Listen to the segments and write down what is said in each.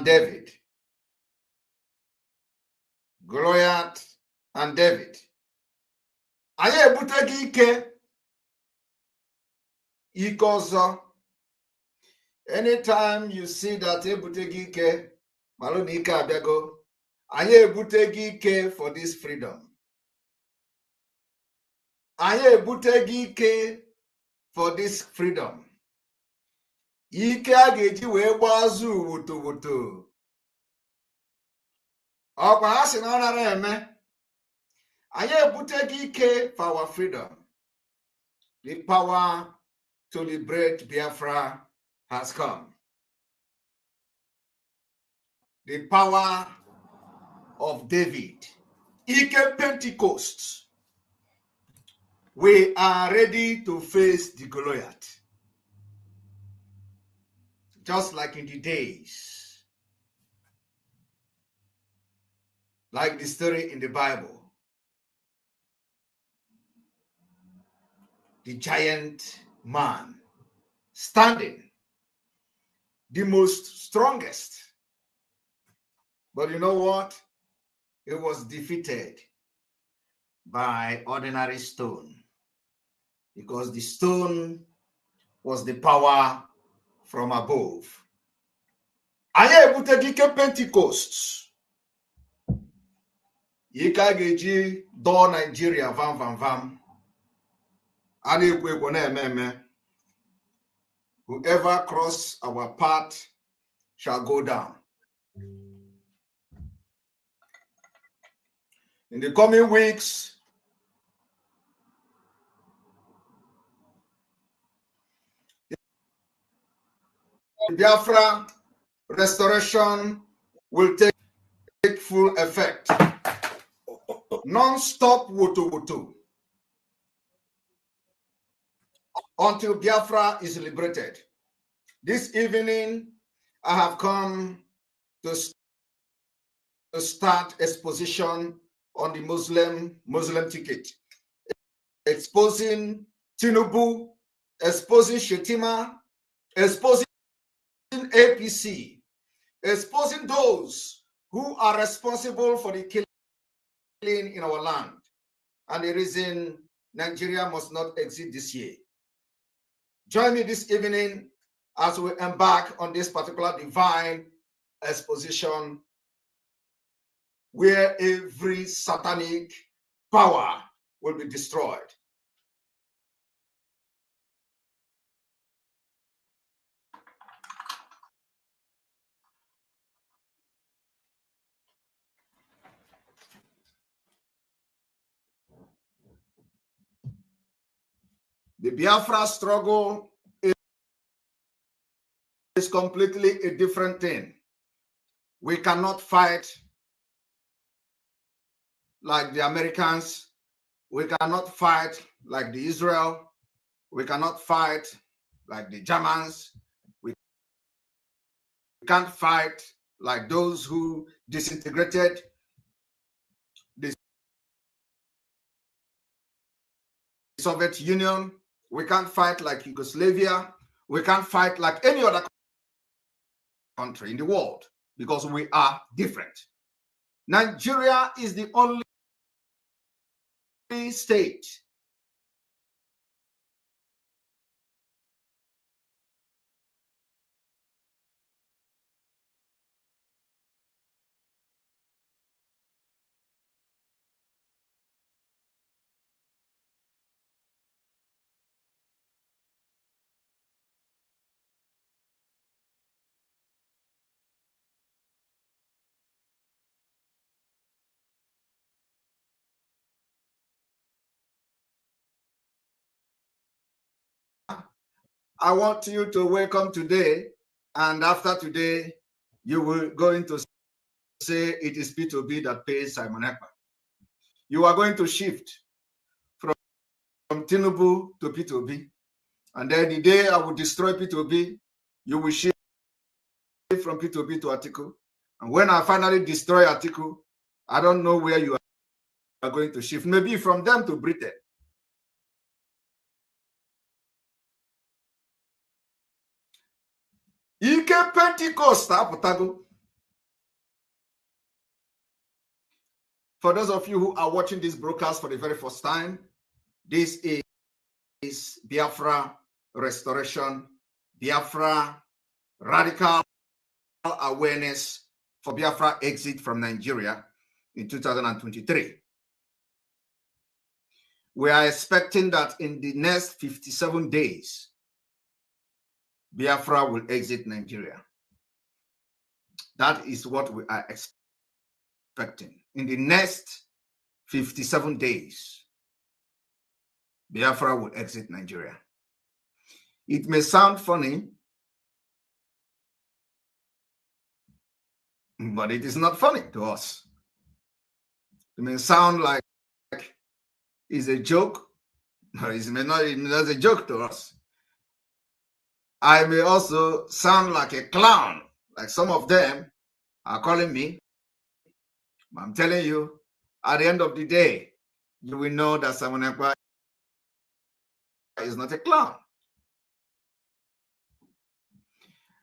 David. Goliath and David. Anyị ebuteghị ike ọzọ. Anytime you see that ebuteghị ike, malụ na ike abịago. Anyị ebuteghị ike for this freedom. Anyị ebuteghị ike for this freedom. Ike a ga-eji wee gbazụ woto. Ọkwa ha sị na ọ nara eme. Anyị ebuteghị ike for our freedom. The power to liberate Biafra has come. The power of David. Ike Pentecost. We are ready to face the Goliath. Just like in the days. Like the story in the Bible. The giant man standing, the most strongest. But you know what? He was defeated by ordinary stone, because the stone was the power from above. Anyị ebuteghị ike Pentecost. Ike a ga-eji dọọ Nigeria vam. A na-ekwu ekwu na-eme. Whoever cross our path shall go down. In the coming weeks, the Biafra restoration will take full effect. Non-stop woto until Biafra is liberated. This evening, I have come to start exposition on the Muslim ticket, exposing Tinubu, exposing Shetima, exposing APC, exposing those who are responsible for the killing in our land and the reason Nigeria must not exist this year. Join me this evening as we embark on this particular divine exposition where every satanic power will be destroyed. The Biafra struggle is completely a different thing. We cannot fight like the Americans. We cannot fight like the Israel. We cannot fight like the Germans. We can't fight like those who disintegrated the Soviet Union. We can't fight like Yugoslavia. We can't fight like any other country in the world because we are different. Nigeria is the only state I want you to welcome today, and after today, you will going to say it is P2B that pays Simon Ekpa. You are going to shift from Tinubu to P2B, and then the day I will destroy P2B, you will shift from P2B to Atiku. And when I finally destroy Atiku, I don't know where you are going to shift. Maybe from them to Britain. Ike Pentecost apụtago. For those of you who are watching this broadcast for the very first time, this is Biafra Restoration, Biafra Radical Awareness for Biafra Exit from Nigeria in 2023. We are expecting that in the next 57 days, Biafra will exit Nigeria. That is what we are expecting. In the next 57 days, Biafra will exit Nigeria. It may sound funny, but it is not funny to us. It may sound like it's a joke, but it may not even as a joke to us. I may also sound like a clown, like some of them are calling me. I'm telling you, at the end of the day, you will know that Simon Ekpa is not a clown.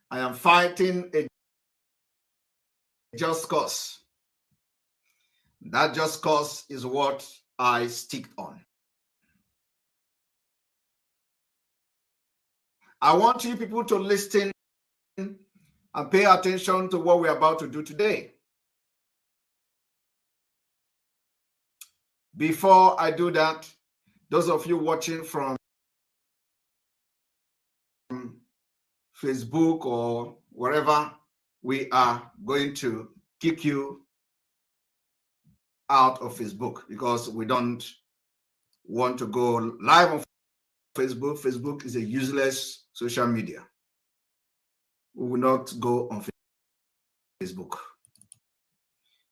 I am fighting a just cause. That just cause is what I stick on. I want you people to listen and pay attention to what we're about to do today. Before I do that, those of you watching from Facebook or wherever, we are going to kick you out of Facebook because we don't want to go live on Facebook. Facebook is a useless social media. We will not go on Facebook.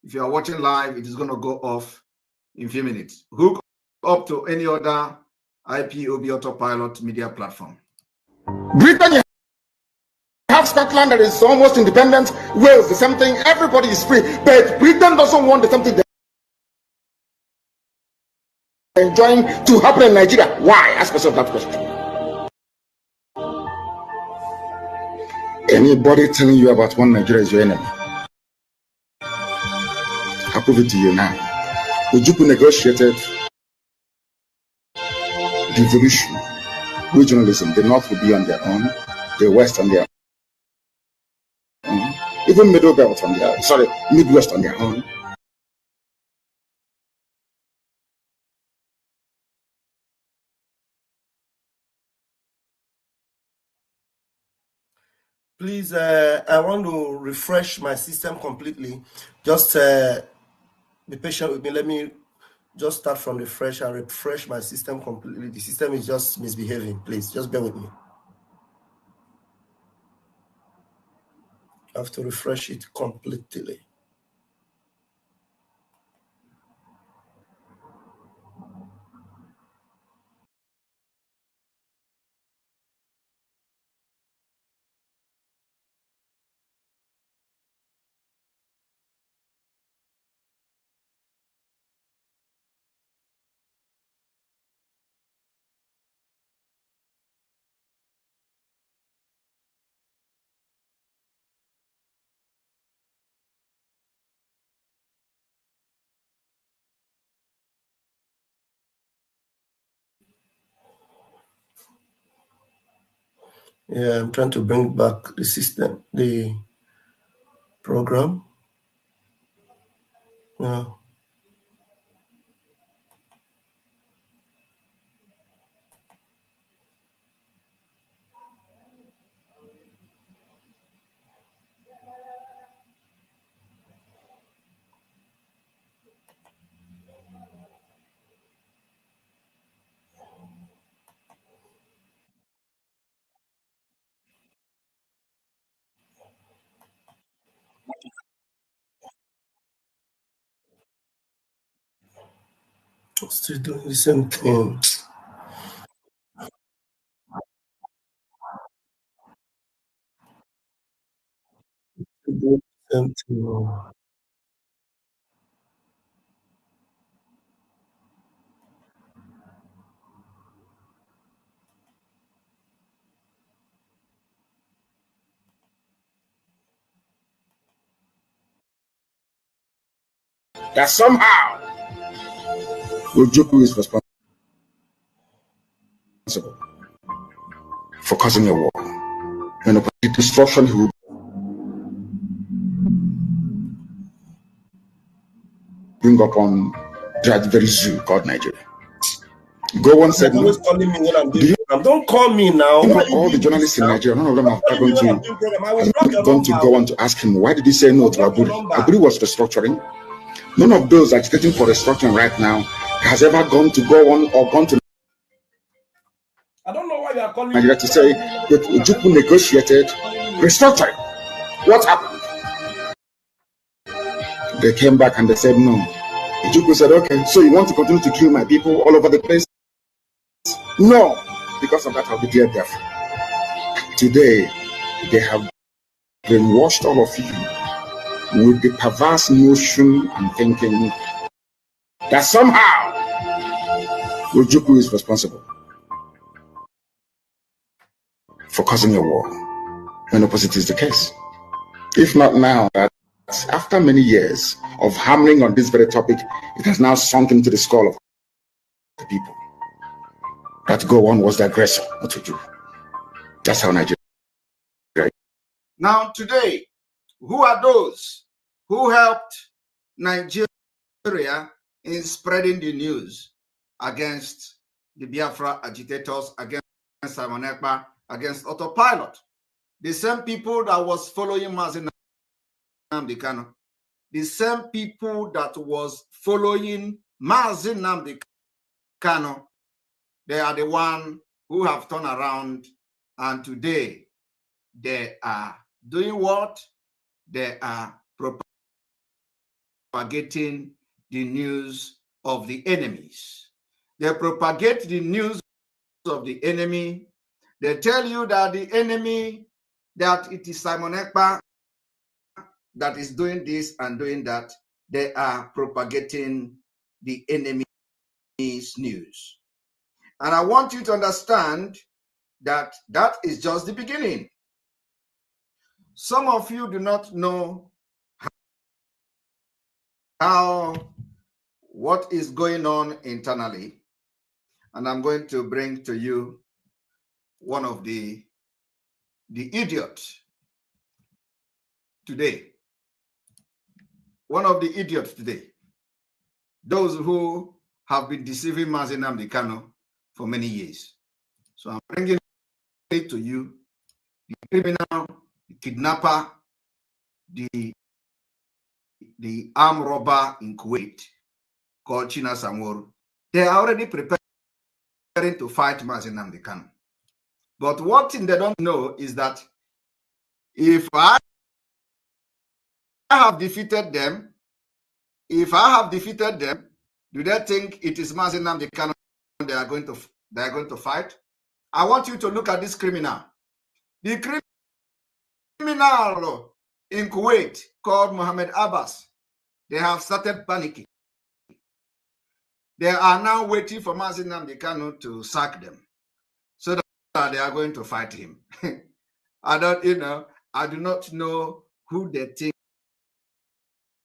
If you are watching live, it is going to go off in a few minutes. Hook up to any other IPOB autopilot media platform. Britain, you have Scotland that is almost independent. Wales, the same thing. Everybody is free. But Britain doesn't want the same thing they're enjoying to happen in Nigeria. Why? Ask yourself that question. Anybody telling you about one Nigeria is your enemy? I'll prove it to you now. Ojukwu negotiated devolution, regionalism. The North will be on their own, the West on their own, even Middle Belt on their Midwest on their own. Please, I want to refresh my system completely. Just be patient with me. Let me just start from the fresh and refresh my system completely. The system is just misbehaving. Please, just bear with me. I have to refresh it completely. Yeah, I'm trying to bring back the system, the program. Yeah. Still doing the same thing. Still doing the same thing. That somehow Ojukwu is responsible for causing a war. And the destruction he will bring upon that very zoo called Nigeria. Go on said, always calling me when I'm doing program. Don't call me now. You know, all the journalists in Nigeria, none of them have gone to go on to ask him, why did he say no to Aburi? Aburi was restructuring. None of those agitating for restructuring right now has ever gone to I don't know why you are calling Nigeria to say that Ojukwu negotiated restructuring. What happened? They came back and they said no. Ojukwu said, okay, so you want to continue to kill my people all over the place? No, because of that I'll declare death. Today, they have brainwashed all of you with the perverse notion and thinking that somehow Ojukwu is responsible for causing a war, when opposite is the case. If not now, that after many years of hammering on this very topic, it has now sunk into the skull of the people that Gowon was the aggressor, not Ojukwu. That's how Nigeria. Now today, who are those who helped Nigeria in spreading the news against the Biafra agitators, against Simon Ekpa, against autopilot? The same people that was following Mazi Nnamdi Kanu, the same people that was following Mazi Nnamdi Kanu, they are the one who have turned around, and today they are doing what? They are propagating the news of the enemies. They propagate the news of the enemy. They tell you that the enemy, that it is Simon Ekpa that is doing this and doing that. They are propagating the enemy's news. And I want you to understand that that is just the beginning. Some of you do not know what is going on internally. And I'm going to bring to you one of the idiots today. One of the idiots today. Those who have been deceiving Mazi Nnamdi Kanu for many years. So I'm bringing it to you. The criminal, the kidnapper, the armed robber in Kuwait called China Samworu. They are already preparing to fight Mazi Nnamdi Kanu. But one thing they don't know is that if I have defeated them, do they think it is Mazi Nnamdi Kanu they are going to fight? I want you to look at this criminal. The criminal in Kuwait called Mohammed Abbas. They have started panicking. They are now waiting for Mazi Nnamdi Kanu to sack them, so that they are going to fight him. I do not know who they think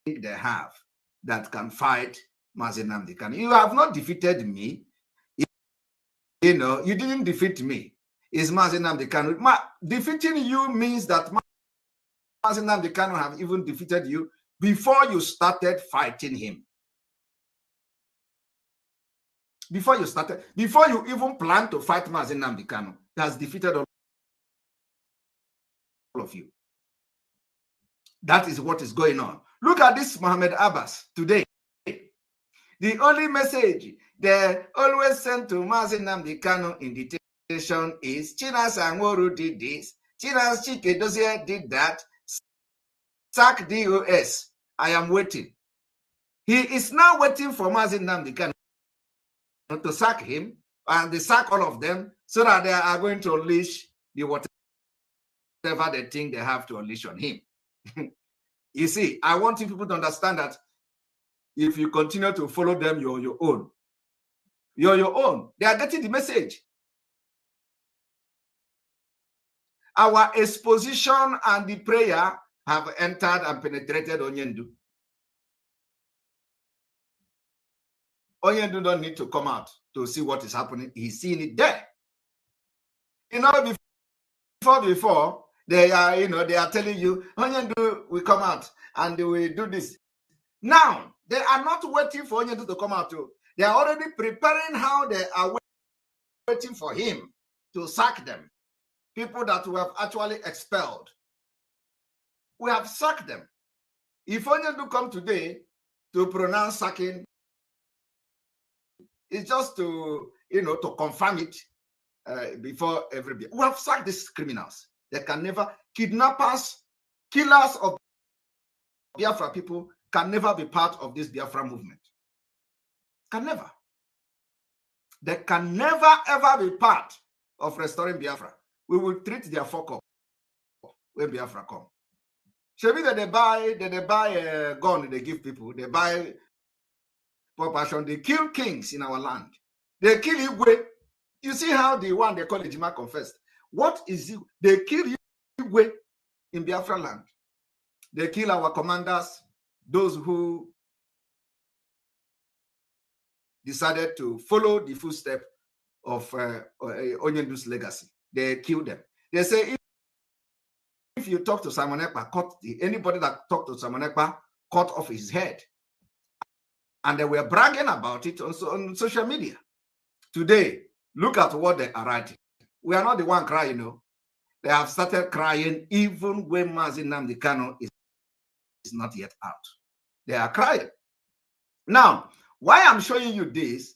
they have that can fight Mazi Nnamdi Kanu. You have not defeated me. You didn't defeat me. It's Mazi Nnamdi Kanu. Defeating you means that Mazi Nnamdi Kanu have even defeated you before you started fighting him. Before you even planned to fight Mazi Nnamdi Kanu, he has defeated all of you. That is what is going on. Look at this Mohammed Abbas today. The only message they always send to Mazi Nnamdi Kanu in detention is Chinas Anworu did this, Chinas Chike Dozie did that, sack DOS. I am waiting. He is now waiting for Mazi Nnamdi Kanu to sack him, and they sack all of them, so that they are going to unleash the whatever they think they have to unleash on him. You see, I want you people to understand that if you continue to follow them, you're your own. You're your own. They are getting the message. Our exposition and the prayer have entered and penetrated Onyendu. Onyendu don't need to come out to see what is happening. He's seeing it there. You know, before they are, they are telling you, Onyendu will come out and they will do this. Now, they are not waiting for Onyendu to come out. They are already preparing how they are waiting for him to sack them. People that we have actually expelled. We have sacked them. If Onyendu come today to pronounce sacking, it's just to, to confirm it before everybody. We have sacked these criminals. They can never, kidnappers, killers of Biafra people can never be part of this Biafra movement. Can never. They can never, ever be part of restoring Biafra. We will treat their fuck up when Biafra come. Shebi that they buy a gun, they give people, they buy population, they kill kings in our land. They kill Igwe. You see how the one they call Ejima confessed. What is it? They kill Igwe in Biafra land. They kill our commanders, those who decided to follow the footsteps of Onyendu's legacy. They kill them. They say if you talk to Simon Ekpa, anybody that talked to Simon Ekpa, cut off his head. And they were bragging about it on social media. Today, look at what they are writing. We are not the one crying, They have started crying even when Mazi Nnamdi Kanu is not yet out. They are crying. Now, why I'm showing you this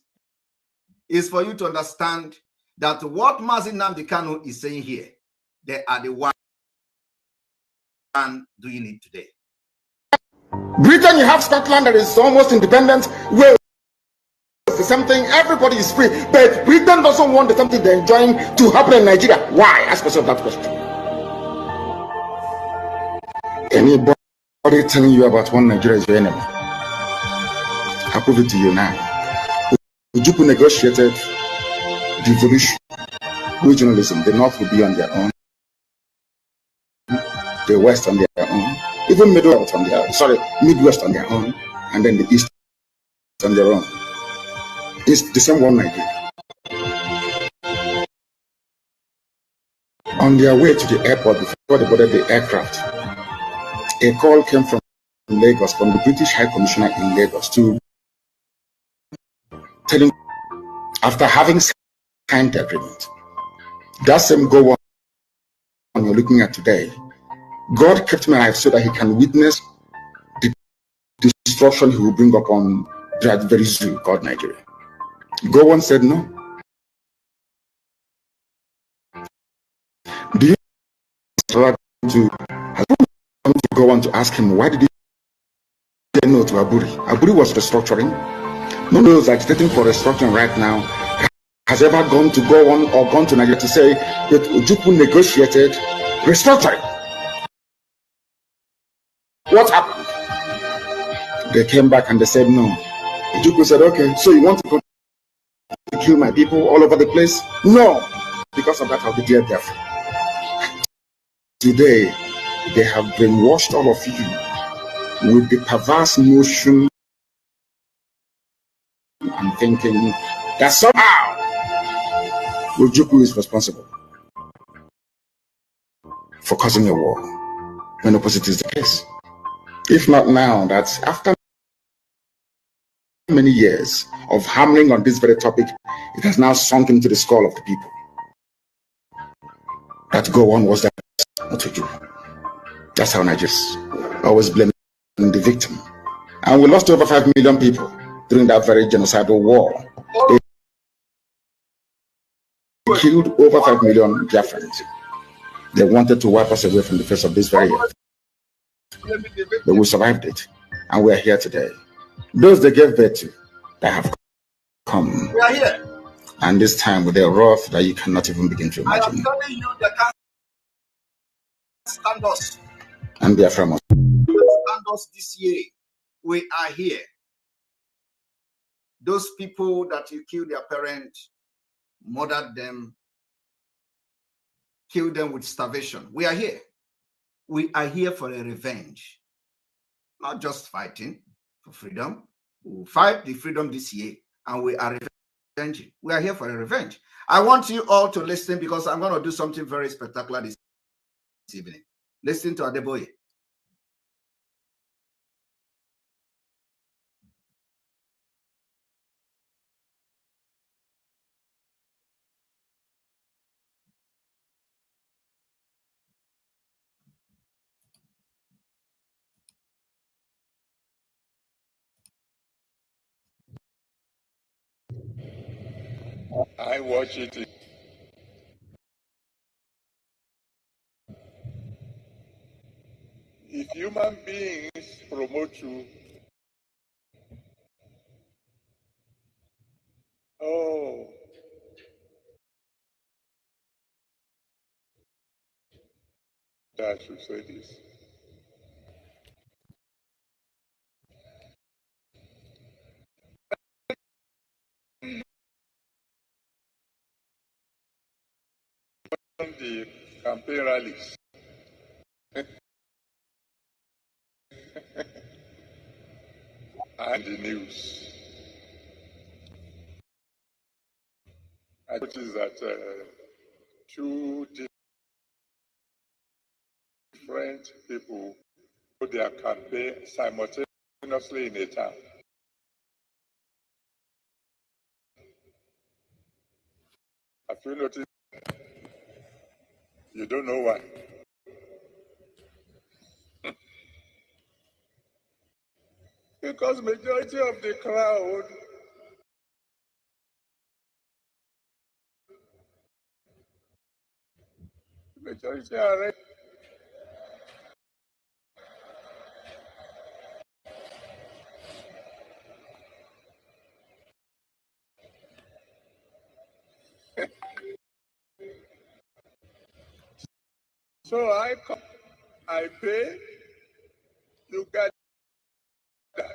is for you to understand that what Mazi Nnamdi Kanu is saying here, they are the one doing it today. Britain, you have Scotland that is almost independent. Wales, the same thing. Everybody is free, but Britain doesn't want the same thing they're enjoying to happen in Nigeria. Why? Ask yourself that question. Anybody telling you about one Nigeria is your enemy? I'll prove it to you now. Ojukwu negotiated devolution, regionalism. The North will be on their own, the West on their own, even Midwest on their own, and then the East on their own. It's the same one Nigeria. On their way to the airport, before they boarded the aircraft, a call came from Lagos, from the British High Commissioner in Lagos, to telling, after having signed the agreement, that same go on you're looking at today, God kept me alive so that he can witness the destruction he will bring upon that very zoo called Nigeria. Go on said no. Do you to go on to ask him why did he say no to Aburi? Aburi was restructuring. No one who's agitating for restructuring right now has ever gone to Nigeria to say that Ojukwu negotiated restructuring. What happened? They came back and they said no. Ojukwu said, okay, so you want to kill my people all over the place? No. Because of that, I'll be there. Today, they have brainwashed all of you with the perverse notion and thinking that somehow Ojukwu is responsible for causing a war, when opposite is the case. If not now, that's after many years of hammering on this very topic, it has now sunk into the skull of the people. That go on was that not Ojukwu. That's how Nigerians always blame the victim. And we lost over 5 million people during that very genocidal war. They killed over 5 million Biafrans. They wanted to wipe us away from the face of this very earth. But we survived it, and we are here today. Those they gave birth to, that have come. We are here. And this time with a wrath that you cannot even begin to imagine. I am telling you, they can't stand us. And Biafra must stand us this year. We are here. Those people that you killed their parents, murdered them, killed them with starvation. We are here. We are here for a revenge. Not just fighting for freedom. We will fight the freedom this year, and we are revenging. We are here for a revenge. I want you all to listen because I'm going to do something very spectacular this evening. Listen to Adeboye. I watch it. If human beings promote you, oh, I should say this. The campaign rallies. And the news. I noticed that two different people put their campaign simultaneously in a town. Have you noticed? You don't know why. Because majority of the crowd are ready. So I come, I pay, you get that.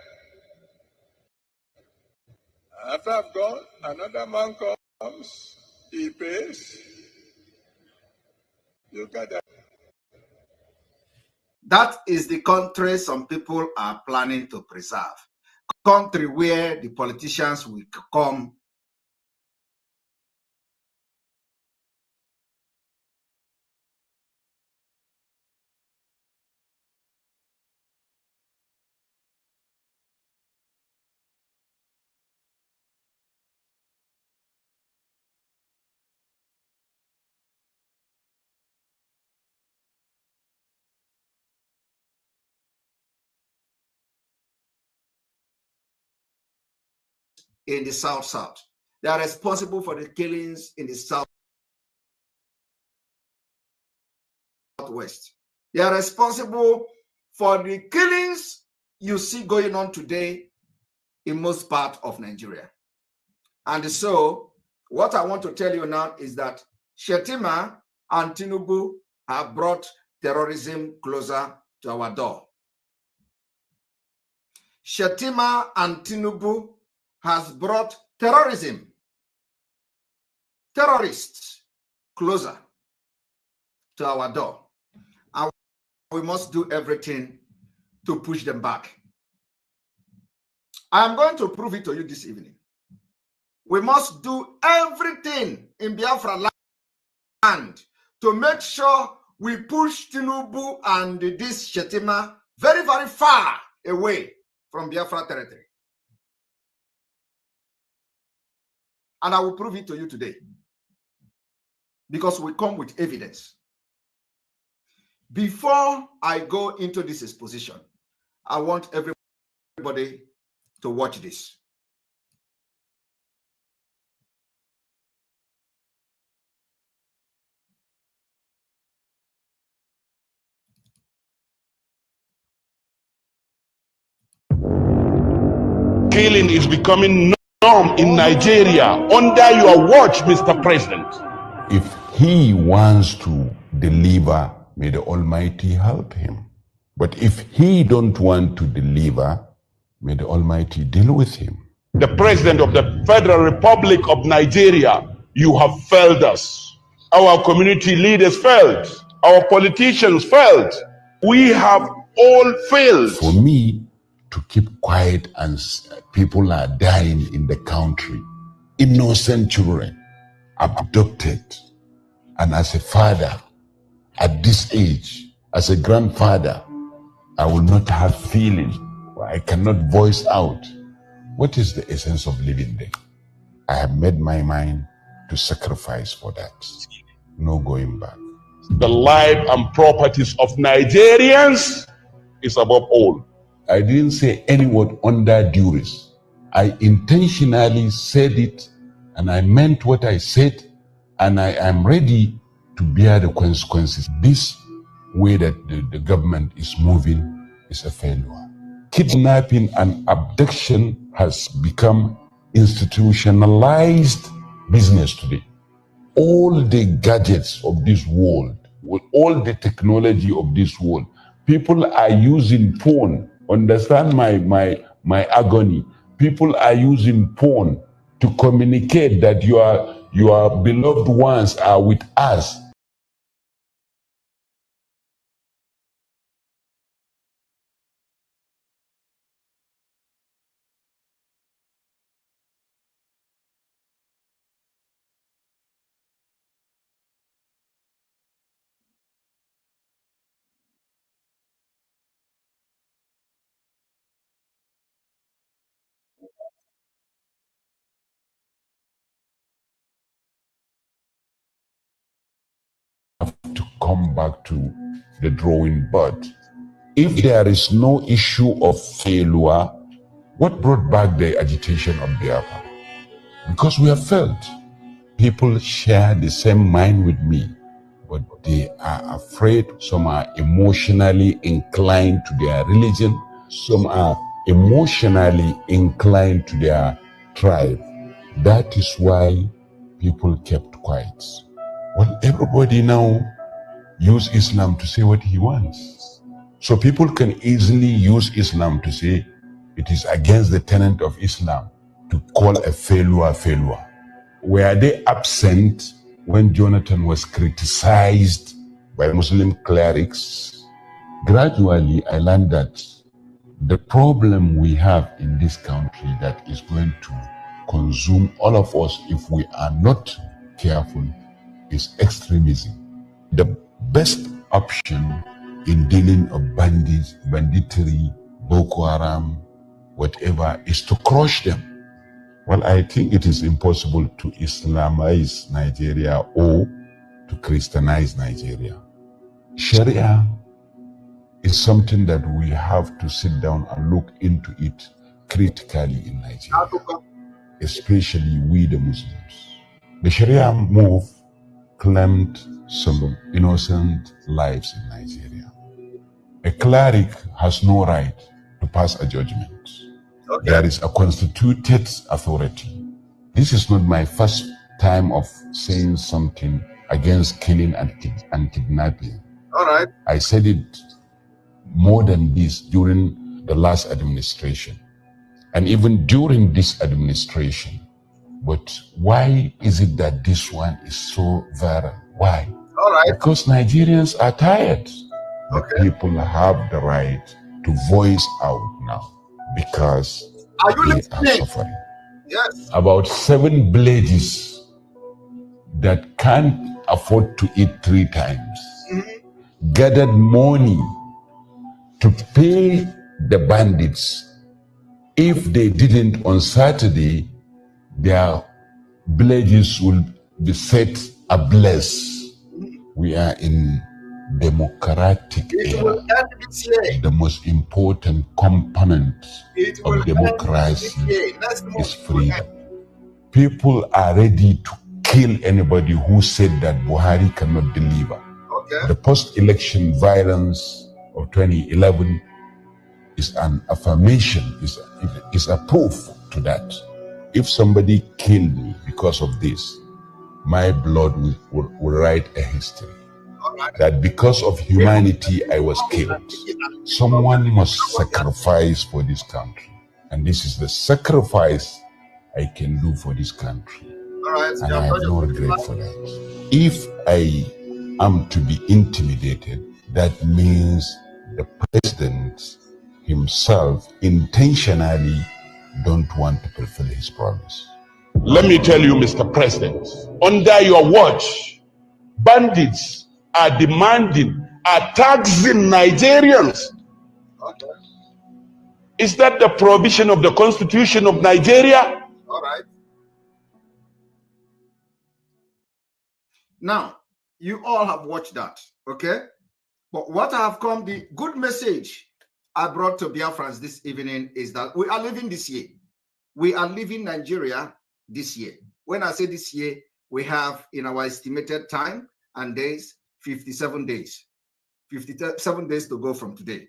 After I've gone, another man comes, he pays, you get that. That is the country some people are planning to preserve. Country where the politicians will come in the South. They are responsible for the killings in the Southwest. They are responsible for the killings you see going on today in most parts of Nigeria. And so, what I want to tell you now is that Shettima and Tinubu have brought terrorism closer to our door. Shettima and Tinubu has brought terrorism, terrorists closer to our door. And we must do everything to push them back. I am going to prove it to you this evening. We must do everything in Biafra land to make sure we push Tinubu and this Shettima very, very far away from Biafra territory. And I will prove it to you today because we come with evidence. Before I go into this exposition, I want everybody to watch this. Killing is becoming norm in Nigeria under your watch, Mr. President. If he wants to deliver, may the Almighty help him. But if he don't want to deliver, may the Almighty deal with him. The President of the Federal Republic of Nigeria, you have failed us. Our community leaders failed. Our politicians failed. We have all failed. For me, to keep quiet and people are dying in the country. Innocent children abducted. And as a father, at this age, as a grandfather, I will not have feeling. I cannot voice out. What is the essence of living there? I have made my mind to sacrifice for that. No going back. The life and properties of Nigerians is above all. I didn't say any word under duress. I intentionally said it and I meant what I said, and I am ready to bear the consequences. This way that the government is moving is a failure. Kidnapping and abduction has become institutionalized business today. All the gadgets of this world, with all the technology of this world, people are using porn. Understand my agony. People are using porn to communicate that your beloved ones are with us. To come back to the drawing board. If there is no issue of failure, what brought back the agitation of Biafra? Because we have failed. People share the same mind with me, but they are afraid. Some are emotionally inclined to their religion. Some are emotionally inclined to their tribe. That is why people kept quiet. Well, everybody now use Islam to say what he wants. So people can easily use Islam to say it is against the tenet of Islam to call a failure. Were they absent when Jonathan was criticized by Muslim clerics? Gradually, I learned that the problem we have in this country that is going to consume all of us if we are not careful is extremism. The best option in dealing of bandits, banditry, Boko Haram, whatever, is to crush them. Well, I think it is impossible to Islamize Nigeria or to Christianize Nigeria. Sharia is something that we have to sit down and look into it critically in Nigeria, especially we the Muslims. The Sharia move claimed some innocent lives in Nigeria. A cleric has no right to pass a judgment. Okay. There is a constituted authority. This is not my first time of saying something against killing and kidnapping. All right. I said it more than this during the last administration and even during this administration. But why is it that this one is so viral? Why? All right. Because Nigerians are tired. Okay. The people have the right to voice out now because they are suffering. Yes. About 7 villages that can't afford to eat 3 times gathered money to pay the bandits. If they didn't on Saturday, their villages will be set ablaze. We are in democratic era. The most important component of democracy is freedom. People are ready to kill anybody who said that Buhari cannot deliver. Okay. The post-election violence of 2011 is an affirmation, is a proof to that. If somebody killed me because of this, my blood will write a history. That because of humanity, I was killed. Someone must sacrifice for this country. And this is the sacrifice I can do for this country. And I have no regret for that. If I am to be intimidated, that means the president himself intentionally don't want to fulfill his promise. Let me tell you, Mr. President, under your watch, bandits are taxing Nigerians. Okay. Is that the prohibition of the Constitution of Nigeria? All right. Now, you all have watched that, okay? But what I have come, the good message I brought to Biafrans this evening is that we are living this year. We are leaving Nigeria this year. When I say this year, we have in our estimated time and days, 57 days. 57 days to go from today.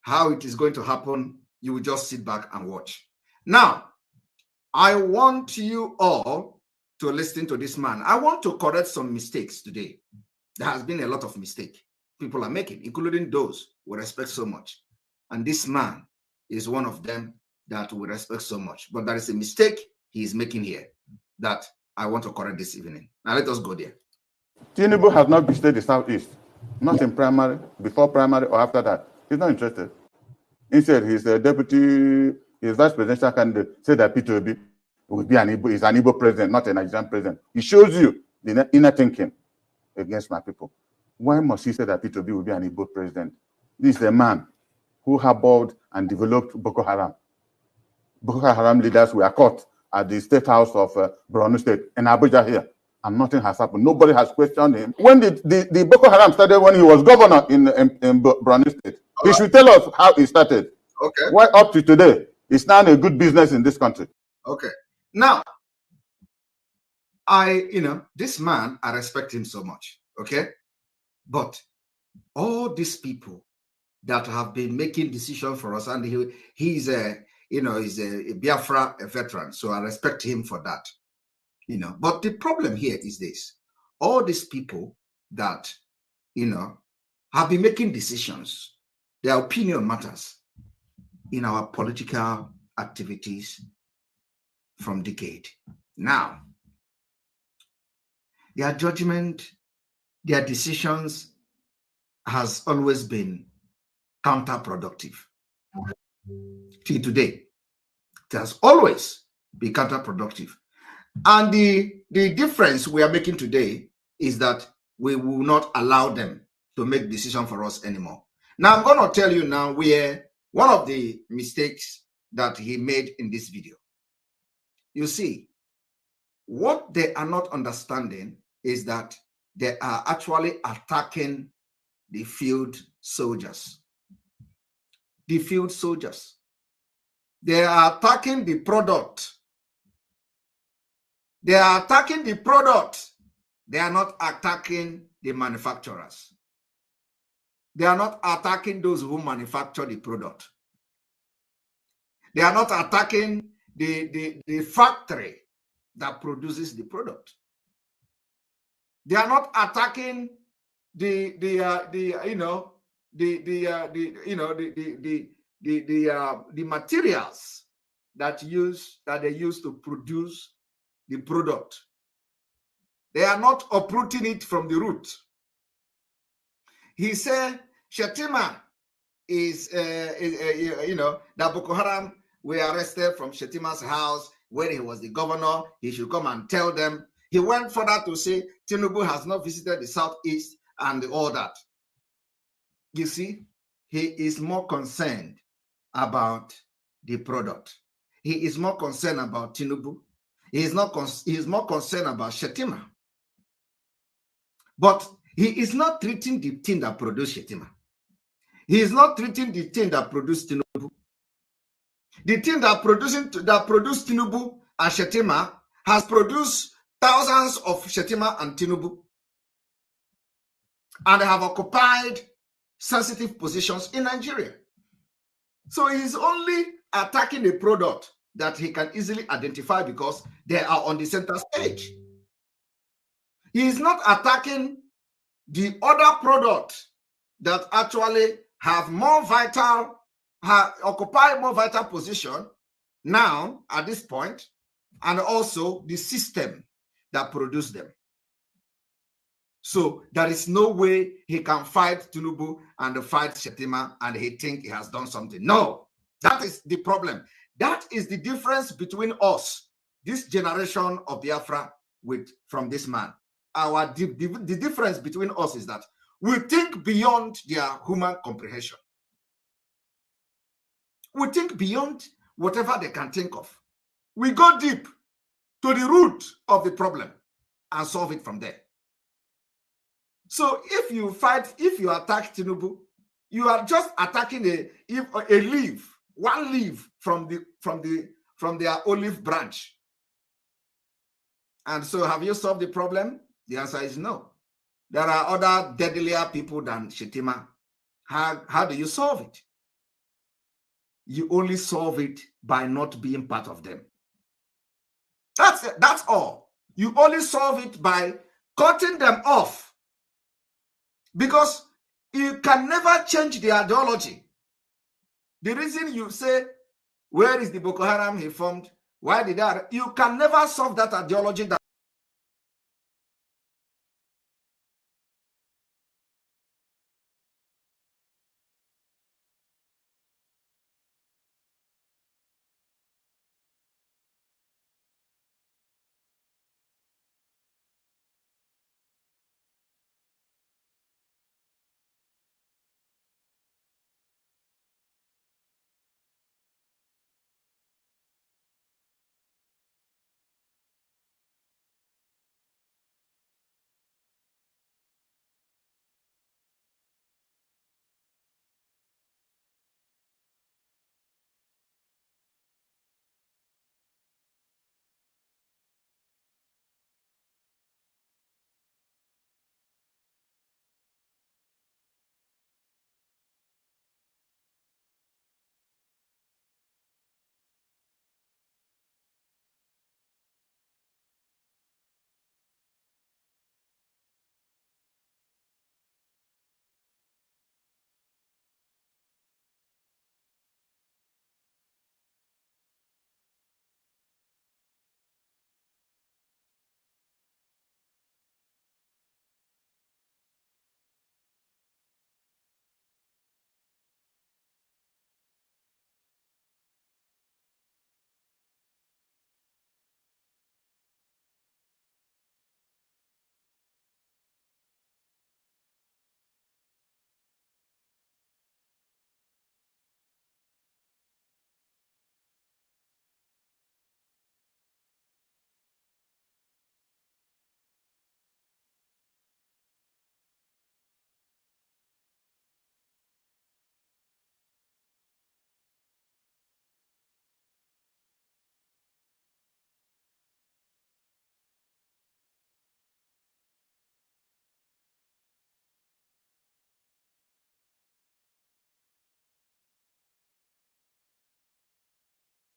How it is going to happen, you will just sit back and watch. Now, I want you all to listen to this man. I want to correct some mistakes today. There has been a lot of mistakes people are making, including those we respect so much. And this man is one of them that we respect so much. But there is a mistake he is making here that I want to correct this evening. Now let us go there. Tinubu has not visited the Southeast, not in primary, before primary or after that. He's not interested. Instead, his deputy, his vice presidential candidate said that P2B will be an Igbo president, not a Nigerian president. He shows you the inner thinking against my people. Why must he say that P2B will be an Igbo president? This is a man who harbored and developed Boko Haram. Boko Haram leaders were caught at the State House of Borno State in Abuja here, and nothing has happened. Nobody has questioned him. When the Boko Haram started, when he was governor in Borno State, he should tell us how it started. Okay. Why up to today, it's now a good business in this country. Okay. Now, this man, I respect him so much. Okay. But all these people that have been making decisions for us, and he's a Biafra veteran, so I respect him for that. But the problem here is this: all these people that have been making decisions, their opinion matters in our political activities from decade. Now, their judgment, their decisions has always been counterproductive. Till today, it has always been counterproductive. And the difference we are making today is that we will not allow them to make decisions for us anymore. Now, I'm going to tell you now where one of the mistakes that he made in this video. You see, what they are not understanding is that they are actually attacking the field soldiers. The field soldiers. They are attacking the product. They are attacking the product. They are not attacking the manufacturers. They are not attacking those who manufacture the product. They are not attacking the factory that produces the product. They are not attacking the materials that they use to produce the product. They are not uprooting it from the root. He said Shetima is that Boko Haram were arrested from Shetima's house when he was the governor. He should come and tell them. He went further to say Tinubu has not visited the Southeast and all that. You see, he is more concerned about the product. He is more concerned about Tinubu. He is more concerned about Shetima. But he is not treating the thing that produced Shetima. He is not treating the thing that produced Tinubu. The thing that produced Tinubu and Shetima has produced thousands of Shetima and Tinubu, and they have occupied sensitive positions in Nigeria. So he is only attacking the product that he can easily identify because they are on the center stage. He is not attacking the other product that actually have more vital, occupy more vital position now at this point, and also the system that produced them. So there is no way he can fight Tinubu and fight Shetima and he think he has done something. No, that is the problem. That is the difference between us, this generation of Biafra, from this man. The difference between us is that we think beyond their human comprehension. We think beyond whatever they can think of. We go deep to the root of the problem and solve it from there. So if you attack Tinubu, you are just attacking a leaf, one leaf from their olive branch. And so have you solved the problem? The answer is no. There are other deadlier people than Shetima. How do you solve it? You only solve it by not being part of them. That's it. That's all. You only solve it by cutting them off. Because you can never change the ideology. The reason you say, where is the Boko Haram he formed? Why did that? You can never solve that ideology. That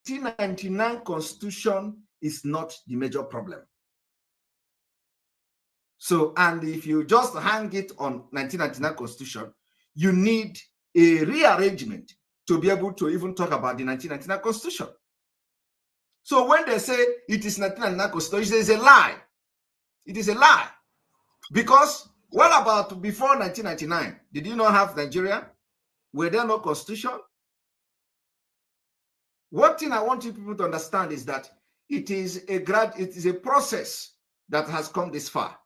the 1999 Constitution is not the major problem. So, and if you just hang it on 1999 Constitution, you need a rearrangement to be able to even talk about the 1999 Constitution. So when they say it is 1999 Constitution, it is a lie. It is a lie. Because what about before 1999? Did you not have Nigeria? Were there no Constitution? One thing I want you people to understand is that it is a process that has come this far.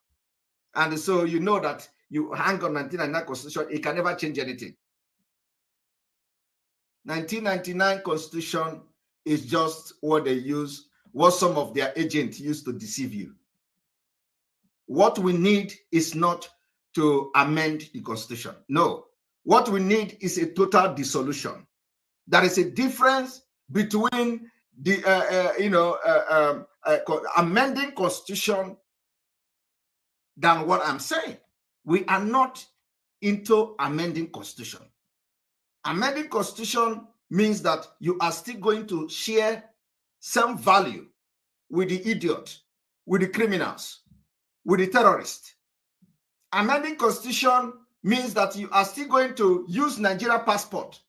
And so you know that you hang on 1999 Constitution, it can never change anything. 1999 Constitution is just what they use, what some of their agents used to deceive you. What we need is not to amend the Constitution. No. What we need is a total dissolution. There is a difference between the amending Constitution than what I'm saying. We are not into amending Constitution. Amending Constitution means that you are still going to share some value with the idiot, with the criminals, with the terrorists. Amending Constitution means that you are still going to use Nigeria passport.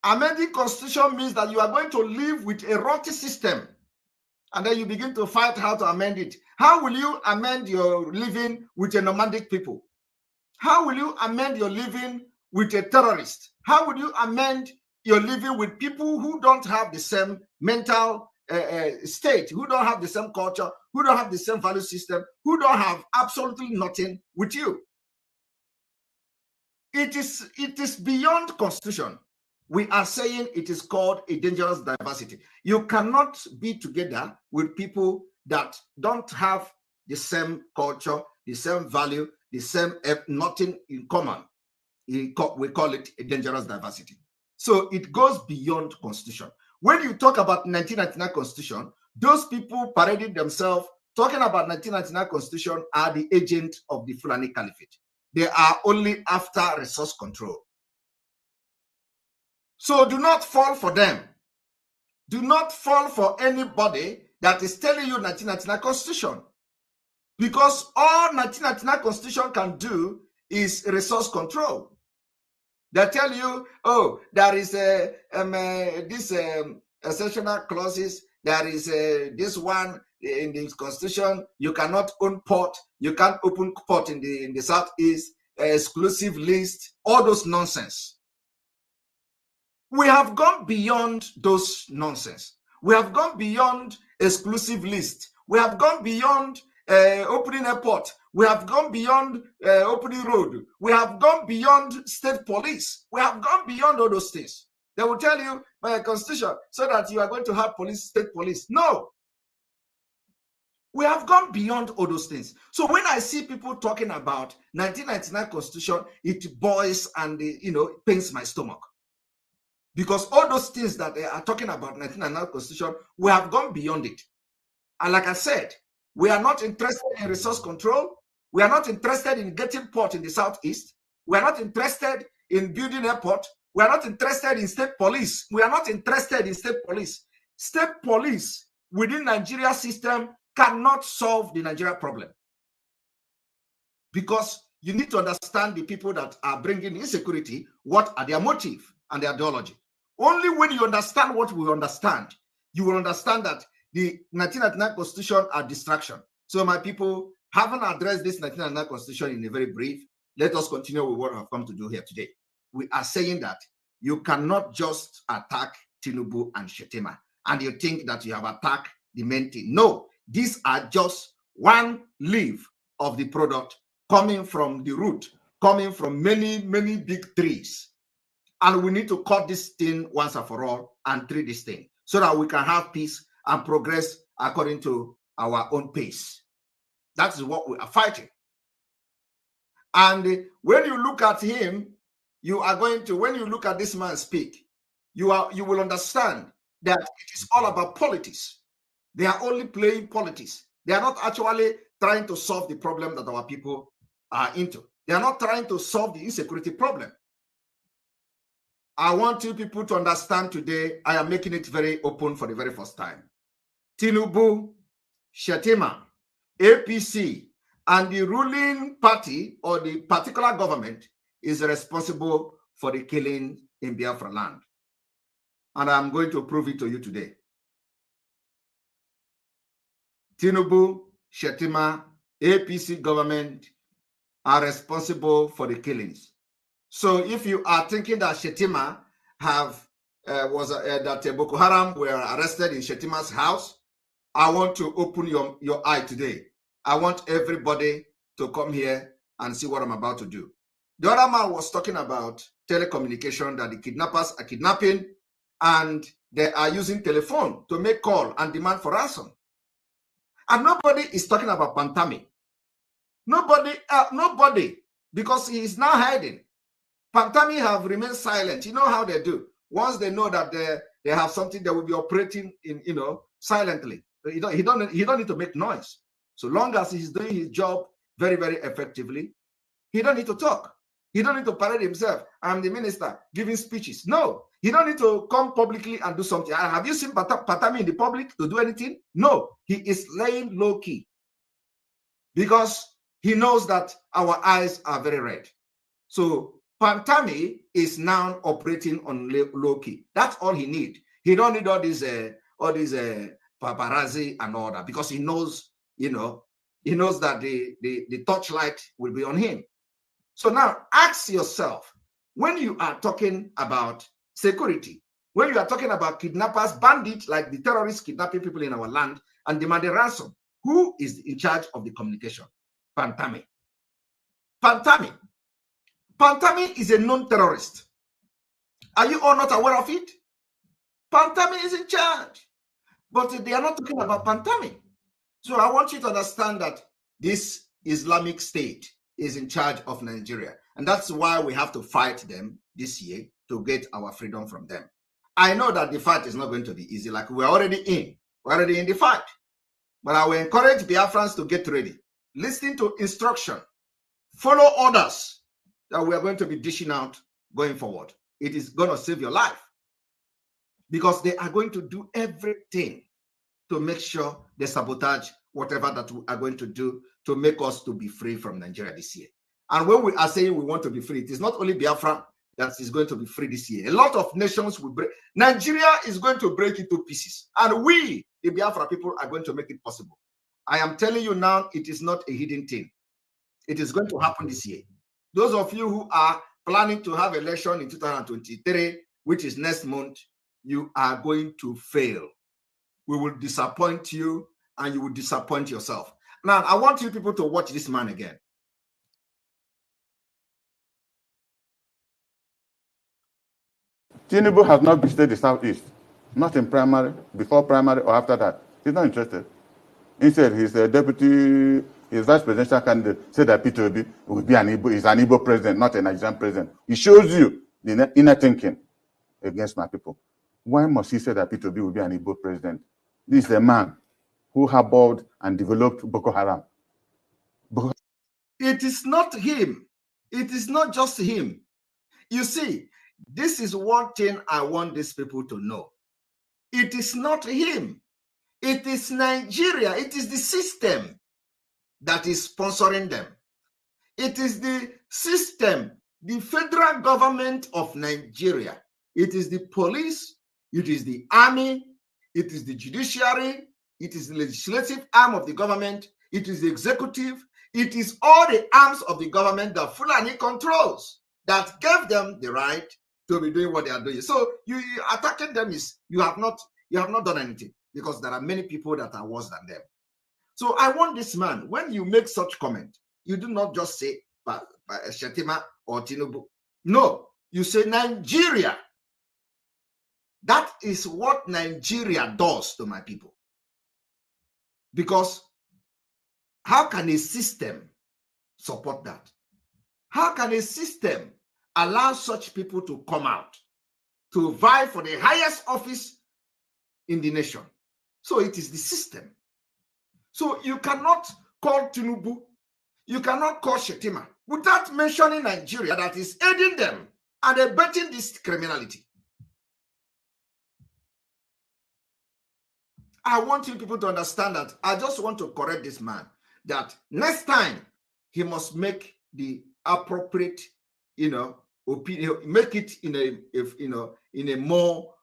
Amending Constitution means that you are going to live with a rotten system and then you begin to fight how to amend it. How will you amend your living with a nomadic people? How will you amend your living with a terrorist? How would you amend your living with people who don't have the same mental state, who don't have the same culture, who don't have the same value system, who don't have absolutely nothing with you? It is beyond constitution. We are saying it is called a dangerous diversity. You cannot be together with people that don't have the same culture, the same value, the same nothing in common. We call it a dangerous diversity. So it goes beyond constitution. When you talk about 1999 constitution, those people parading themselves talking about 1999 constitution are the agent of the Fulani Caliphate. They are only after resource control. So do not fall for them. Do not fall for anybody that is telling you 1999 constitution. Because all 1999 constitution can do is resource control. They tell you, oh, there is this exceptional clauses. There is this one in the constitution. You cannot own port. You can't open port in the southeast. Exclusive list. All those nonsense. We have gone beyond those nonsense. We have gone beyond exclusive list. We have gone beyond opening a port. We have gone beyond opening road. We have gone beyond state police. We have gone beyond all those things. They will tell you by a constitution so that you are going to have police, state police. No. We have gone beyond all those things. So when I see people talking about 1999 constitution, it boils and it pains my stomach. Because all those things that they are talking about 1999 constitution, we have gone beyond it. And like I said, we are not interested in resource control. We are not interested in getting port in the southeast. We are not interested in building airport. We are not interested in state police. We are not interested in state police. State police within Nigeria system cannot solve the Nigeria problem. Because you need to understand the people that are bringing insecurity, what are their motive and their ideology. Only when you understand what we understand, you will understand that the 1999 constitution are distraction. So my people, haven't addressed this 1999 constitution in a very brief. Let us continue with what I've come to do here today. We are saying that you cannot just attack Tinubu and Shettima and you think that you have attacked the main thing. No, these are just one leaf of the product coming from the root, coming from many, many big trees. And we need to cut this thing once and for all and treat this thing so that we can have peace and progress according to our own pace. That is what we are fighting. And when you look at him, you are going to, when you look at this man speak, you will understand that it is all about politics. They are only playing politics. They are not actually trying to solve the problem that our people are into. They are not trying to solve the insecurity problem. I want you people to understand today, I am making it very open for the very first time. Tinubu, Shettima, APC, and the ruling party or the particular government is responsible for the killing in Biafra land. And I'm going to prove it to you today. Tinubu, Shettima, APC government are responsible for the killings. So if you are thinking that Shettima that Boko Haram were arrested in Shettima's house, I want to open your eye today. I want everybody to come here and see what I'm about to do. The other man was talking about telecommunication, that the kidnappers are kidnapping and they are using telephone to make call and demand for ransom. And nobody is talking about Pantami. Nobody, because he is now hiding. Pantami have remained silent. You know how they do. Once they know that they have something, they will be operating in, silently. He don't need to make noise. So long as he's doing his job very, very effectively, he don't need to talk. He don't need to parade himself. I'm the minister giving speeches. No, he don't need to come publicly and do something. Have you seen Pantami in the public to do anything? No, he is laying low key because he knows that our eyes are very red. So Pantami is now operating on low key. That's all he needs. He don't need all these paparazzi and all that, because he knows, he knows that the torchlight will be on him. So now ask yourself, when you are talking about security, when you are talking about kidnappers, bandits, like the terrorists kidnapping people in our land and demanding ransom, who is in charge of the communication? Pantami. Pantami. Pantami is a known terrorist. Are you all not aware of it? Pantami is in charge. But they are not talking about Pantami. So I want you to understand that this Islamic State is in charge of Nigeria. And that's why we have to fight them this year to get our freedom from them. I know that the fight is not going to be easy. Like we're already in. We're already in the fight. But I will encourage Biafrans to get ready. Listen to instruction. Follow orders that we are going to be dishing out going forward. It is going to save your life. Because they are going to do everything to make sure they sabotage whatever that we are going to do to make us to be free from Nigeria this year. And when we are saying we want to be free, it is not only Biafra that is going to be free this year. A lot of nations will break. Nigeria is going to break into pieces. And we, the Biafra people, are going to make it possible. I am telling you now, it is not a hidden thing. It is going to happen this year. Those of you who are planning to have election in 2023, which is next month, you are going to fail. We will disappoint you and you will disappoint yourself. Now, I want you people to watch this man again. Tinubu has not visited the Southeast, not in primary, before primary or after that. He's not interested. Instead, he's a deputy, his vice presidential candidate said that Peter Obi will be an Igbo president, not a Nigerian president. He shows you the inner thinking against my people. Why must he say that Peter Obi will be an Igbo president? This is a man who harbored and developed Boko Haram. It is not him. It is not just him. You see, this is one thing I want these people to know. It is not him. It is Nigeria. It is the system that is sponsoring them. It is the system, the federal government of Nigeria. It is the police. It is the army. It is the judiciary. It is the legislative arm of the government. It is the executive. It is all the arms of the government that Fulani controls that gave them the right to be doing what they are doing. So you attacking them is you have not done anything, because there are many people that are worse than them. So I want this man, when you make such comment, you do not just say Shetima or Tinubu. No, you say Nigeria. That is what Nigeria does to my people. Because how can a system support that? How can a system allow such people to come out to vie for the highest office in the nation? So it is the system. So you cannot call Tinubu, you cannot call Shetima without mentioning Nigeria that is aiding them and abetting this criminality. I want you people to understand that. I just want to correct this man that next time he must make the appropriate, opinion, make it in a more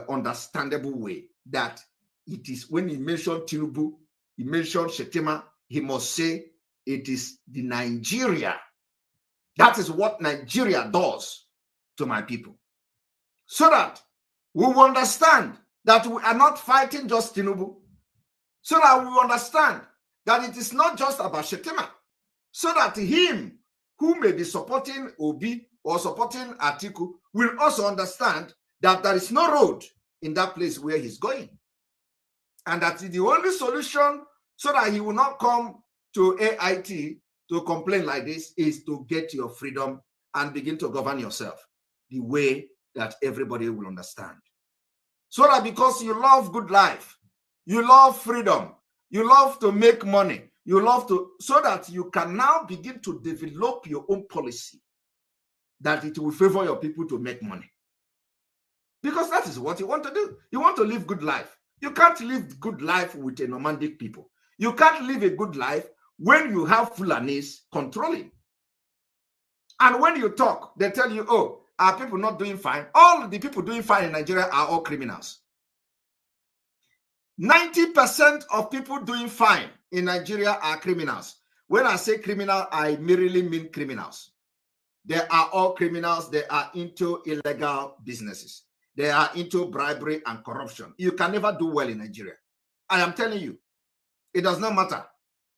understandable way. That it is when he mentioned Tinubu, he mentioned Shetima, he must say it is the Nigeria. That is what Nigeria does to my people. So that we will understand that we are not fighting just Tinubu. So that we will understand that it is not just about Shetima. So that him who may be supporting Obi or supporting Atiku will also understand that there is no road in that place where he's going. And that the only solution so that he will not come to AIT to complain like this is to get your freedom and begin to govern yourself the way that everybody will understand. So that because you love good life, you love freedom, you love to make money, you love to, so that you can now begin to develop your own policy that it will favor your people to make money. Because that is what you want to do. You want to live good life. You can't live good life with a nomadic people. You can't live a good life when you have Fulanis controlling. And when you talk, they tell you, oh, are people not doing fine? All the people doing fine in Nigeria are all criminals. 90% of people doing fine in Nigeria are criminals. When I say criminal, I merely mean criminals. They are all criminals. They are into illegal businesses. They are into bribery and corruption. You can never do well in Nigeria. I am telling you, it does not matter.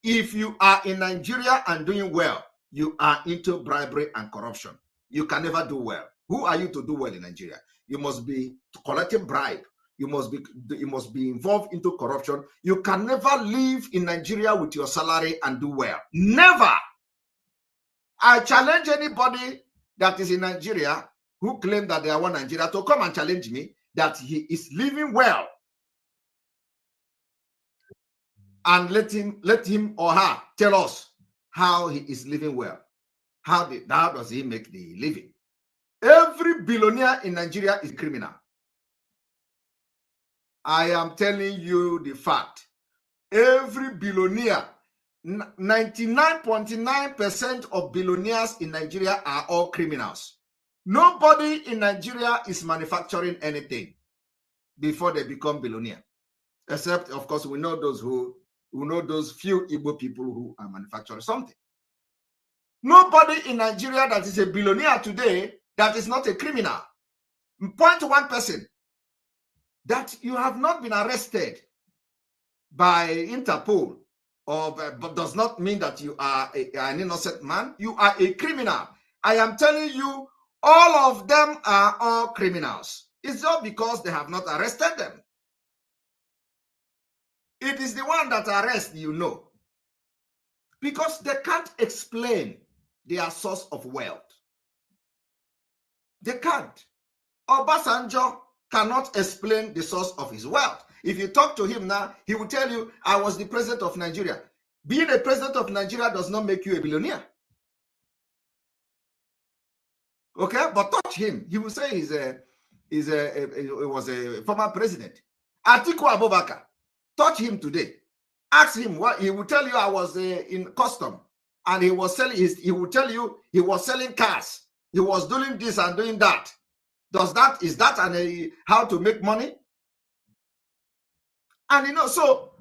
If you are in Nigeria and doing well, you are into bribery and corruption. You can never do well. Who are you to do well in Nigeria? You must be collecting bribe. You must be involved into corruption. You can never live in Nigeria with your salary and do well. Never. I challenge anybody that is in Nigeria who claim that they are one Nigeria to come and challenge me that he is living well. And let him or her tell us how he is living well. How does he make the living? Every billionaire in Nigeria is a criminal. I am telling you the fact. Every billionaire, 99.9% of billionaires in Nigeria are all criminals. Nobody in Nigeria is manufacturing anything before they become billionaire. Except, of course, we know those few Igbo people who are manufacturing something. Nobody in Nigeria that is a billionaire today that is not a criminal. 0.1% that you have not been arrested by Interpol but does not mean that you are an innocent man. You are a criminal. I am telling you, all of them are all criminals. It's not because they have not arrested them. It is the one that arrests, you know, because they can't explain their source of wealth. They can't. Obasanjo cannot explain the source of his wealth. If you talk to him now, he will tell you, I was the president of Nigeria. Being a president of Nigeria does not make you a billionaire. Okay, but touch him. He will say he was a former president. Atiku Abubakar, touch him today. Ask him what he will tell you. I was in custom, and he was selling. He will tell you he was selling cars. He was doing this and doing that. Is that how to make money? And so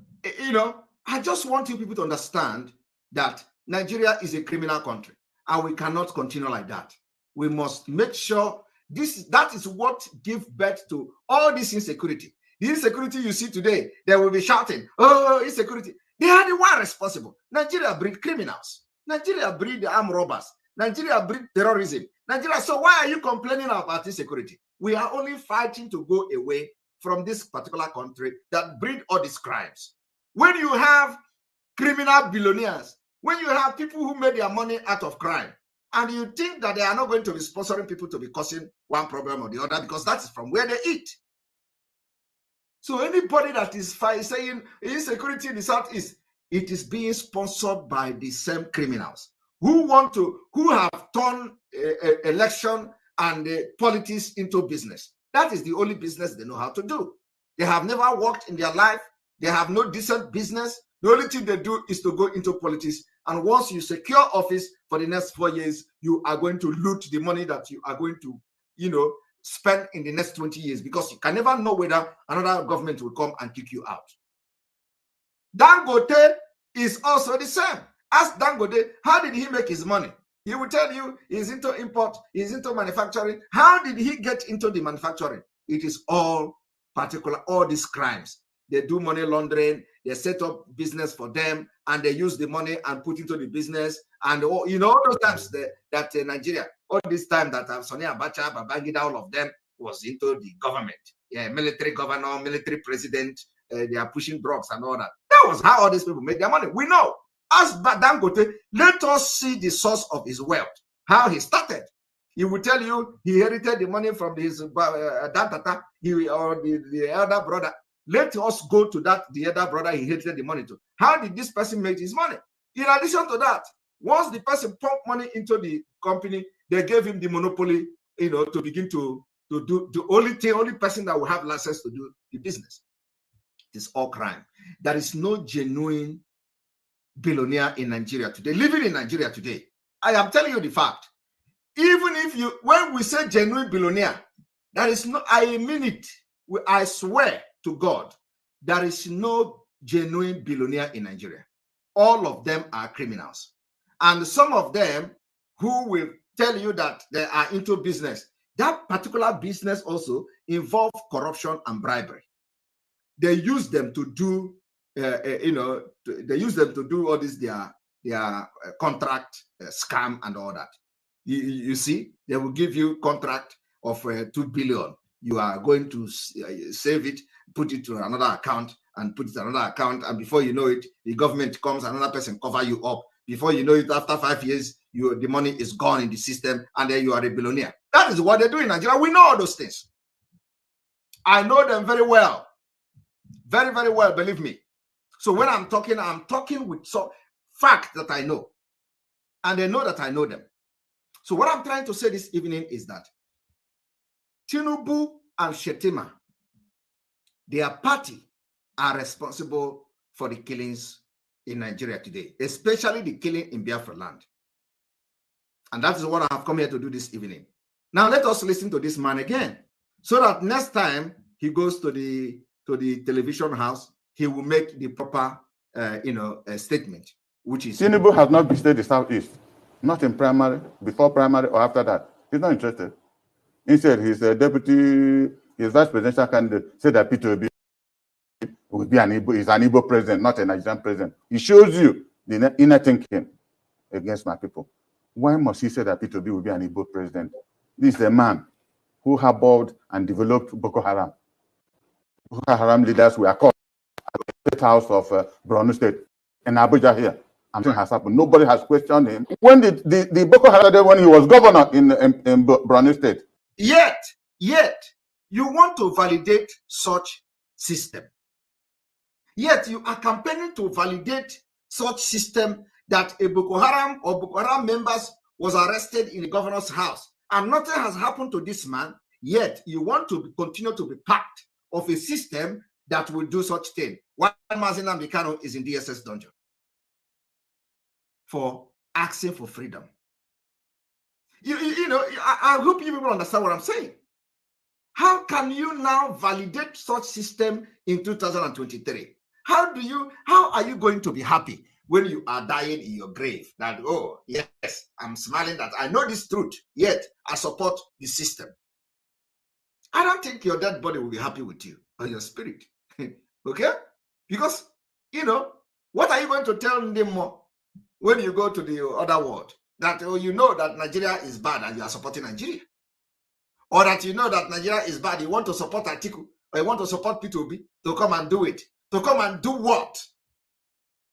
I just want you people to understand that Nigeria is a criminal country, and we cannot continue like that. We must make sure that is what gives birth to all this insecurity. The insecurity you see today, they will be shouting, oh, insecurity. They are the one responsible. Nigeria breed criminals. Nigeria breed armed robbers. Nigeria breed terrorism. Nigeria. So why are you complaining about insecurity? We are only fighting to go away from this particular country that breed all these crimes. When you have criminal billionaires, when you have people who made their money out of crime, and you think that they are not going to be sponsoring people to be causing one problem or the other, because that is from where they eat. So anybody that is saying insecurity in the Southeast, it is being sponsored by the same criminals who have turned election and politics into business. That is the only business they know how to do. They have never worked in their life. They have no decent business. The only thing they do is to go into politics. And once you secure office for the next 4 years, you are going to loot the money that you are going to, spend in the next 20 years, because you can never know whether another government will come and kick you out. Dangote is also the same. Ask Dangote, how did he make his money? He will tell you he's into import, he's into manufacturing. How did he get into the manufacturing? It is all these crimes. They do money laundering, they set up business for them, and they use the money and put into the business. And all those times that Nigeria, all this time that Sani Abacha, Babangida, all of them was into the government. Yeah, military governor, military president, they are pushing drugs and all that. That was how all these people made their money. We know. Ask Dangote, let us see the source of his wealth, how he started. He will tell you he inherited the money from his dad, or the elder brother. Let us go to the other brother he inherited the money to. How did this person make his money? In addition to that, once the person pumped money into the company, they gave him the monopoly, to begin to do the only person that will have license to do the business. It is all crime. There is no genuine billionaire in Nigeria today, living in Nigeria today. I am telling you the fact. Even when we say genuine billionaire, there is no, I mean it. I swear to God, there is no genuine billionaire in Nigeria. All of them are criminals. And some of them who will tell you that they are into business, that particular business also involves corruption and bribery. They use them to do, they use them to do all this, their contract scam and all that. You see, they will give you contract of 2 billion. You are going to save it, put it to another account, and put it to another account. And before you know it, the government comes, another person cover you up. Before you know it, after 5 years, the money is gone in the system, and then you are a billionaire. That is what they do in Nigeria. We know all those things. I know them very well. Very, very well, believe me. So when I'm talking with some facts that I know. And they know that I know them. So what I'm trying to say this evening is that Tinubu and Shetima, their party, are responsible for the killings in Nigeria today, especially the killing in Biafra land. And that is what I have come here to do this evening. Now let us listen to this man again, so that next time he goes to the television house, he will make the proper statement, which is Tinubu has not visited the Southeast, not in primary, before primary, or after that. He's not interested. Instead, his his vice presidential candidate said that Peter Obi will be an Igbo president, not a Nigerian president. He shows you the inner thinking against my people. Why must he say that Peter Obi will be an Igbo president? This is a man who harbored and developed Boko Haram. Boko Haram leaders were caught at the State House of Borno State in Abuja here. Nothing has happened. Nobody has questioned him. When did the Boko Haram started? When he was governor in Borno State. Yet, you want to validate such system. Yet you are campaigning to validate such system that a Boko Haram or Boko Haram members was arrested in the governor's house. And nothing has happened to this man. Yet you want to continue to be part of a system that will do such thing. While Mazi Nnamdi Kanu is in DSS dungeon for asking for freedom. I hope you people understand what I'm saying. How can you now validate such system in 2023? How are you going to be happy when you are dying in your grave that, oh, yes, I'm smiling that I know this truth, yet I support the system? I don't think your dead body will be happy with you or your spirit. Okay? Because, what are you going to tell them more when you go to the other world? That you know that Nigeria is bad and you are supporting Nigeria. Or that you know that Nigeria is bad, you want to support Atiku, or you want to support P2B to come and do it. To come and do what?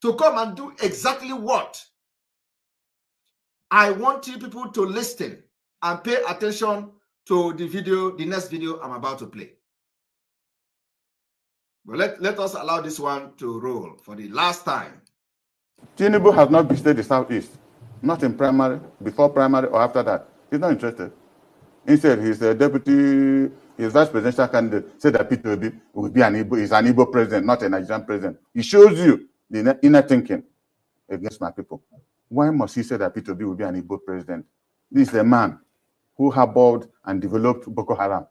To come and do exactly what? I want you people to listen and pay attention to the next video I'm about to play. But let us allow this one to roll for the last time. Tinubu has not visited the Southeast, not in primary, before primary, or after that. He's not interested. Instead, his his vice presidential candidate said that Peter Obi will be an Igbo president, not a Nigerian president. He shows you the inner thinking against my people. Why must he say that Peter Obi will be an Igbo president? This is a man who harbored and developed Boko Haram.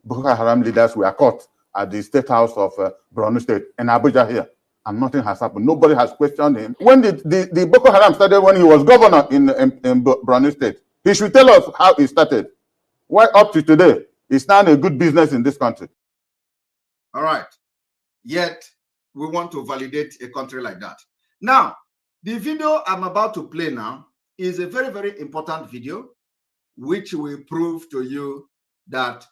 Boko Haram leaders were caught at the State House of Borno State in Abuja here, and nothing has happened. Nobody has questioned him. When did the Boko Haram started? When he was governor in Borno State. He should tell us how it started. Why up to today, it's not a good business in this country. All right. Yet, we want to validate a country like that. Now, the video I'm about to play now is a very, very important video, which will prove to you that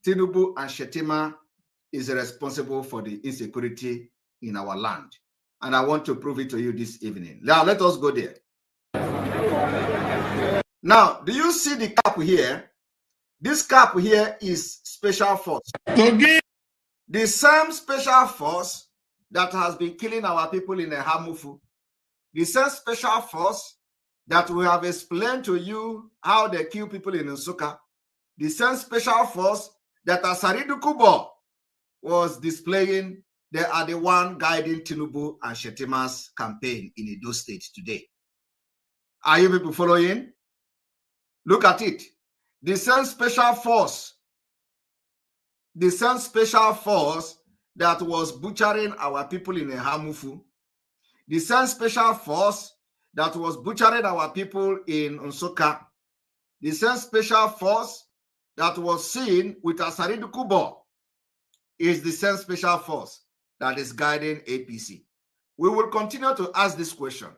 Tinubu and Shetima is responsible for the insecurity in our land. And I want to prove it to you this evening. Now, let us go there. Now, do you see the cap here? This cap here is special force. The same special force that has been killing our people in Hamufu. The same special force that we have explained to you how they kill people in Nsukka. The same special force that Asaridu Kubo was displaying, they are the one guiding Tinubu and Shetima's campaign in Edo State today. Are you people following? Look at it. The same special force that that was butchering our people in Hamufu, the same special force that was butchering our people in Nsukka, the same special force that was seen with Asaridu Kubo is the same special force that is guiding APC. We will continue to ask this question,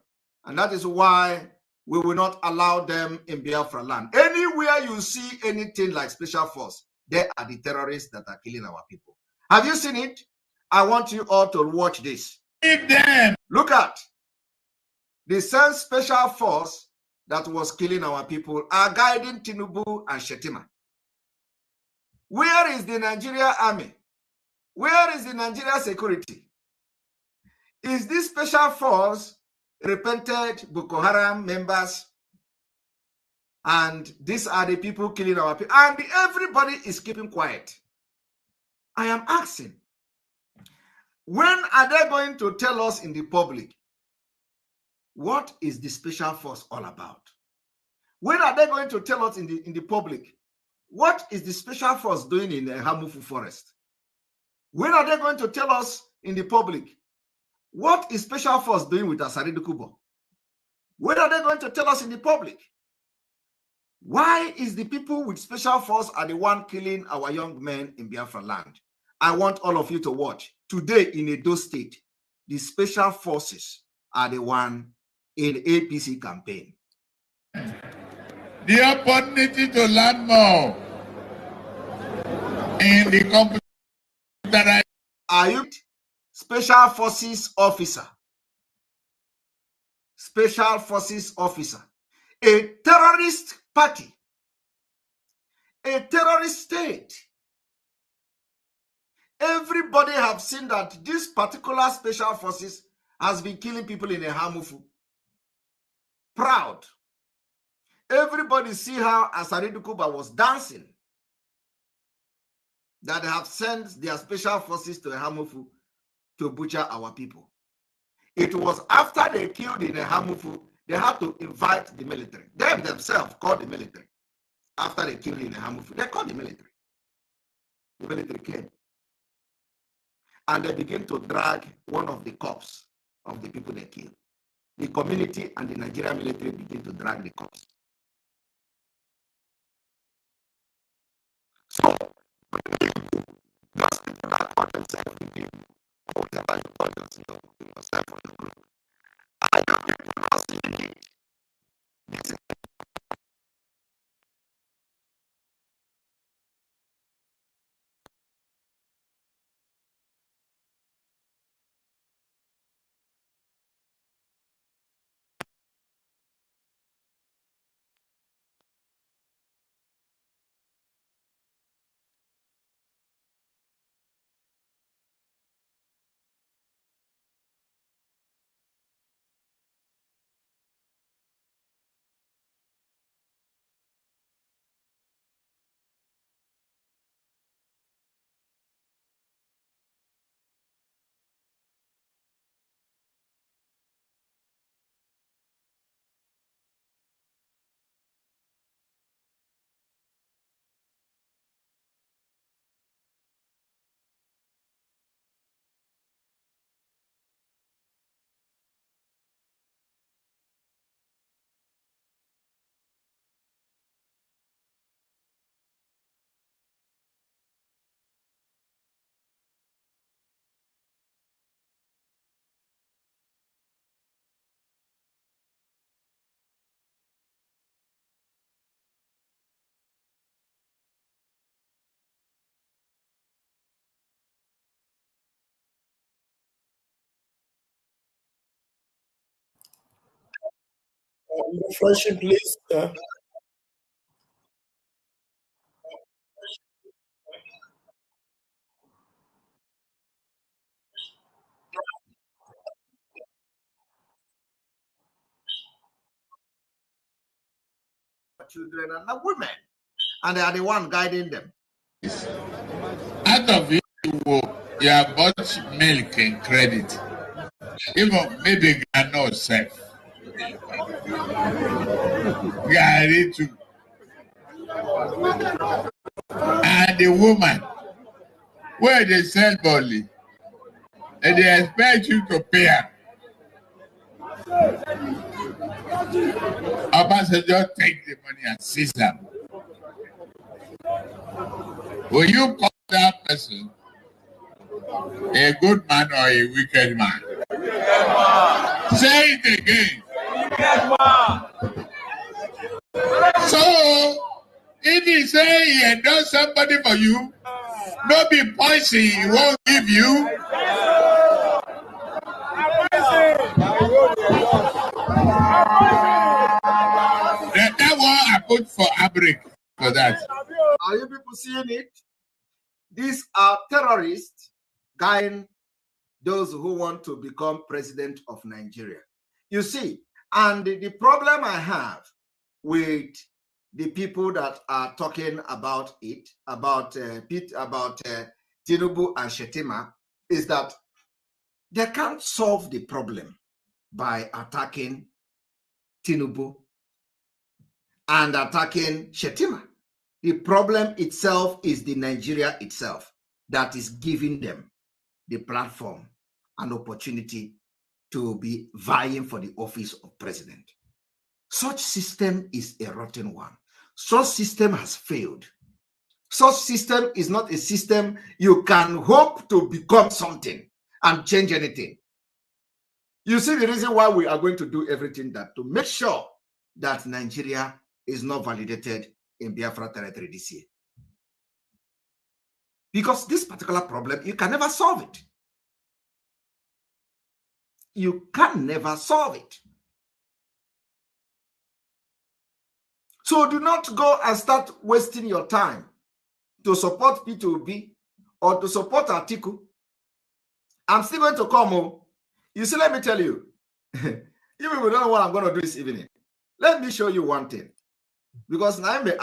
and that is why we will not allow them in Biafra land. Anywhere you see anything like special force, they are the terrorists that are killing our people. Have you seen it? I want you all to watch this. Look at the same special force that was killing our people are guiding Tinubu and Shetima. Where is the Nigeria army? Where is the Nigeria security? Is this special force repented Boko Haram members? And these are the people killing our people. And everybody is keeping quiet. I am asking, when are they going to tell us in the public what is the special force all about? When are they going to tell us in the public what is the special force doing in the Hamufu forest? When are they going to tell us in the public what is special force doing with Asaridu Kubo? When are they going to tell us in the public? Why is the people with special force are the one killing our young men in Biafra land? I want all of you to watch. Today in Edo State, the special forces are the one in APC campaign. The opportunity to learn more in the computer. Are you special forces officer? Special forces officer. A terrorist party. A terrorist state. Everybody have seen that this particular special forces has been killing people in a Hamufu. Proud. Everybody see how Asaridu Kuba was dancing. That they have sent their special forces to Hamufu to butcher our people. It was after they killed in a Hamufu, they had to invite the military. They themselves called the military. After they killed in a Hamufu, they called the military. The military came. And they began to drag one of the corpses of the people they killed. The community and the Nigerian military began to drag the corpse. So, just people that call themselves the people, or whatever you call yourself in the group, I don't get to not see it. This is Refreshing, please. children and the women. And they are the one guiding them. Out of it, you have bought milk and credit. Even maybe not safe. Gary too. And the woman, where they sell Bolly, and they expect you to pay them. Obasanjo take the money and seize them. Will you call that person a good man or a wicked man? Say it again. So, if he say he endorsed somebody for you, no be poison he won't give you. That one I put for Abrik for that. Are you people seeing it? These are terrorists guiding those who want to become president of Nigeria. You see, and the problem I have with the people that are talking about it, about Tinubu and Shetima, is that they can't solve the problem by attacking Tinubu and attacking Shetima. The problem itself is the Nigeria itself that is giving them the platform and opportunity to be vying for the office of president. Such system is a rotten one. Such system has failed. Such system is not a system you can hope to become something and change anything. You see the reason why we are going to do everything that to make sure that Nigeria is not validated in Biafra territory this year. Because this particular problem, you can never solve it. You can never solve it. So do not go and start wasting your time to support P2B or to support Atiku. I'm still going to come. You see, let me tell you, you people don't know what I'm going to do this evening. Let me show you one thing. Because I'm going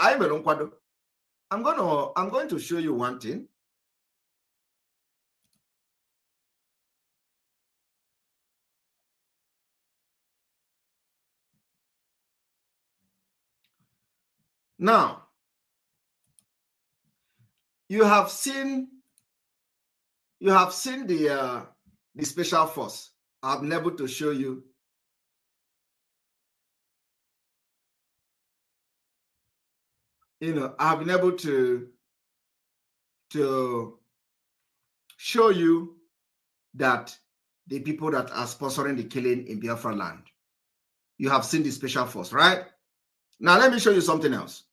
to show you one thing. Now, you have seen the special force. I've been able to show you. I've been able to show you that the people that are sponsoring the killing in Biafra land. You have seen the special force, right? Now let me show you something else.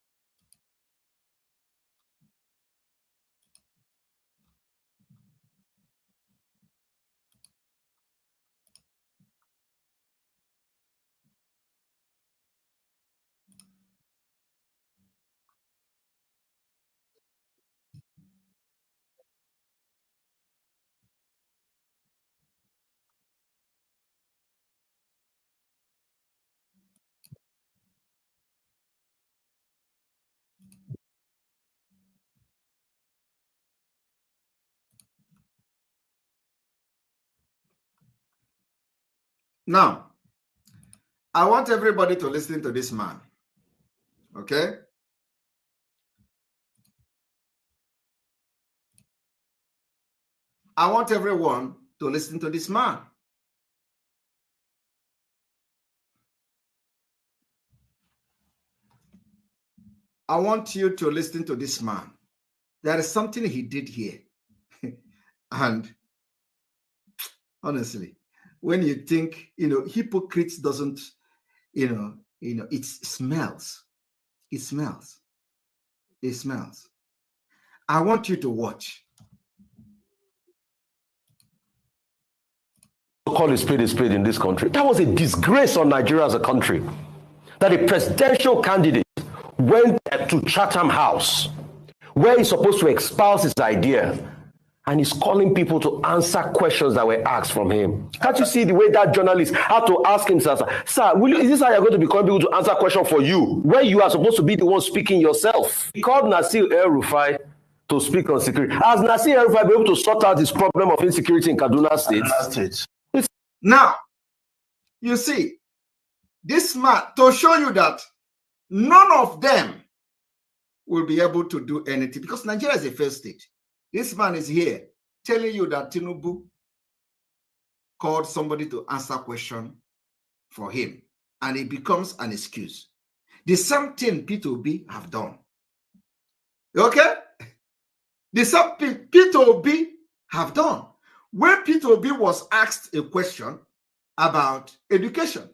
Now, I want everybody to listen to this man. Okay? I want everyone to listen to this man. I want you to listen to this man. There is something he did here. And honestly, when you think, hypocrites doesn't, it smells. It smells. It smells. I want you to watch. Call a spade in this country. That was a disgrace on Nigeria as a country. That a presidential candidate went to Chatham House, where he's supposed to espouse his idea, and he's calling people to answer questions that were asked from him. Can't you see the way that journalist had to ask him, sir, is this how you're going to be calling people to answer questions for you, where you are supposed to be the one speaking yourself? He called Nasir El-Rufai to speak on security. Has Nasir El-Rufai been able to sort out this problem of insecurity in Kaduna State? Now, you see, this man, to show you that none of them will be able to do anything because Nigeria is a failed state. This man is here telling you that Tinubu called somebody to answer question for him, and it becomes an excuse. The same thing P2B have done. Okay? The same thing P2B have done. When P2B was asked a question about education,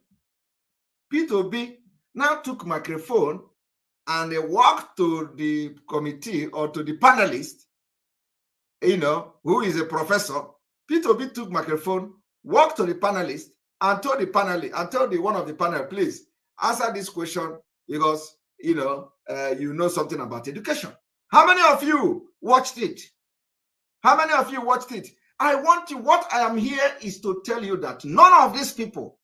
P2B now took microphone and they walked to the committee or to the panelist, who is a professor. P2B took microphone, walked to the panelist, and told the panelist, and told one of the panel, please answer this question because you know something about education. How many of you watched it? How many of you watched it? What I am here is to tell you that none of these people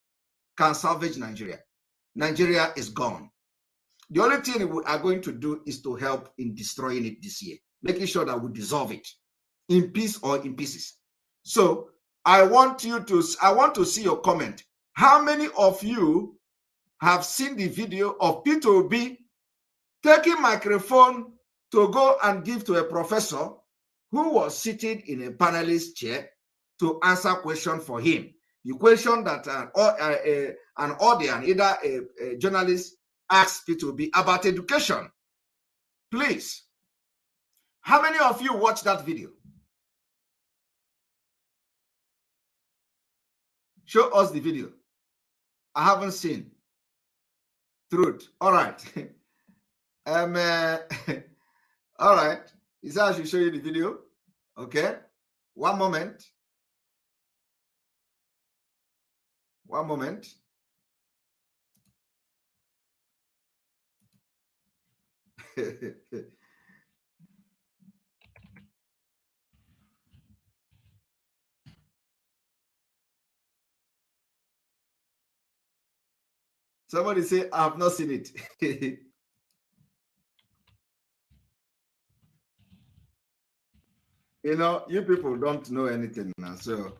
can salvage Nigeria. Nigeria is gone. The only thing we are going to do is to help in destroying it this year, making sure that we dissolve it in peace or in pieces. So I want to see your comment. How many of you have seen the video of P2B taking microphone to go and give to a professor who was sitting in a panelist chair to answer question for him? The question that an audience, either a journalist, asked P2B about education. Please, how many of you watched that video? Show us the video. I haven't seen. Truth. All right. All right. Is that I should show you the video? Okay. One moment. One moment. Somebody say, I have not seen it. You people don't know anything now, so.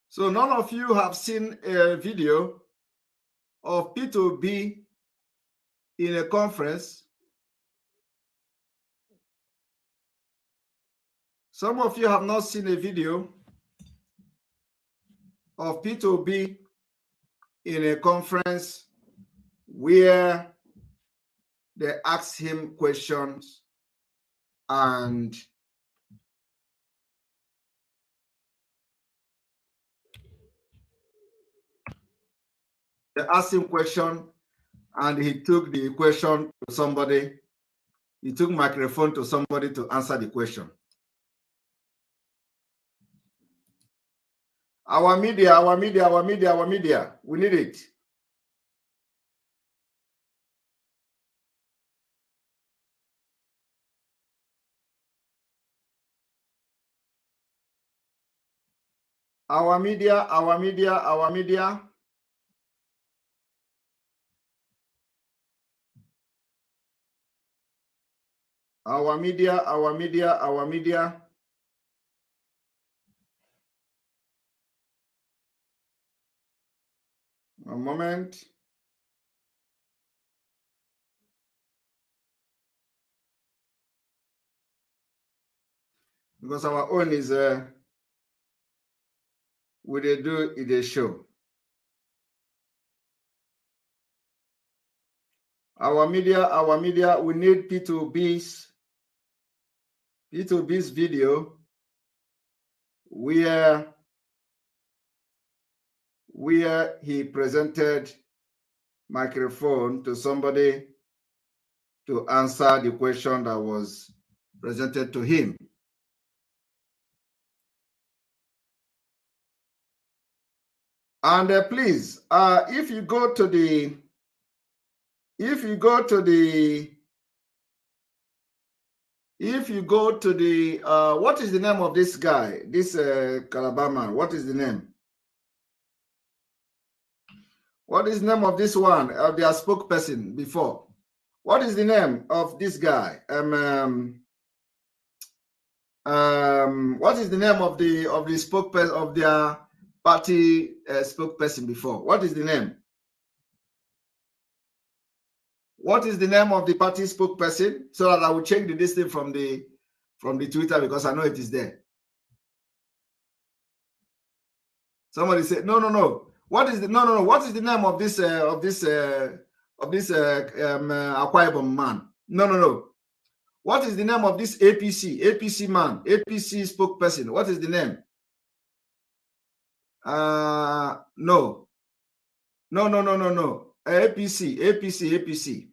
So none of you have seen a video of P2B in a conference. Some of you have not seen a video of P2B in a conference where they asked him questions and they asked him question and he took the question to somebody. He took microphone to somebody to answer the question. Our media, we need it. Our media. A moment. Because our own is we they do it a show. Our media, we need P2B's video where where he presented microphone to somebody to answer the question that was presented to him. And please, if you go to the what is the name of this guy, this Calabar man? What is the name? What is the name of this one, their spokesperson before? What is the name of this guy? What is the name of the spokesperson of their party spokesperson before? What is the name? What is the name of the party spokesperson? So that I will check the listing from the Twitter, because I know it is there. Somebody said no. What is the What is the name of this Akwa Ibom man? No. What is the name of this APC man, APC spokesperson? What is the name? No. APC.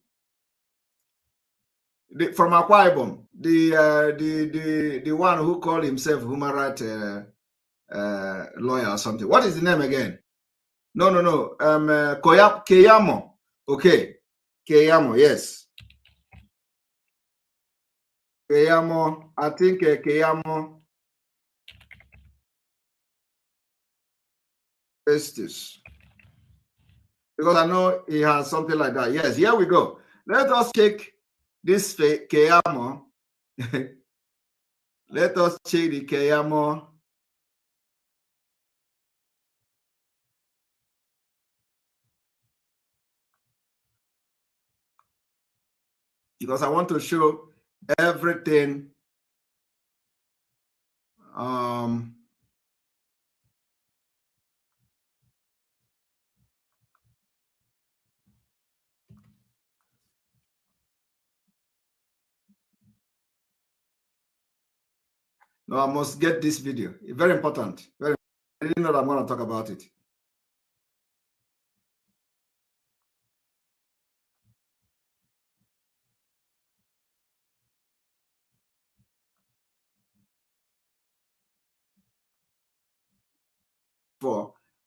From Akwa Ibom, the one who called himself human rights lawyer or something. What is the name again? No. Keyamo. Okay. Keyamo, yes. Keyamo, I think Keyamo Estes. Because I know he has something like that. Yes, here we go. Let us check this Keyamo. Let us check the Keyamo. Because I want to show everything. No, I must get this video. Very important. I didn't know that I'm going to talk about it.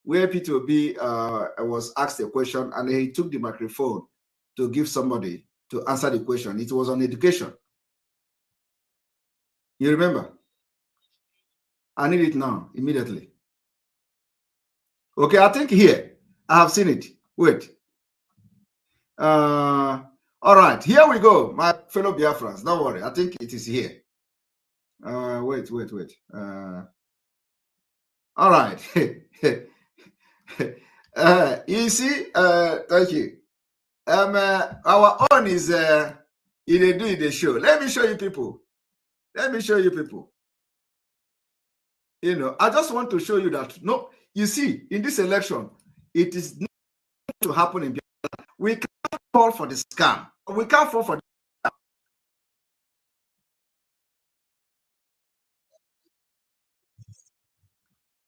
Where P2B was asked a question and he took the microphone to give somebody to answer the question. It was on education. You remember? I need it now, immediately. Okay, I think here. I have seen it. Wait. All right, here we go, my fellow Biafrans. Don't worry, I think it is here. Wait. All right. You see, thank you. Our own is in the show. Let me show you people. You know, I just want to show you that. No, you see, in this election, it is not to happen in Biafra. We can't fall for the scam. We can't fall for the scam.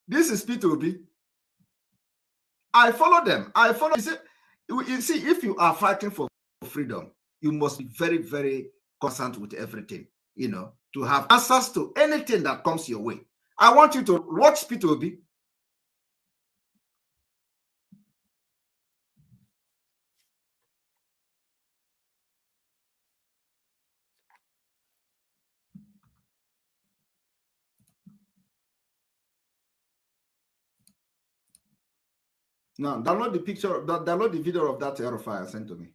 This is P2B. I follow them. You see, if you are fighting for freedom, you must be very, very concerned with everything, you know, to have answers to anything that comes your way. I want you to watch P2B. Now, download the picture, download the video of that file sent to me.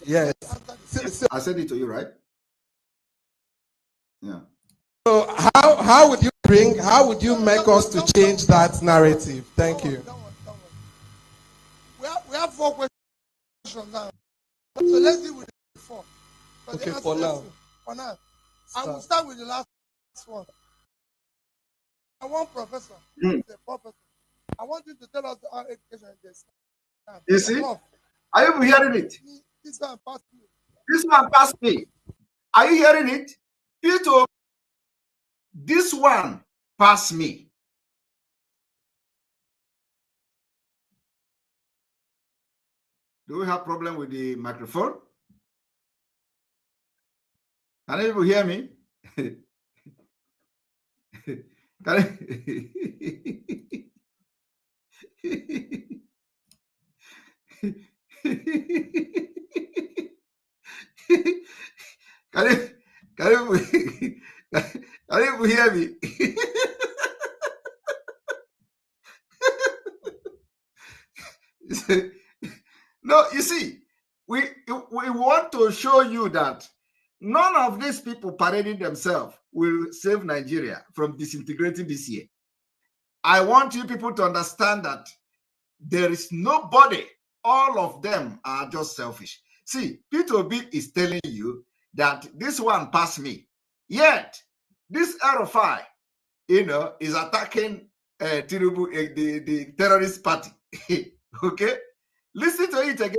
Yes. I sent it to you, right? Yeah. So how would you make us to change that narrative? Thank you. We have 4 questions now. So let's deal with the 4. Okay, for now. I will start with the last one. I want Professor. The professor. I want you to tell us our education is. You see? Are you hearing it? This one passed me. This one passed me. Are you hearing it? P2, this one passed me. Do we have problem with the microphone? Can anybody hear me? Can you hear me? No, you see, we want to show you that none of these people parading themselves will save Nigeria from disintegrating this year. I want you people to understand that there is nobody, all of them are just selfish. See, P2B is telling you that this one passed me. Yet, this RFI, is attacking Tinubu, the terrorist party. Okay? Listen to it again.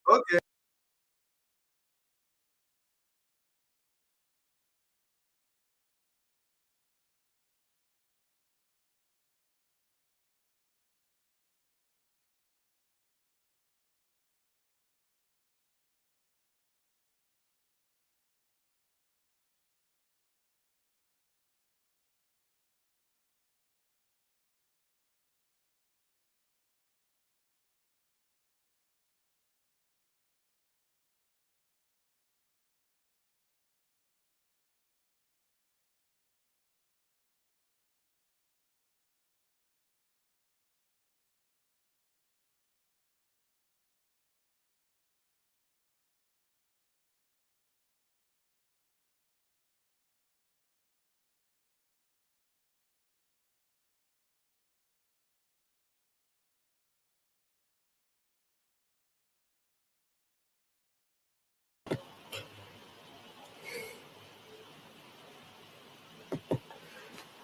Okay.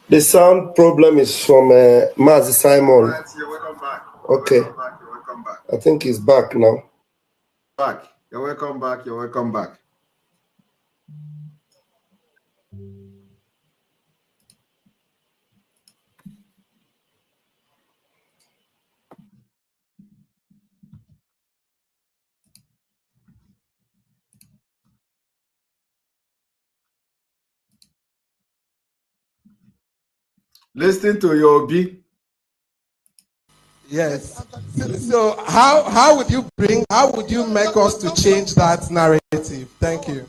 The sound problem is from Mazi Simon. Right, you're welcome back. Okay. Welcome back. You're welcome back. I think he's back now. Back. You're welcome back. You're welcome back. Listen to your B. Yes. So how would you make us to change that narrative? Thank you.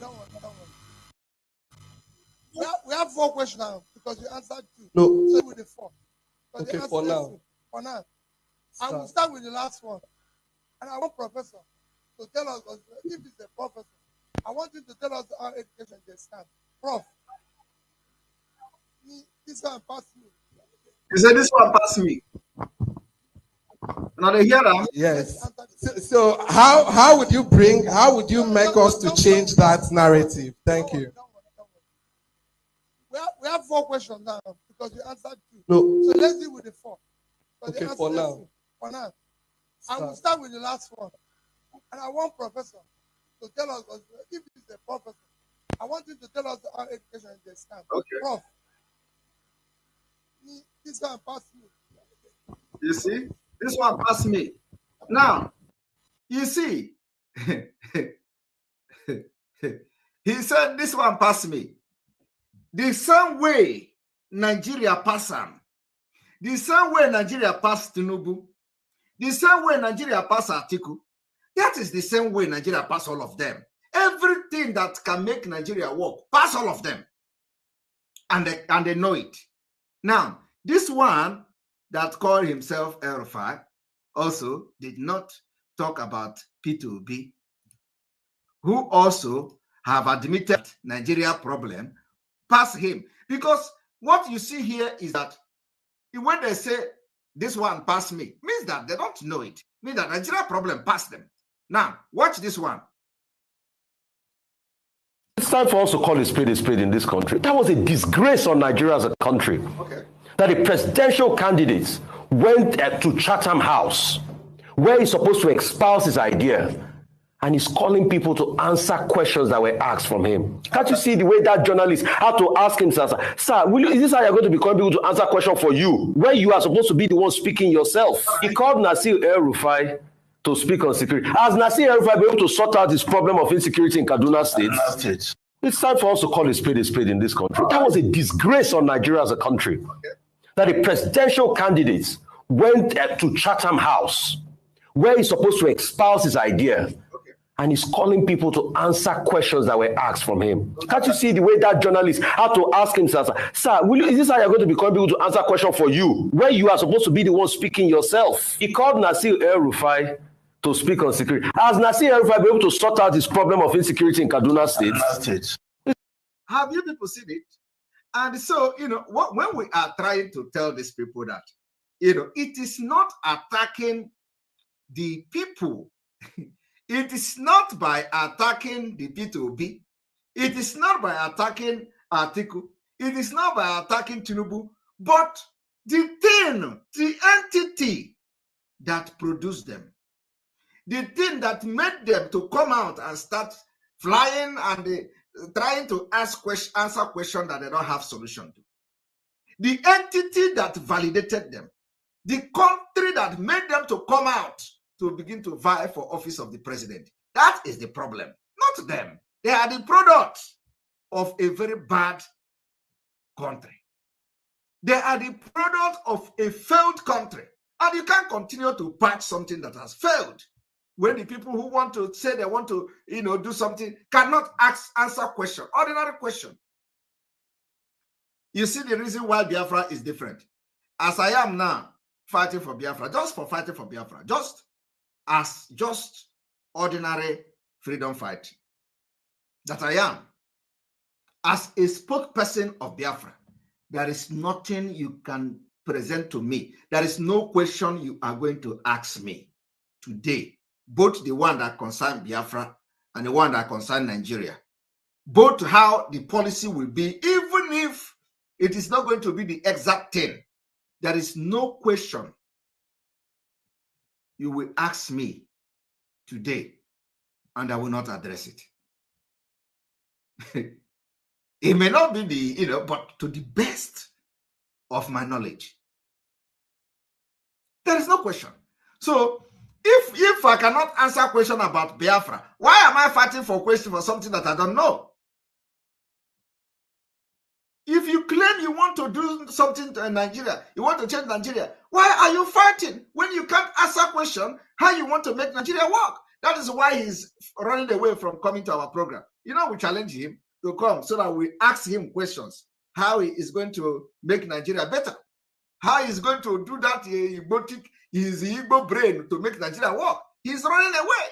We have 4 questions now because you answered 2. No. So with the 4. Okay, for now. 2. For now. I will start with the last one. And I want Professor to tell us, if he's a professor, I want you to tell us how education they stand. Prof. This one passed me. You said this one passed me. Now they hear them. Yes. So how would you make us to change that narrative? Thank you. We have 4 questions now because you answered 2. No. So let's deal with the 4. Okay, for now. For now. I will start with the last one. And I want Professor to tell us, if he's a professor, I want you to tell us how education they stand. Okay. Prof. This one passed me. You see, this one passed me. Now, you see, he said this one passed me. The same way Nigeria passed him, the same way Nigeria passed Tinubu, the same way Nigeria passed Atiku, that is the same way Nigeria passed all of them. Everything that can make Nigeria work, pass all of them. And they know it. Now, this one that called himself El-Rufai also did not talk about P2B, who also have admitted Nigeria problem past him. Because what you see here is that when they say this one passed me, means that they don't know it. Means that Nigeria problem passed them. Now, watch this one. time for us to call a spade in this country. That was a disgrace on Nigeria as a country. Okay. That a presidential candidate went to Chatham House, where he's supposed to espouse his idea, and he's calling people to answer questions that were asked from him. Can't you see the way that journalist had to ask him, sir, is this how you're going to be calling people to answer questions for you, where you are supposed to be the one speaking yourself? He called Nasir El-Rufai to speak on security. Has Nasir El-Rufai been able to sort out this problem of insecurity in Kaduna State? It's time for us to call a spade in this country. That was a disgrace on Nigeria as a country. That a presidential candidate went to Chatham House, where he's supposed to espouse his idea, and he's calling people to answer questions that were asked from him. Can't you see the way that journalist had to ask him, sir, is this how you're going to be calling people to answer questions for you, where you are supposed to be the one speaking yourself? He called Nasir El-Rufai to speak on security. Has Nasir El-Rufai been able to sort out this problem of insecurity in Kaduna State? Have you people seen it? And so, when we are trying to tell these people that, it is not attacking the people. It is not by attacking the P2B. It is not by attacking Atiku. It is not by attacking Tinubu, but the thing, the entity that produced them, the thing that made them to come out and start flying and trying to answer questions that they don't have solution to. The entity that validated them, the country that made them to come out to begin to vie for office of the president. That is the problem, not them. They are the product of a very bad country. They are the product of a failed country. And you can't continue to patch something that has failed when the people who want to say they want to, do something cannot answer question, ordinary question. You see the reason why Biafra is different. As I am now fighting for Biafra, just for fighting for Biafra, just ordinary freedom fight that I am, as a spokesperson of Biafra, there is nothing you can present to me. There is no question you are going to ask me today, both the one that concerns Biafra and the one that concerns Nigeria, both how the policy will be, even if it is not going to be the exact thing. There is no question you will ask me today, and I will not address it. It may not be the, but to the best of my knowledge. There is no question. So if I cannot answer a question about Biafra, why am I fighting for question for something that I don't know? If you claim you want to do something to Nigeria, you want to change Nigeria, why are you fighting when you can't answer a question how you want to make Nigeria work? That is why he's running away from coming to our program. We challenge him to come so that we ask him questions, how he is going to make Nigeria better, how he's going to do that his Igbo brain to make Nigeria work. He's running away.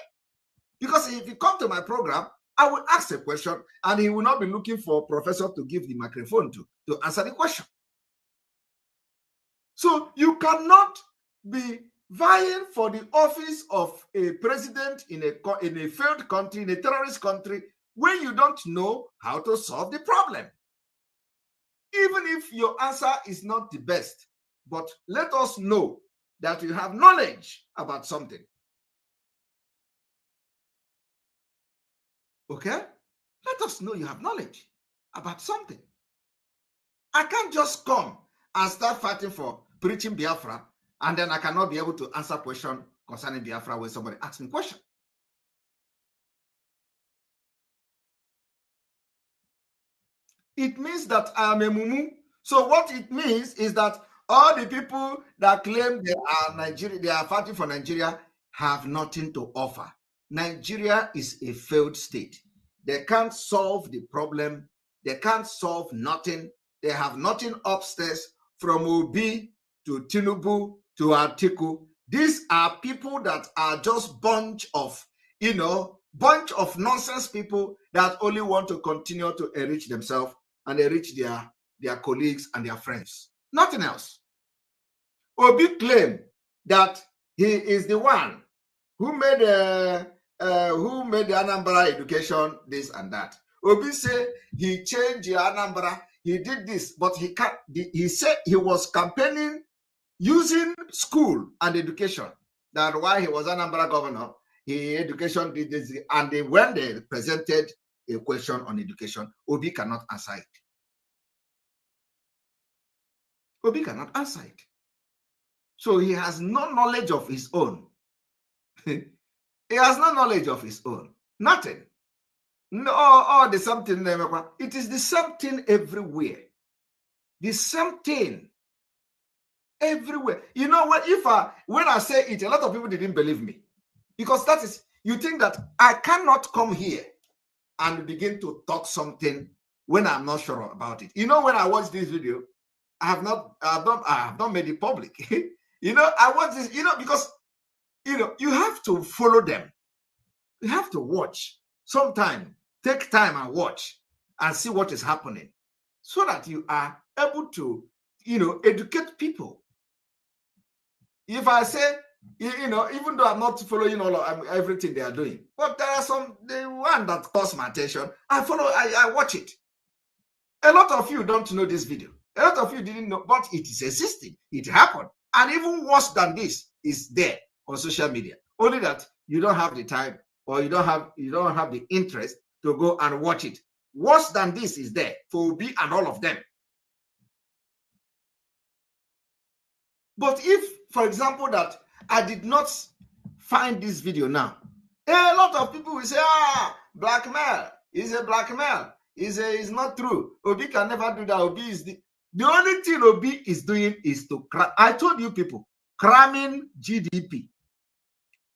Because if you come to my program, I will ask a question and he will not be looking for a professor to give the microphone to answer the question. So you cannot be vying for the office of a president in a failed country, in a terrorist country, when you don't know how to solve the problem. Even if your answer is not the best, but let us know that you have knowledge about something. Okay? Let us know you have knowledge about something. I can't just come and start fighting for preaching Biafra, and then I cannot be able to answer questions concerning Biafra when somebody asks me a question. It means that I am a mumu. So what it means is that all the people that claim they are Nigeria, they are fighting for Nigeria, have nothing to offer. Nigeria is a failed state. They can't solve the problem. They can't solve nothing. They have nothing upstairs from Obi to Tinubu to Atiku. These are people that are just bunch of nonsense people that only want to continue to enrich themselves and enrich their colleagues and their friends. Nothing else. Obi claimed that he is the one who made the Anambra education this and that. Obi say he changed Anambra, he did this, but he can't. He said he was campaigning using school and education. That why he was Anambra governor, education did this, and when they presented a question on education, Obi cannot answer it. Obi cannot answer it. So he has no knowledge of his own. He has no knowledge of his own. Nothing. No, the something. It is the same thing everywhere. The same thing everywhere. You know what? When I say it, a lot of people didn't believe me, because that is, you think that I cannot come here and begin to talk something when I'm not sure about it. You know, when I watch this video, I have not made it public. You know, I watch this. You know, because you have to follow them. You have to watch. Sometime take time and watch and see what is happening, so that you are able to, educate people. If I say, even though I'm not following all of everything they are doing, but there are the one that caught my attention, I watch it. A lot of you don't know this video. A lot of you didn't know, but it is existing. It happened. And even worse than this is there on social media. Only that you don't have the time, or you don't have the interest to go and watch it. Worse than this is there for Obi and all of them. But if, for example, that I did not find this video now, a lot of people will say, blackmail is a blackmail. Is not true. Obi can never do that. Obi is the only thing Obi is doing is to cram. I told you people, cramming GDP,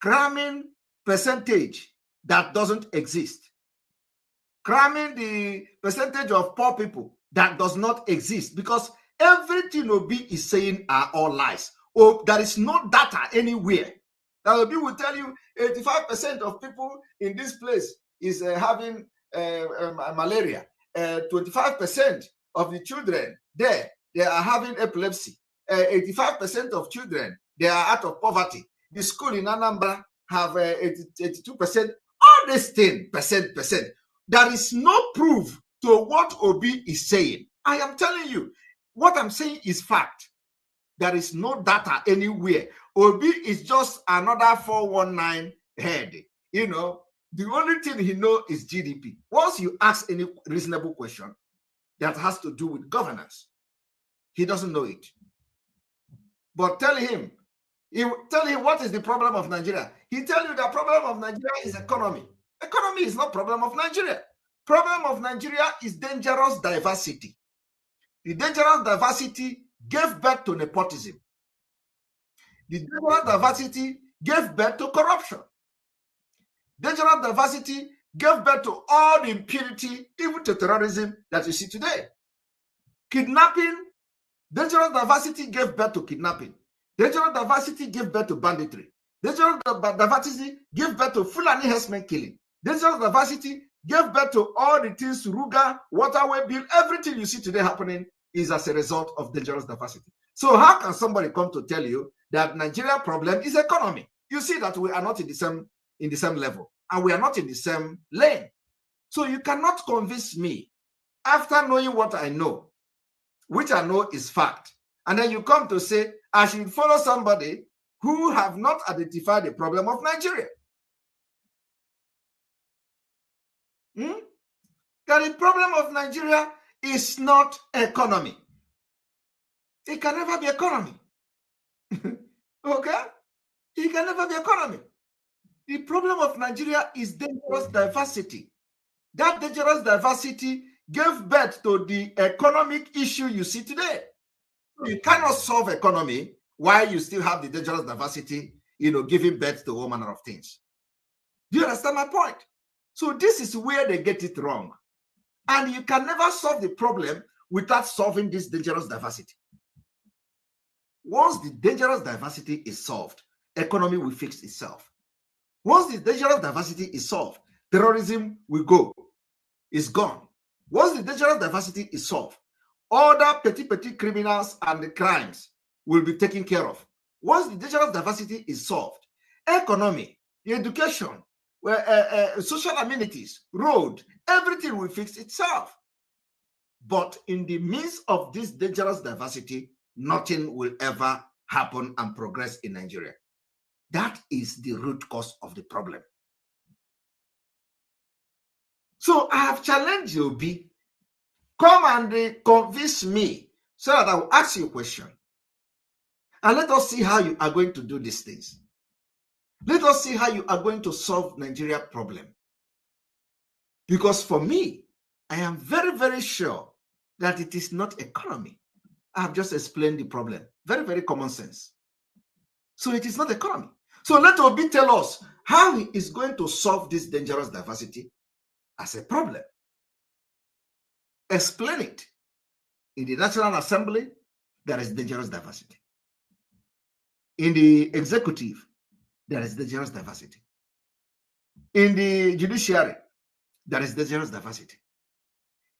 cramming percentage that doesn't exist, cramming the percentage of poor people that does not exist, because everything Obi is saying are all lies. There is no data anywhere. That Obi will tell you 85% of people in this place is having malaria. 25% of the children there, they are having epilepsy. 85% of children, they are out of poverty. The school in Anambra have 82%. All this thing, percent. There is no proof to what Obi is saying. I am telling you, what I'm saying is fact. There is no data anywhere. Obi is just another 419 head. The only thing he knows is GDP. Once you ask any reasonable question that has to do with governance, he doesn't know it. But tell him what is the problem of Nigeria. He tell you the problem of Nigeria is economy. Economy is not problem of Nigeria. Problem of Nigeria is dangerous diversity. The dangerous diversity gave birth to nepotism. The dangerous diversity gave birth to corruption. Dangerous diversity gave birth to all the impunity, even to terrorism that you see today. Kidnapping, dangerous diversity gave birth to kidnapping. Dangerous diversity gave birth to banditry. Dangerous diversity gave birth to Fulani herdsmen killing. Dangerous diversity gave birth to all the things, Ruga, waterway bill, everything you see today happening is as a result of dangerous diversity. So how can somebody come to tell you that Nigeria problem is economy? You see that we are not in the same level, and we are not in the same lane. So you cannot convince me, after knowing what I know, which I know is fact, and then you come to say I should follow somebody who have not identified the problem of Nigeria. That the problem of Nigeria is not economy. It can never be economy. Okay? It can never be economy. The problem of Nigeria is dangerous diversity. That dangerous diversity gave birth to the economic issue you see today. You cannot solve economy while you still have the dangerous diversity, giving birth to all manner of things. Do you understand my point? So this is where they get it wrong. And you can never solve the problem without solving this dangerous diversity. Once the dangerous diversity is solved, economy will fix itself. Once the dangerous diversity is solved, terrorism will go. It's gone. Once the dangerous diversity is solved, other petty criminals and the crimes will be taken care of. Once the dangerous diversity is solved, economy, education, social amenities, road, everything will fix itself. But in the midst of this dangerous diversity, nothing will ever happen and progress in Nigeria. That is the root cause of the problem. So I have challenged you, Obi. Come and convince me so that I will ask you a question. And let us see how you are going to do these things. Let us see how you are going to solve Nigeria problem. Because for me, I am very, very sure that it is not economy. I have just explained the problem. Very, very common sense. So it is not economy. So let Obi tell us how he is going to solve this dangerous diversity as a problem. Explain it. In the National Assembly, there is dangerous diversity. In the executive, there is dangerous diversity. In the judiciary, there is dangerous diversity.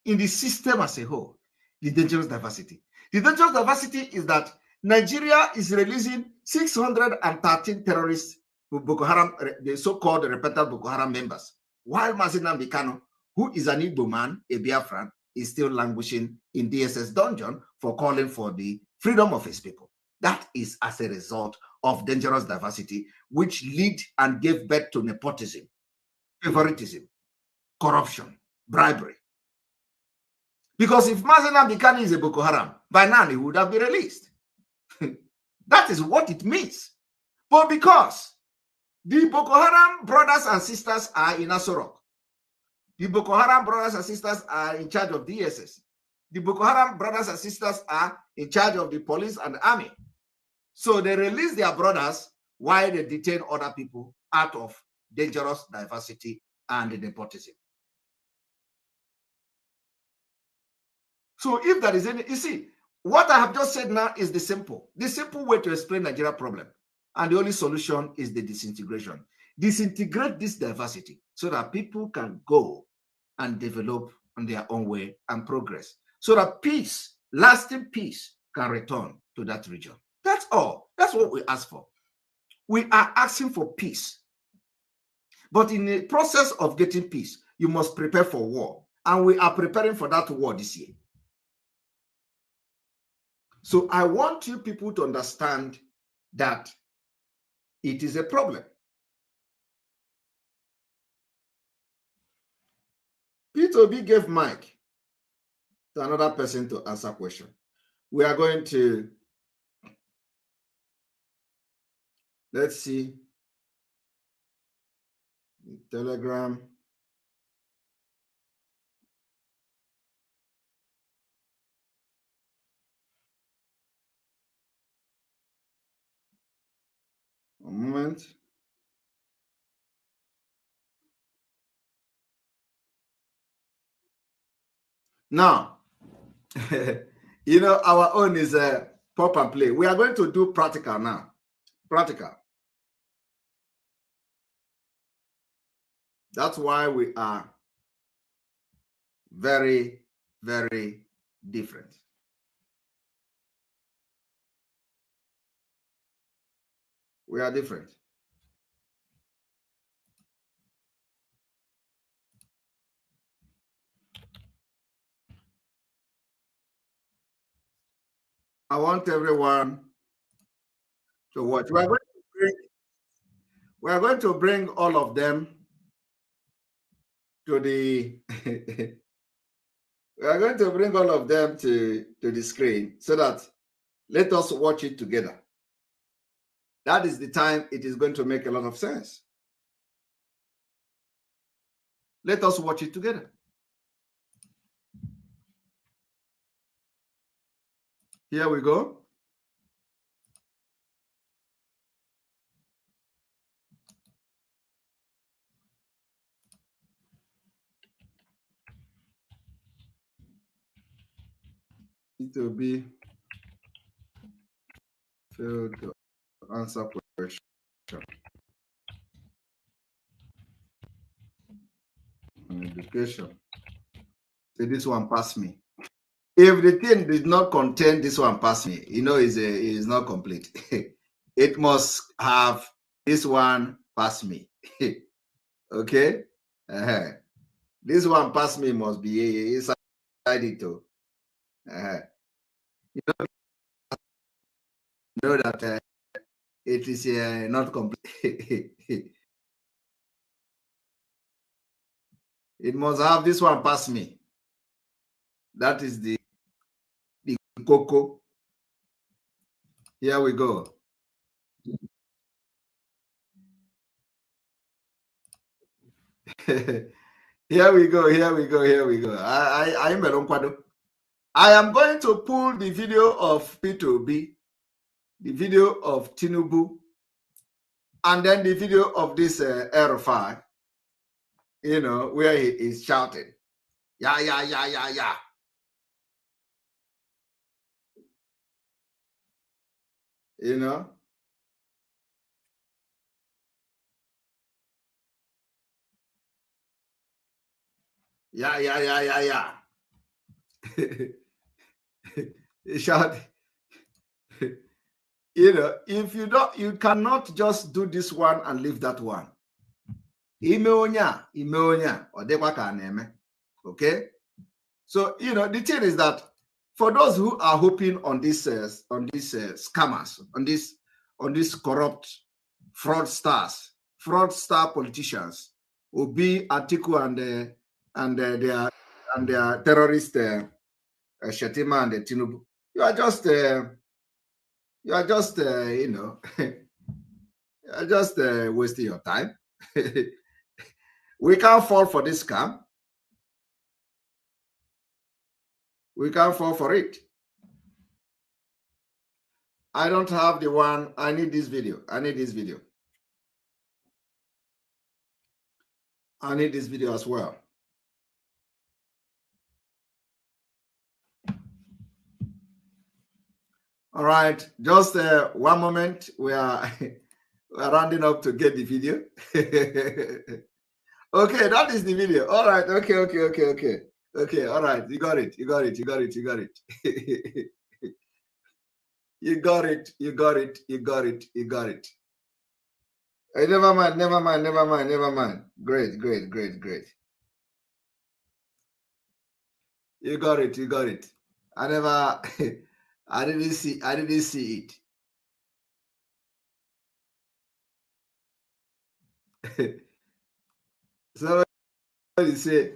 In the system as a whole, the dangerous diversity. The dangerous diversity is that Nigeria is releasing 613 terrorists, Boko Haram, the so-called repentant Boko Haram members, while Mazi Nnamdi Kanu, who is an Igbo man, a Biafran, is still languishing in DSS dungeon for calling for the freedom of his people. That is as a result of dangerous diversity, which lead and gave birth to nepotism, favoritism, corruption, bribery. Because if Mazi Nnamdi Kanu is a Boko Haram, by now he would have been released. That is what it means. But because the Boko Haram brothers and sisters are in Asorok, the Boko Haram brothers and sisters are in charge of DSS, the Boko Haram brothers and sisters are in charge of the police and the army. So they release their brothers while they detain other people out of dangerous diversity and nepotism. So if there is any, you see, what I have just said now is the simple way to explain Nigeria problem. And the only solution is the disintegration. Disintegrate this diversity so that people can go and develop on their own way and progress. So that peace, lasting peace, can return to that region. That's all. That's what we ask for. We are asking for peace. But in the process of getting peace, you must prepare for war. And we are preparing for that war this year. So I want you people to understand that it is a problem. Peter Obi gave mic to another person to answer question. We are going to, let's see, Telegram. A moment. Now, you know, our own is a pop and play. We are going to do practical now. Practical. That's why we are very, very different. We are different. I want everyone to watch. We are going to bring all of them to the we are going to bring all of them to the screen so that let us watch it together. That is the time it is going to make a lot of sense. Let us watch it together. Here we go. It will be failed to answer question. Education. So this one pass me. If the thing did not contain this one pass me, you know, is not complete. It must have this one pass me. Okay. This one pass me must be inside it too. You know that it is not complete. It must have this one pass me. That is the cocoa. Here we go. Here we go. I am going to pull the video of P2B, the video of Tinubu, and then the video of this Erufai, you know, where he is shouting, yeah. You know? Yeah. He shouted. You know, if you don't, you cannot just do this one and leave that one. Okay? So, you know, the thing is that for those who are hoping on these scammers, on these corrupt fraudsters, fraudster politicians, Obi, Atiku, and their terrorist Shetima and Tinubu, you are just you know, you are just wasting your time. We can't fall for this scam. We can't fall for it. I don't have the one. I need this video. I need this video as well. All right, just one moment. We are rounding up to get the video. Okay, that is the video. All right. Okay. All right, you got it. You got it. Hey, never mind. Great. You got it. I never, I didn't see it. Somebody say,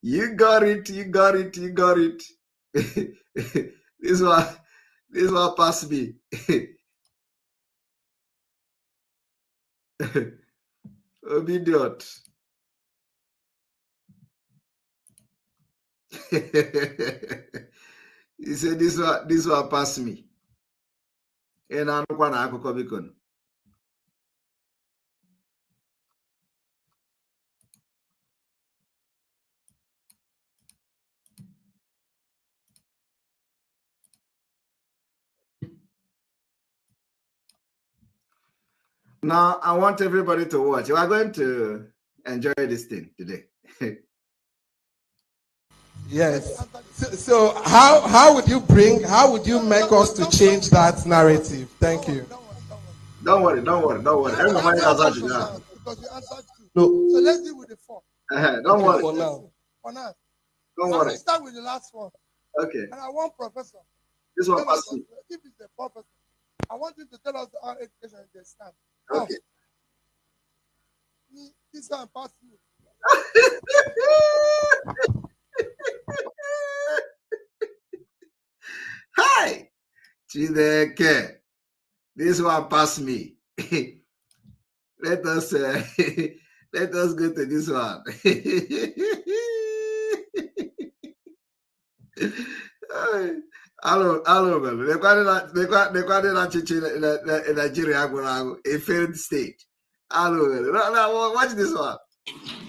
you got it. This one passed me. Idiot. He said this one passed me. And I'm going to Now, I want everybody to watch. We are going to enjoy this thing today. Yes. So how would you make us to change that narrative? Thank you. Don't worry. Because you answered two. No. So let's deal with the four. Don't worry. For now. Don't I worry. will start with the last one. Okay. And I want Professor. This one passed me. If it's a professor, I want you to tell us our education in the stand. Okay. This one passed me. Hi, Chideke. This one passed me. Let us go to this one. Hello, man. Nigeria, a failed state. Hello, now watch this one.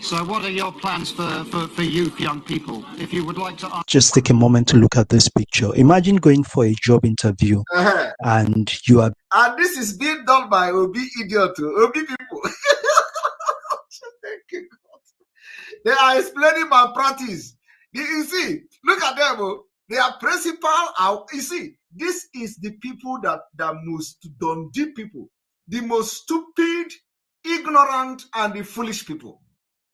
So what are your plans for youth, young people? If you would like to... Just take a moment to look at this picture. Imagine going for a job interview and you are... And this is being done by Obi idiot, Obi people. Thank you, God. They are explaining my practice. You see, look at them. Their principal are, you see, this is the people that most Dundee people, the most stupid, ignorant, and the foolish people.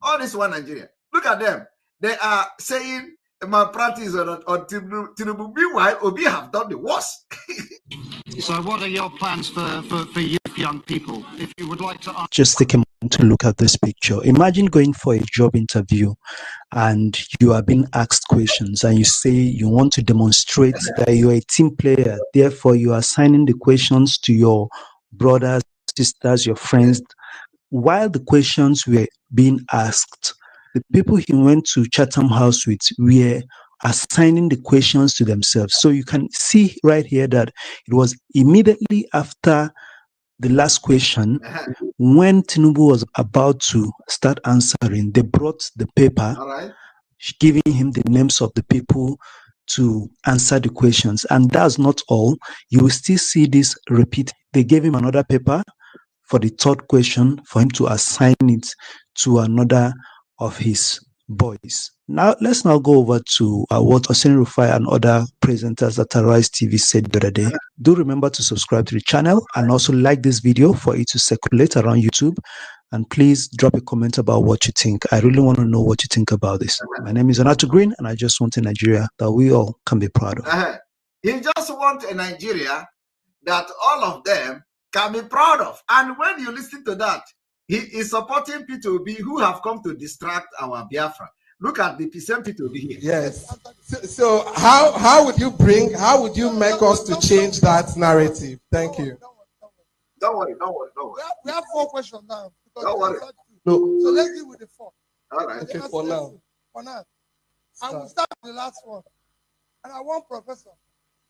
All this one Nigeria. Look at them. They are saying my practice on Tinubu. Meanwhile, Obi have done the worst. So what are your plans for youth, young people? If you would like to ask... Just take a moment to look at this picture. Imagine going for a job interview and you are being asked questions and you say you want to demonstrate that you are a team player. Therefore, you are assigning the questions to your brothers, sisters, your friends. While the questions were being asked, the people he went to Chatham House with were assigning the questions to themselves. So you can see right here that it was immediately after the last question, when Tinubu was about to start answering, they brought the paper, giving him the names of the people to answer the questions. And that's not all. You will still see this repeat. They gave him another paper for the third question for him to assign it to another of his boys. Now, let's now go over to what Hossein Rufai and other presenters at Arise TV said the other day. Do remember to subscribe to the channel and also like this video for it to circulate around YouTube. And please drop a comment about what you think. I really want to know what you think about this. My name is Anato Green, and I just want a Nigeria that we all can be proud of. He just wants a Nigeria that all of them can be proud of. And when you listen to that, he is supporting P2B who have come to distract our Biafra. Look at the same P2B here. Yes. So how would you make us to change that narrative? Thank you. Don't worry. We have 4 questions now. Don't worry. No. So let's deal with the 4. All right. Okay, for now. I will start with the last one. And I want Professor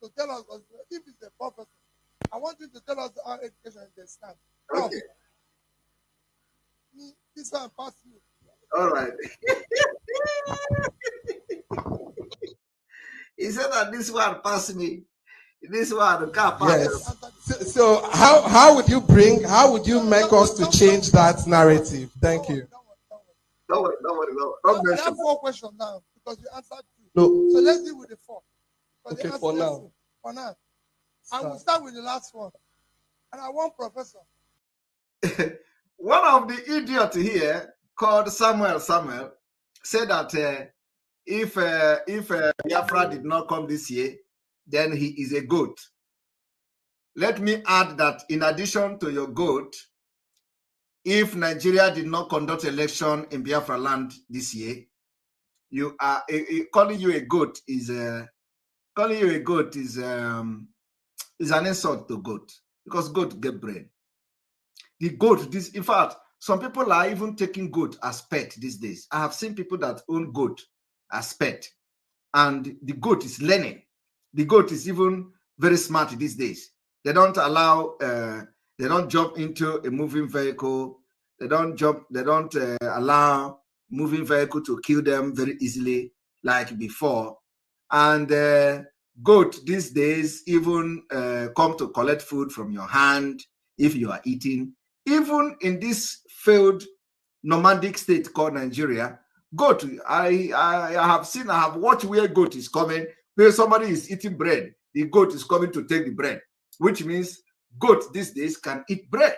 to tell us, if he's a professor, I want you to tell us how education is stand. Okay. This one pass you. All right. He said that this one pass me. This one can't pass. Yes. So how would you make us to change that narrative? Thank you. Don't worry. We have 4 questions now because you answered 2. No. So let's deal with the 4. Okay, for now. For now. I will start with the last one. And I want Professor. One of the idiots here called Samuel said that if Biafra did not come this year, then he is a goat. Let me add that in addition to your goat, if Nigeria did not conduct election in Biafra land this year, you are calling you a goat is an insult to goat, because goat get brain. The goat, in fact, some people are even taking goat as pet these days. I have seen people that own goat as pet, and the goat is learning. The goat is even very smart these days. They don't allow, they don't jump into a moving vehicle. They don't allow moving vehicle to kill them very easily like before. And goat these days even come to collect food from your hand if you are eating. Even in this failed nomadic state called Nigeria, goat, I have watched where goat is coming, where somebody is eating bread, the goat is coming to take the bread, which means goat these days can eat bread.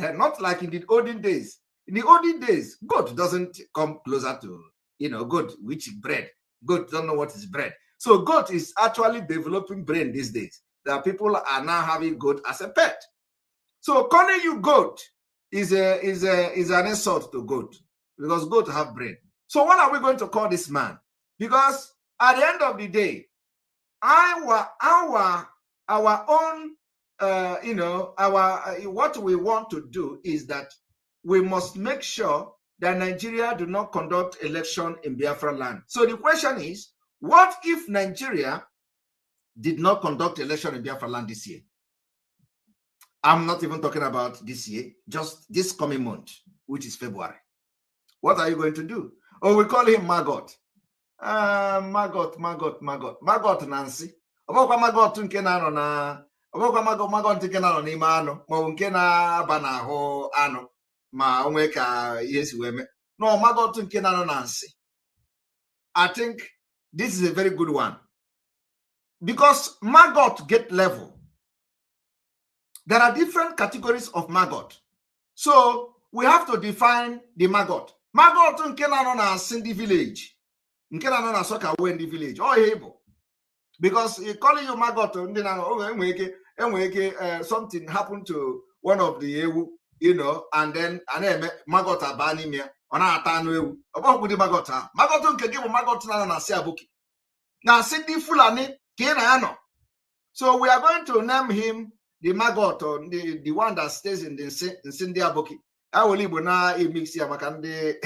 Not like in the olden days. In the olden days, goat doesn't come closer to, goat, which is bread. Goat don't know what is bread. So goat is actually developing brain these days. That people are now having goat as a pet. So calling you goat is an insult to goat, because goat have brain. So what are we going to call this man? Because at the end of the day, our own what we want to do is that we must make sure that Nigeria do not conduct election in Biafra land. So the question is, what if Nigeria did not conduct election in Biafra land this year? I'm not even talking about this year, just this coming month, which is February. What are you going to do? Oh, we call him Maggot. Maggot Nancy. Ọbọkwa Maggot nke na-anọ na ọbọkwa Maggot nke na-anọ n'ime anụ ma ọ nke na-aba n'ahụ anụ ma onwe ka ihe si wee mee. No, Maggot nke na-anọ na nsị. I think this is a very good one. because maggot get level. There are different categories of maggot. So we have to define the maggot. Maggot nke na na Cindy village. Nke na na Soka Wendy village. Oh, able. Because calling you maggot, something happened to one of the ewu, you know, and then maggot abani me on our town ewu. About good maggot. Maggot nke give maggot na siabuki. Now Cindy Fulani Kenano. So we are going to name him the maggot, or the one that stays in the Cindy Aboki. I will leave na a mix here, Makande.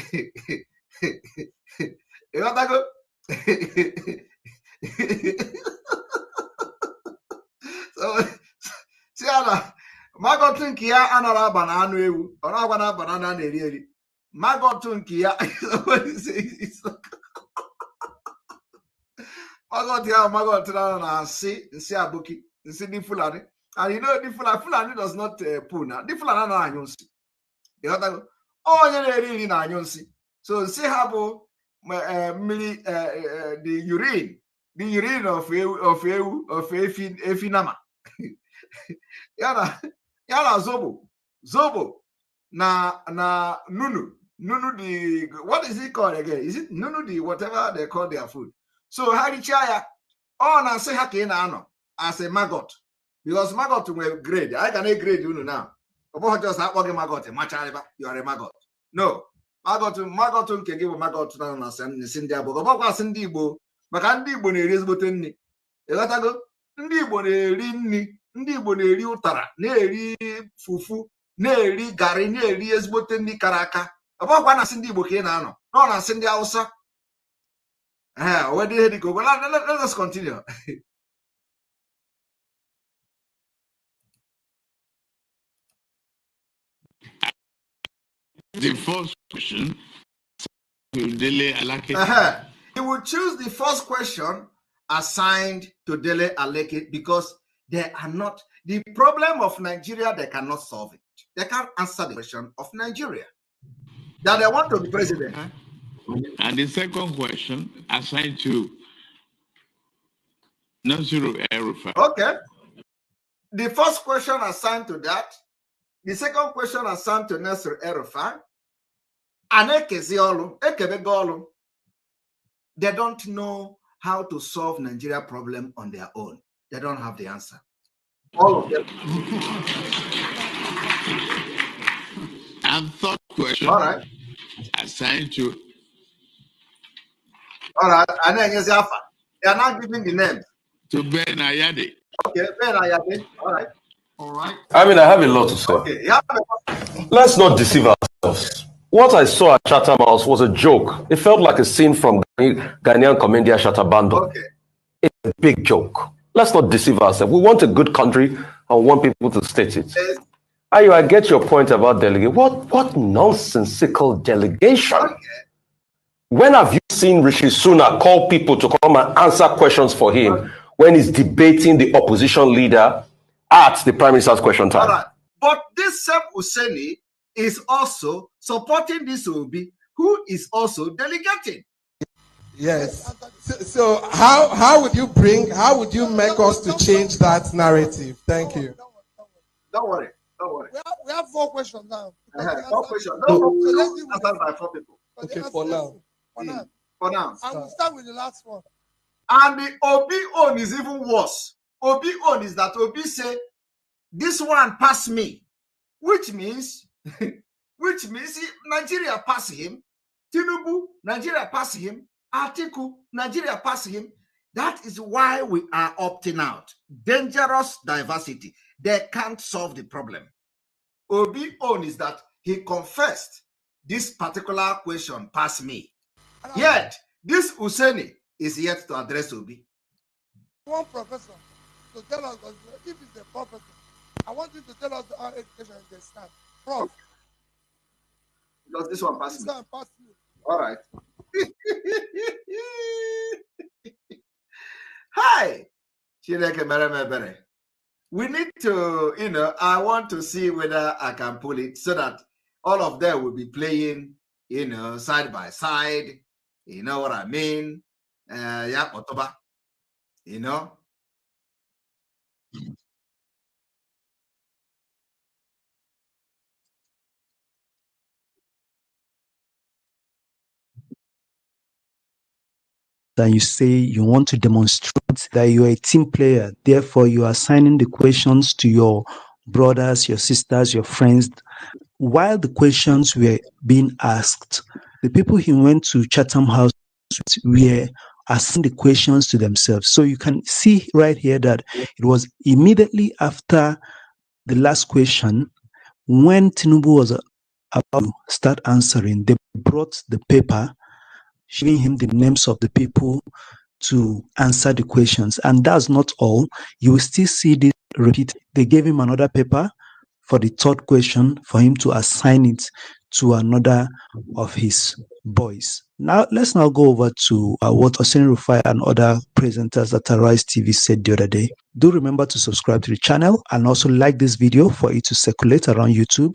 You know that go? So, see, maggot nkia anara banana ewu, or na banana neri. Maggot nkia. What is it? Maggot na si Aboki, si di Fulani. And you know, the Fulani does not poo now. The Fulani na anyonsi. You know that? Oh, you really na anyonsi. So see how the urine of Efinama. Yala Zobo na Nunu the, what is it called again? Is it Nunu the whatever they call their food? So Harichaya, oh na say hake na ano as a maggot. Because maggot will grade. I can grade you now. About just how maggot, you are a maggot. No. Maggot can give a maggot to Cindy Abo. About Cindy Bo, Macandi Bonneries Botany. Elatago, Ndi Bonnerini, Ndi Bonneri Utara, Neri Fufu, Neri Gari, Neri Esbotany Karaka. About one Cindy Bocanano, not a Cindy Ausa. Where did he go? Well, let us continue. The first question to Dele Alake. He will choose the first question assigned to Dele Alake because they are not the problem of Nigeria. They cannot solve it. They can't answer the question of Nigeria that they want to be president. And the second question assigned to Nasiru El-Rufai. Okay. The first question assigned to that. The second question assigned to Nasiru El-Rufai. They don't know how to solve Nigeria problem on their own. They don't have the answer. All of them. And third question. All right. Assigned to. All right. And then they are not giving the names. To Ben Ayade. Okay, Ben Ayade. All right. All right. I mean, I have a lot to say. Okay. Yeah. Let's not deceive ourselves. What I saw at Chatham House was a joke. It felt like a scene from Ghanaian Commedia Shatabando. Okay. It's a big joke. Let's not deceive ourselves. We want a good country and want people to state it. Yes. I get your point about delegate. What nonsensical delegation? Okay. When have you seen Rishi Sunak call people to come and answer questions for him when he's debating the opposition leader at the Prime Minister's question time? All right. But this same Useni is also supporting this Obi, who is also delegating. Yes. So how would you make us to change that narrative? Thank you. Don't worry. We have 4 questions now. 4 questions. No, so let's do answered by 4 people. Okay, for now. For now. And we'll start with the last one. And the Obi own is even worse. Obi own is that Obi say, this one pass me, which means Nigeria pass him, Tinubu, Nigeria pass him, Atiku, Nigeria pass him. That is why we are opting out. Dangerous diversity. They can't solve the problem. Obi own is that he confessed this particular question pass me. Yet, this Useni is yet to address Obi. One professor to tell us, if he's a professor, I want you to tell us our education is the stand. Prof. Okay. Because this one passed me. All right. Hi. We need to, I want to see whether I can pull it so that all of them will be playing, side by side. You know what I mean? Yeah, Otoba. and you say you want to demonstrate that you're a team player. Therefore, you are assigning the questions to your brothers, your sisters, your friends. While the questions were being asked, the people he went to Chatham House were asking the questions to themselves. So you can see right here that it was immediately after the last question, when Tinubu was about to start answering, they brought the paper showing him the names of the people to answer the questions. And that's not all. You will still see this repeat. They gave him another paper for the third question for him to assign it to another of his boys. Now, let's now go over to what Hossein Rufai and other presenters at Arise TV said the other day. Do remember to subscribe to the channel and also like this video for it to circulate around YouTube.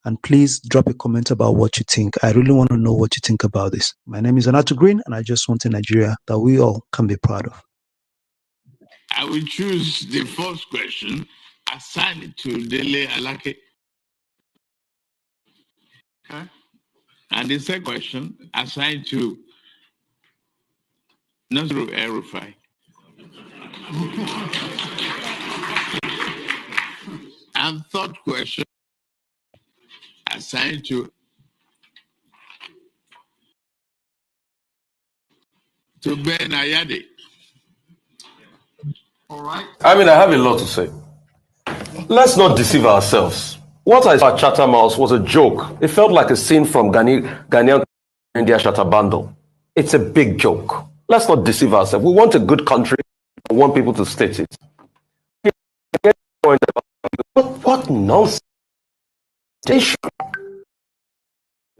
And please drop a comment about what you think. I really want to know what you think about this. My name is Anato Green, and I just want a Nigeria that we all can be proud of. I will choose the first question, assign it to Dele Alake. Okay. And the second question, assign to Nasru El-Rufai. And third question, assigned to Ben Ayade. All right. I mean, I have a lot to say. Let's not deceive ourselves. What I saw at Chatham House was a joke. It felt like a scene from Ghanaian India Shatter Bundle. It's a big joke. Let's not deceive ourselves. We want a good country. We want people to state it. What nonsense?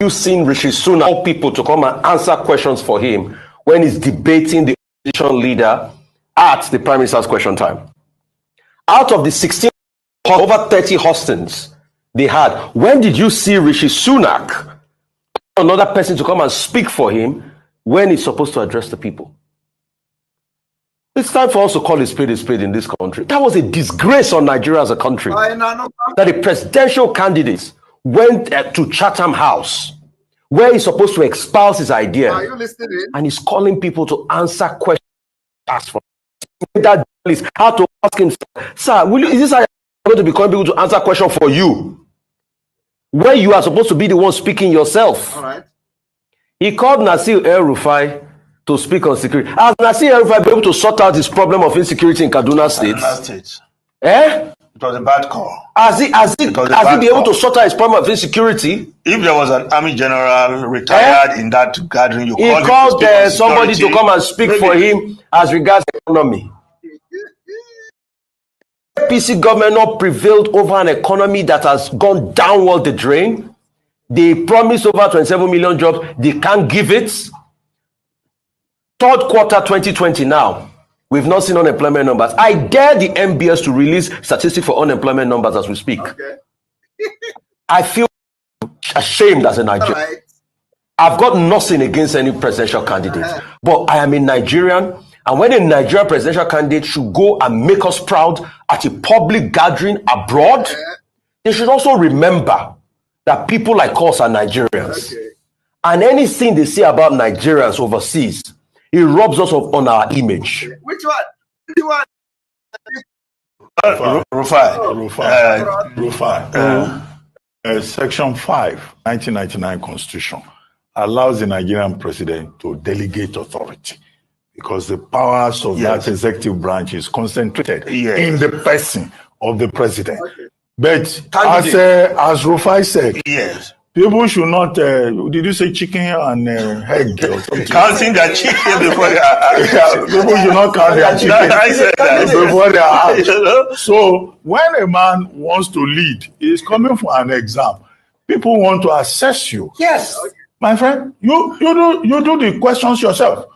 You've seen Rishi Sunak call people to come and answer questions for him when he's debating the opposition leader at the Prime Minister's question time. Out of the 16, over 30 hostings they had, when did you see Rishi Sunak, another person, to come and speak for him when he's supposed to address the people? It's time for us to call a spade in this country. That was a disgrace on Nigeria as a country. That a presidential candidate went to Chatham House, where he's supposed to espouse his idea, Are you listening? and he's calling people to answer questions asked for. That is how to ask him, sir, is this how you're going to be calling people to answer questions for you, where you are supposed to be the one speaking yourself? All right. He called Nasir El-Rufai to speak on security. Has Nasir El-Rufai been able to sort out this problem of insecurity in Kaduna State? Eh? It was a bad call. Has he been able to sort out his problem of insecurity? If there was an army general retired in that gathering, you he called somebody to come and speak for him as regards the economy. APC government not prevailed over an economy that has gone downward the drain. They promised over 27 million jobs. They can't give it. Third quarter 2020 now. We've not seen unemployment numbers. I dare the MBS to release statistics for unemployment numbers as we speak. Okay. I feel ashamed as a Nigerian. Right. I've got nothing against any presidential candidate, but I am a Nigerian, and when a Nigerian presidential candidate should go and make us proud at a public gathering abroad, they should also remember that people like us are Nigerians. Okay. And anything they say about Nigerians overseas, it robs us of on our image. Which one? Which one? Rufai. Section 5, 1999 Constitution allows the Nigerian president to delegate authority because the powers of that executive branch is concentrated in the person of the president. Okay. But as Rufai said, people should not, did you say chicken and egg or something? Counting their chicken before they are people should not count their chicken I said that. before they are out. So when a man wants to lead, he's coming for an exam. People want to assess you. Yes. My friend, you do the questions yourself.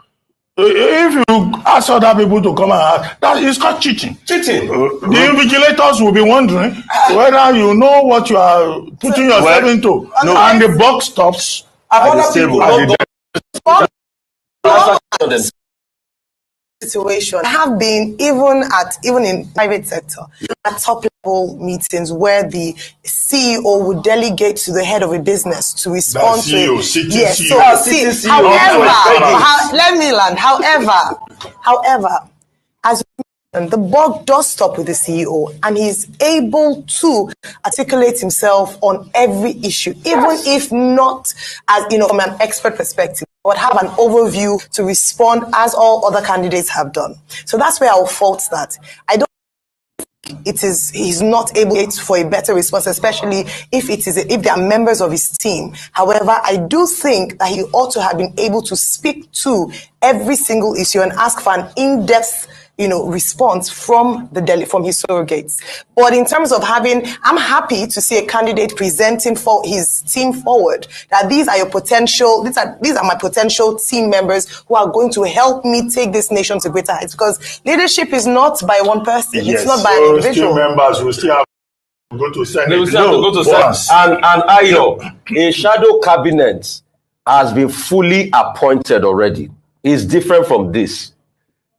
If you ask other people to come and ask, that is called cheating. Cheating. The invigilators will be wondering whether you know what you are putting yourself into. No. And the buck stops at the table. situation. I have been even in private sector at top level meetings where the CEO would delegate to the head of a business to respond to it. Yes. So however, let me land. However, as and the buck does stop with the CEO, and he's able to articulate himself on every issue, even if not as from an expert perspective, but have an overview to respond as all other candidates have done. So that's where I'll fault that. I don't. He's not able for a better response, especially if they are members of his team. However, I do think that he ought to have been able to speak to every single issue and ask for an in-depth response from his surrogates. But in terms of I'm happy to see a candidate presenting for his team forward that these are my potential team members who are going to help me take this nation to greater heights, because leadership is not by one person. Yes. It's not by an individual. Team members will still have to go to Senate. They will still have to go to Senate. And Ayo, a shadow cabinet has been fully appointed already. It's different from this.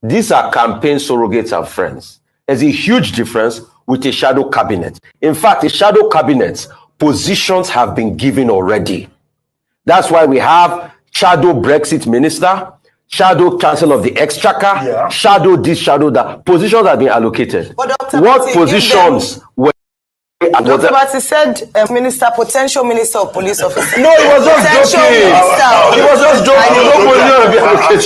These are campaign surrogates and friends. There's a huge difference with a shadow cabinet. In fact, a shadow cabinet, positions have been given already. That's why we have shadow Brexit minister, shadow chancellor of the exchequer, shadow this, shadow that. Positions have been allocated. What positions were... Dr. Bati said potential minister of police officer. No, he was just joking. He was just joking.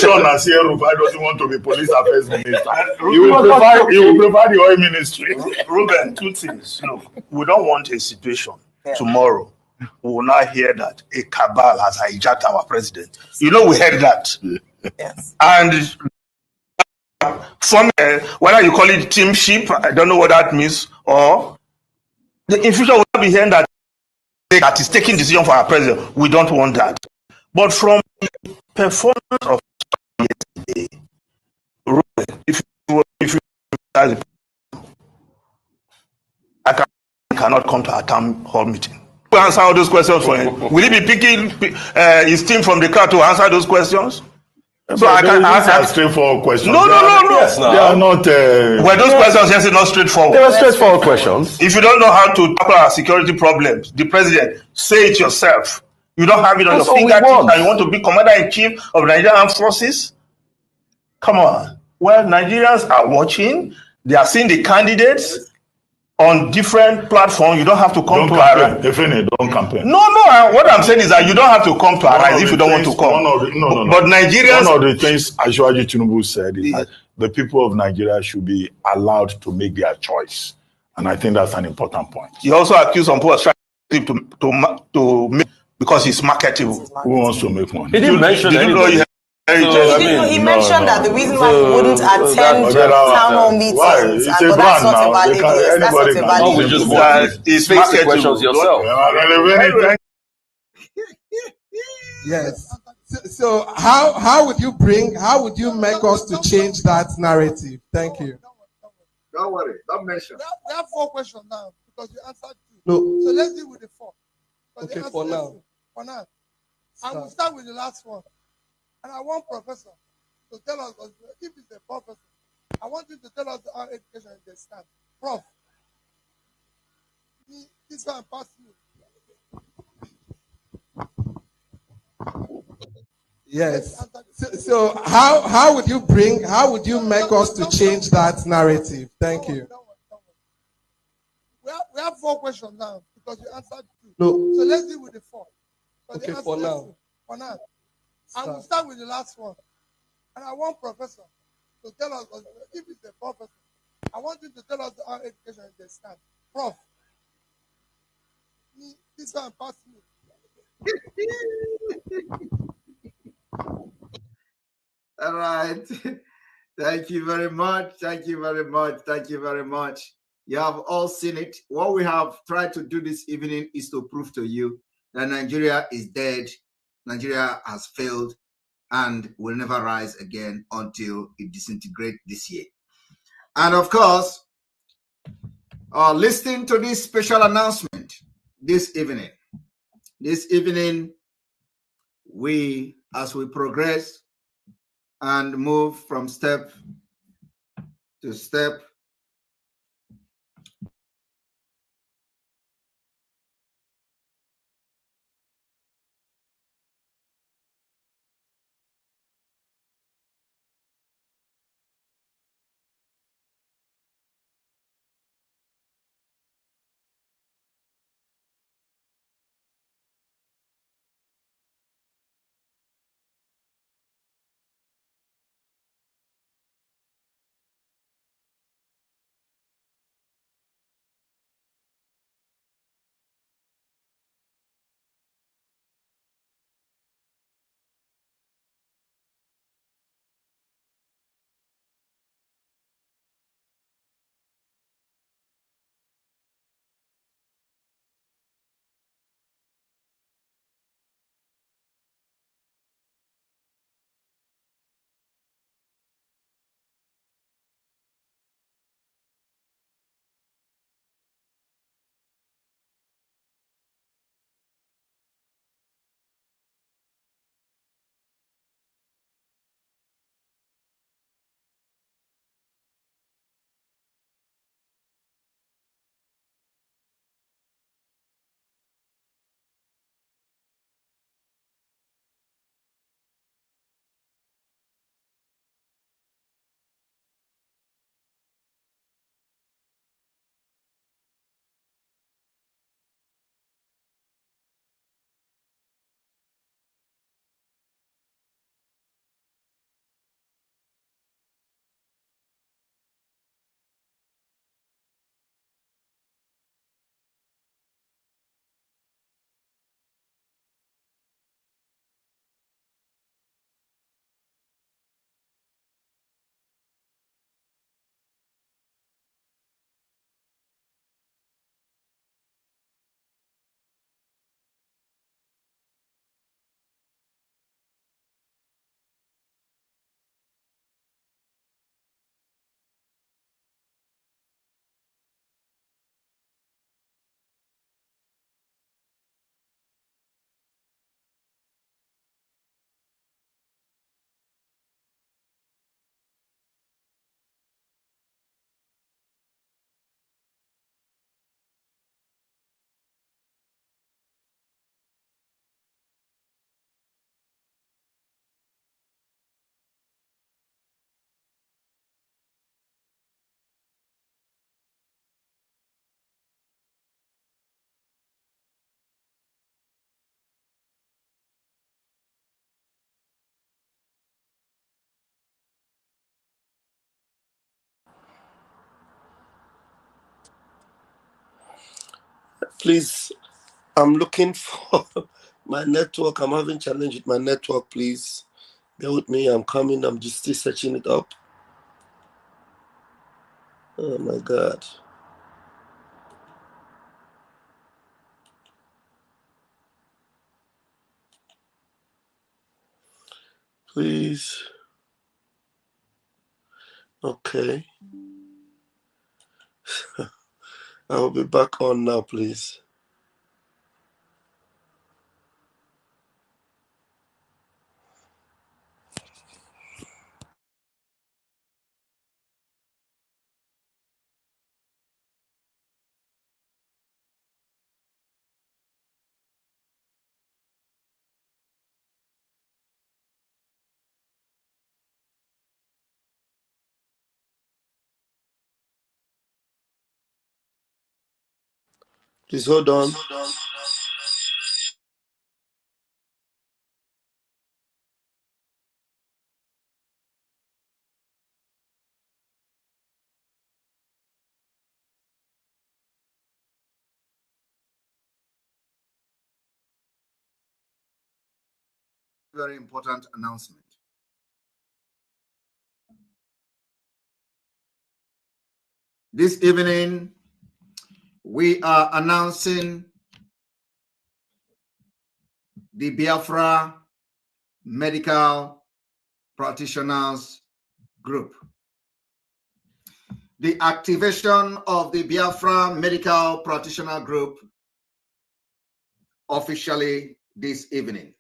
Rufai doesn't want to be police affairs minister. He will prefer the oil ministry. Ruben, two things. Look, we don't want a situation tomorrow. We will not hear that a cabal has hijacked our president. We heard that. Yes. And from whether you call it teamship, I don't know what that means, or in future we'll not be hearing that is taking decision for our president. We don't want that. But from the performance of yesterday, if you I cannot come to our town hall meeting. We'll answer all those questions for him. Will he be picking his team from the crowd to answer those questions? So I can answer straightforward questions. No. Yes, they are not. Were those questions just not straightforward? They were straightforward questions. If you don't know how to tackle our security problems, the president, say it yourself. You don't have it on your fingertips, and you want to be commander-in-chief of Nigerian Armed Forces? Come on. Well, Nigerians are watching. They are seeing the candidates on different platforms. You don't have to come to Arise. Definitely, don't campaign. No. What I'm saying is that you don't have to come to Arise if you don't want to come. No. But Nigerians... One of the things Ashwaji Tinubu said is that the people of Nigeria should be allowed to make their choice. And I think that's an important point. He also accused some people of trying to make, because he's marketable. Who wants to make money? He didn't mention He mentioned that the reason why he wouldn't attend town hall meetings, but that's not a valid yes. That's not a valid yes. It's face the questions yourself. Yes. So how would you make us to change that narrative? Thank you. Don't worry, don't mention. We have 4 questions now because you answered 2. No. So let's deal with the 4. Okay, for now. I will start with the last one. And I want Professor to tell us, if he's a professor, I want him to tell us how education is the stand. Prof, this one pass you. Yes. So how would you make us to change that narrative? Thank you. We have 4 questions now because you answered 2. No. So let's deal with the 4. Okay, for now. I will start with the last one. And I want Professor to tell us, if he's a professor, I want him to tell us how education is the stand. Prof, this one pass you. All right. Thank you very much. Thank you very much. Thank you very much. You have all seen it. What we have tried to do this evening is to prove to you that Nigeria is dead. Nigeria has failed and will never rise again until it disintegrates this year. And of course, listening to this special announcement this evening, as we progress and move from step to step. Please, I'm looking for my network. I'm having challenge with my network. Please bear with me. I'm coming. I'm just still searching it up. Oh my God. Please. Okay. I'll be back on now, please. Please hold on. Very important announcement. This evening, we are announcing the Biafra Medical Practitioners Group. The activation of the Biafra Medical Practitioner Group officially this evening.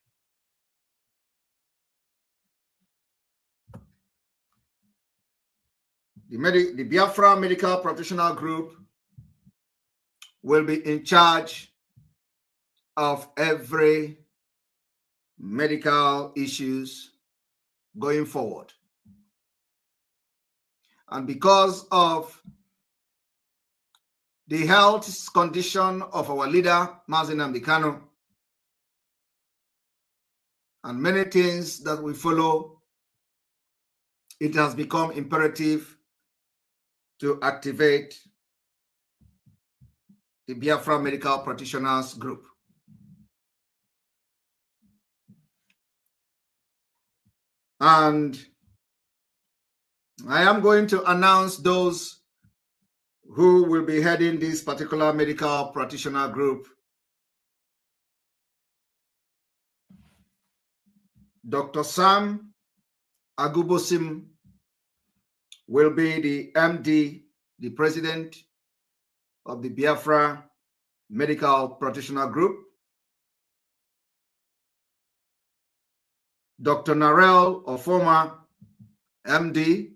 the Biafra Medical Practitioner Group will be in charge of every medical issues going forward. And because of the health condition of our leader, Mazi Nnamdi Kanu, and many things that we follow, it has become imperative to activate the Biafra Medical Practitioners Group. And I am going to announce those who will be heading this particular medical practitioner group. Dr. Sam Agubosim will be the MD, the president of the Biafra Medical Practitioner Group. Dr. Narel Ofoma, MD,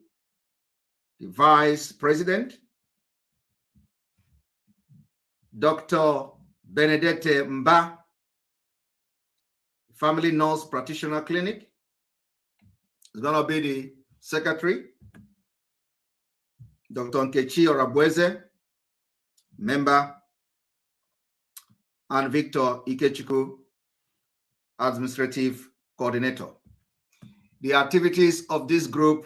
the vice president. Dr. Benedette Mba, Family Nurse Practitioner Clinic, is going to be the secretary. Dr. Nkechi Orabueze, member, and Victor Ikechukwu, administrative coordinator. The activities of this group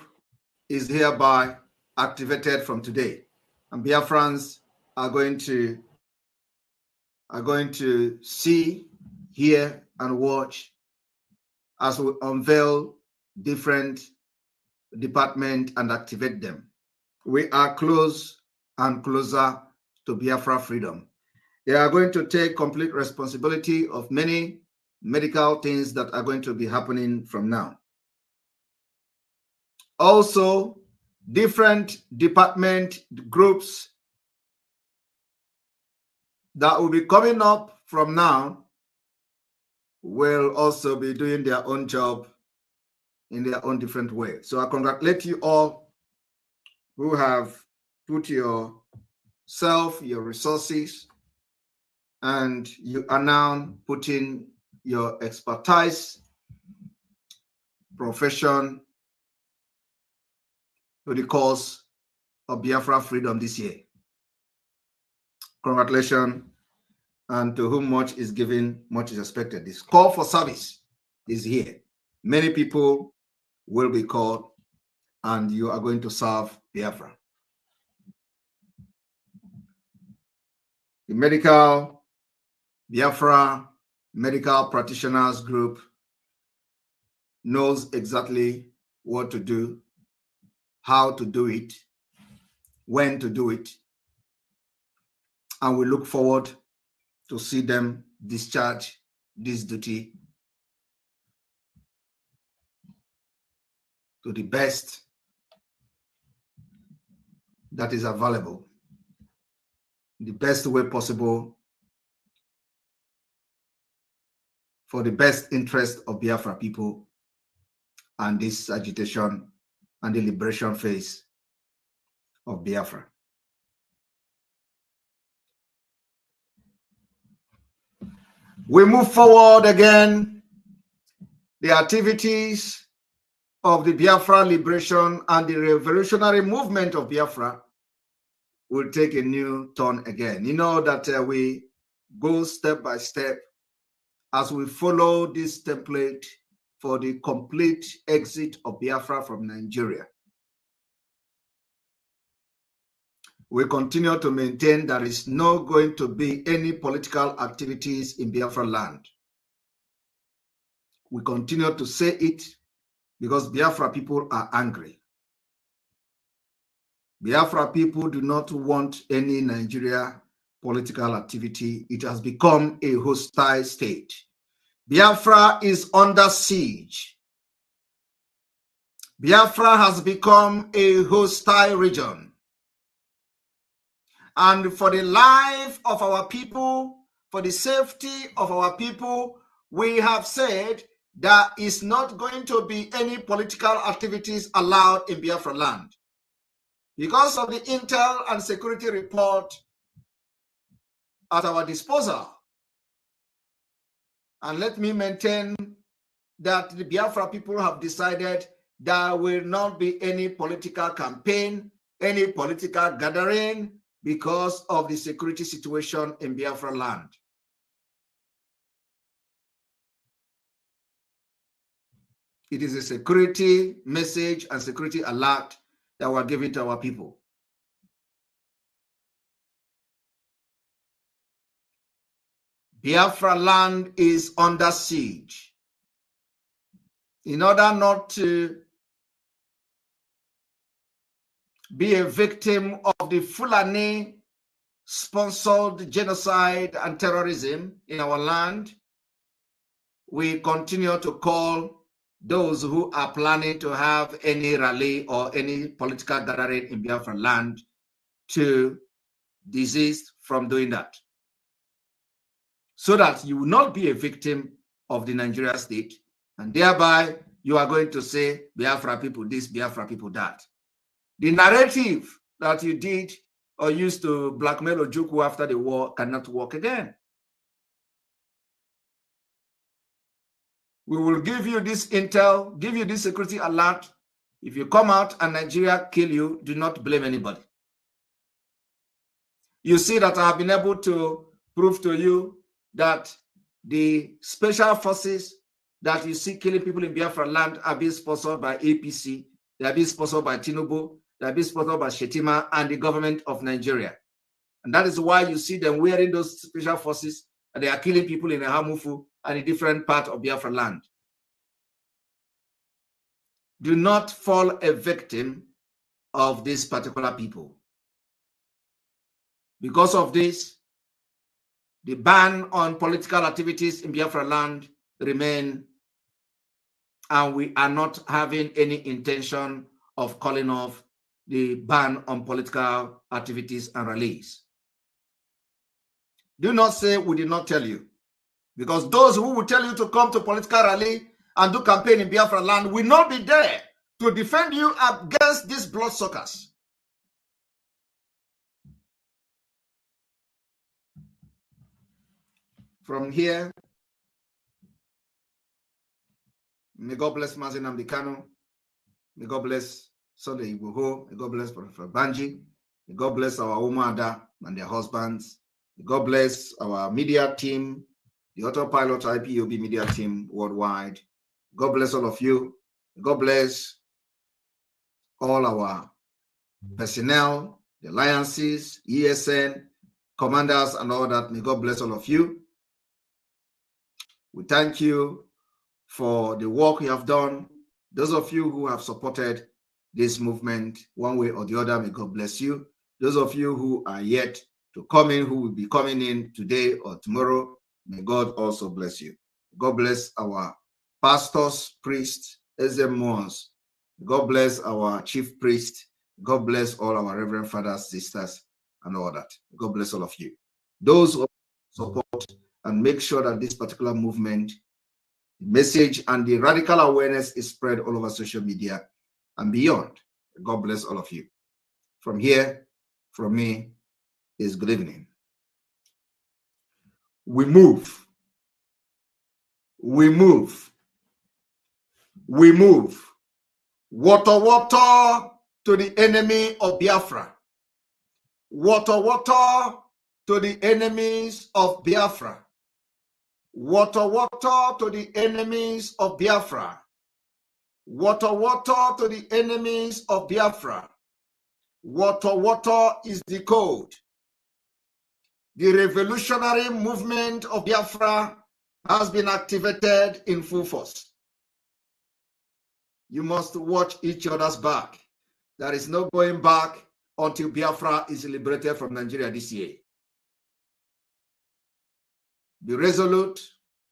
is hereby activated from today, and Biafrans are going to see, hear, and watch as we unveil different departments and activate them. We are close and closer to Biafra freedom. They are going to take complete responsibility of many medical things that are going to be happening from now. Also, different department groups that will be coming up from now will also be doing their own job in their own different way. So I congratulate you all who have put yourself, your resources, and you are now putting your expertise, profession to the cause of Biafra freedom this year. Congratulations, and to whom much is given, much is expected. This call for service is here. Many people will be called, and you are going to serve Biafra. The Biafra Medical Practitioners Group knows exactly what to do, how to do it, when to do it, and we look forward to see them discharge this duty to the best that is available, the best way possible, for the best interest of Biafra people and this agitation and the liberation phase of Biafra. We move forward again. The activities of the Biafra liberation and the revolutionary movement of Biafra will take a new turn again. You know that we go step by step as we follow this template for the complete exit of Biafra from Nigeria. We continue to maintain there is not going to be any political activities in Biafra land. We continue to say it because Biafra people are angry. Biafra people do not want any Nigeria political activity. It has become a hostile state. Biafra is under siege. Biafra has become a hostile region. And for the life of our people, for the safety of our people, we have said there is not going to be any political activities allowed in Biafra land. Because of the intel and security report at our disposal. And let me maintain that the Biafra people have decided there will not be any political campaign, any political gathering because of the security situation in Biafra land. It is a security message and security alert that we're giving to our people. Biafra land is under siege. In order not to be a victim of the Fulani-sponsored genocide and terrorism in our land, we continue to call those who are planning to have any rally or any political gathering in Biafra land to desist from doing that, so that you will not be a victim of the Nigeria state, and thereby you are going to say Biafra people this, Biafra people that. The narrative that you did or used to blackmail Ojukwu after the war cannot work again. We will give you this intel, give you this security alert. If you come out and Nigeria kill you, do not blame anybody. You see that I have been able to prove to you that the special forces that you see killing people in Biafra land are being sponsored by APC, they are being sponsored by Tinubu, they are being sponsored by Shetima and the government of Nigeria. And that is why you see them wearing those special forces and they are killing people in the Hamufu and a different part of Biafra land. Do not fall a victim of these particular people. Because of this, the ban on political activities in Biafra land remain, and we are not having any intention of calling off the ban on political activities and rallies. Do not say we did not tell you, because those who will tell you to come to political rally and do campaign in Biafra land will not be there to defend you against these bloodsuckers. From here, may God bless Mazin Amdekano. May God bless Sunday Igboho. May God bless Professor Banji. May God bless our Umada and their husbands. May God bless our media team, the Autopilot IPOB media team worldwide. God bless all of you. May God bless all our personnel, the alliances, ESN, commanders, and all that. May God bless all of you. We thank you for the work you have done. Those of you who have supported this movement one way or the other, may God bless you. Those of you who are yet to come in, who will be coming in today or tomorrow, may God also bless you. God bless our pastors, priests, SMOs. God bless our chief priest. God bless all our reverend fathers, sisters, and all that. God bless all of you. Those who support and make sure that this particular movement, the message and the radical awareness is spread all over social media and beyond. God bless all of you. From here, from me, is good evening. We move. We move. We move. Water, water to the enemy of Biafra. Water, water to the enemies of Biafra. Water, water to the enemies of Biafra. Water, water to the enemies of Biafra. Water, water is the code. The revolutionary movement of Biafra has been activated in full force. You must watch each other's back. There is no going back until Biafra is liberated from Nigeria this year. Be resolute,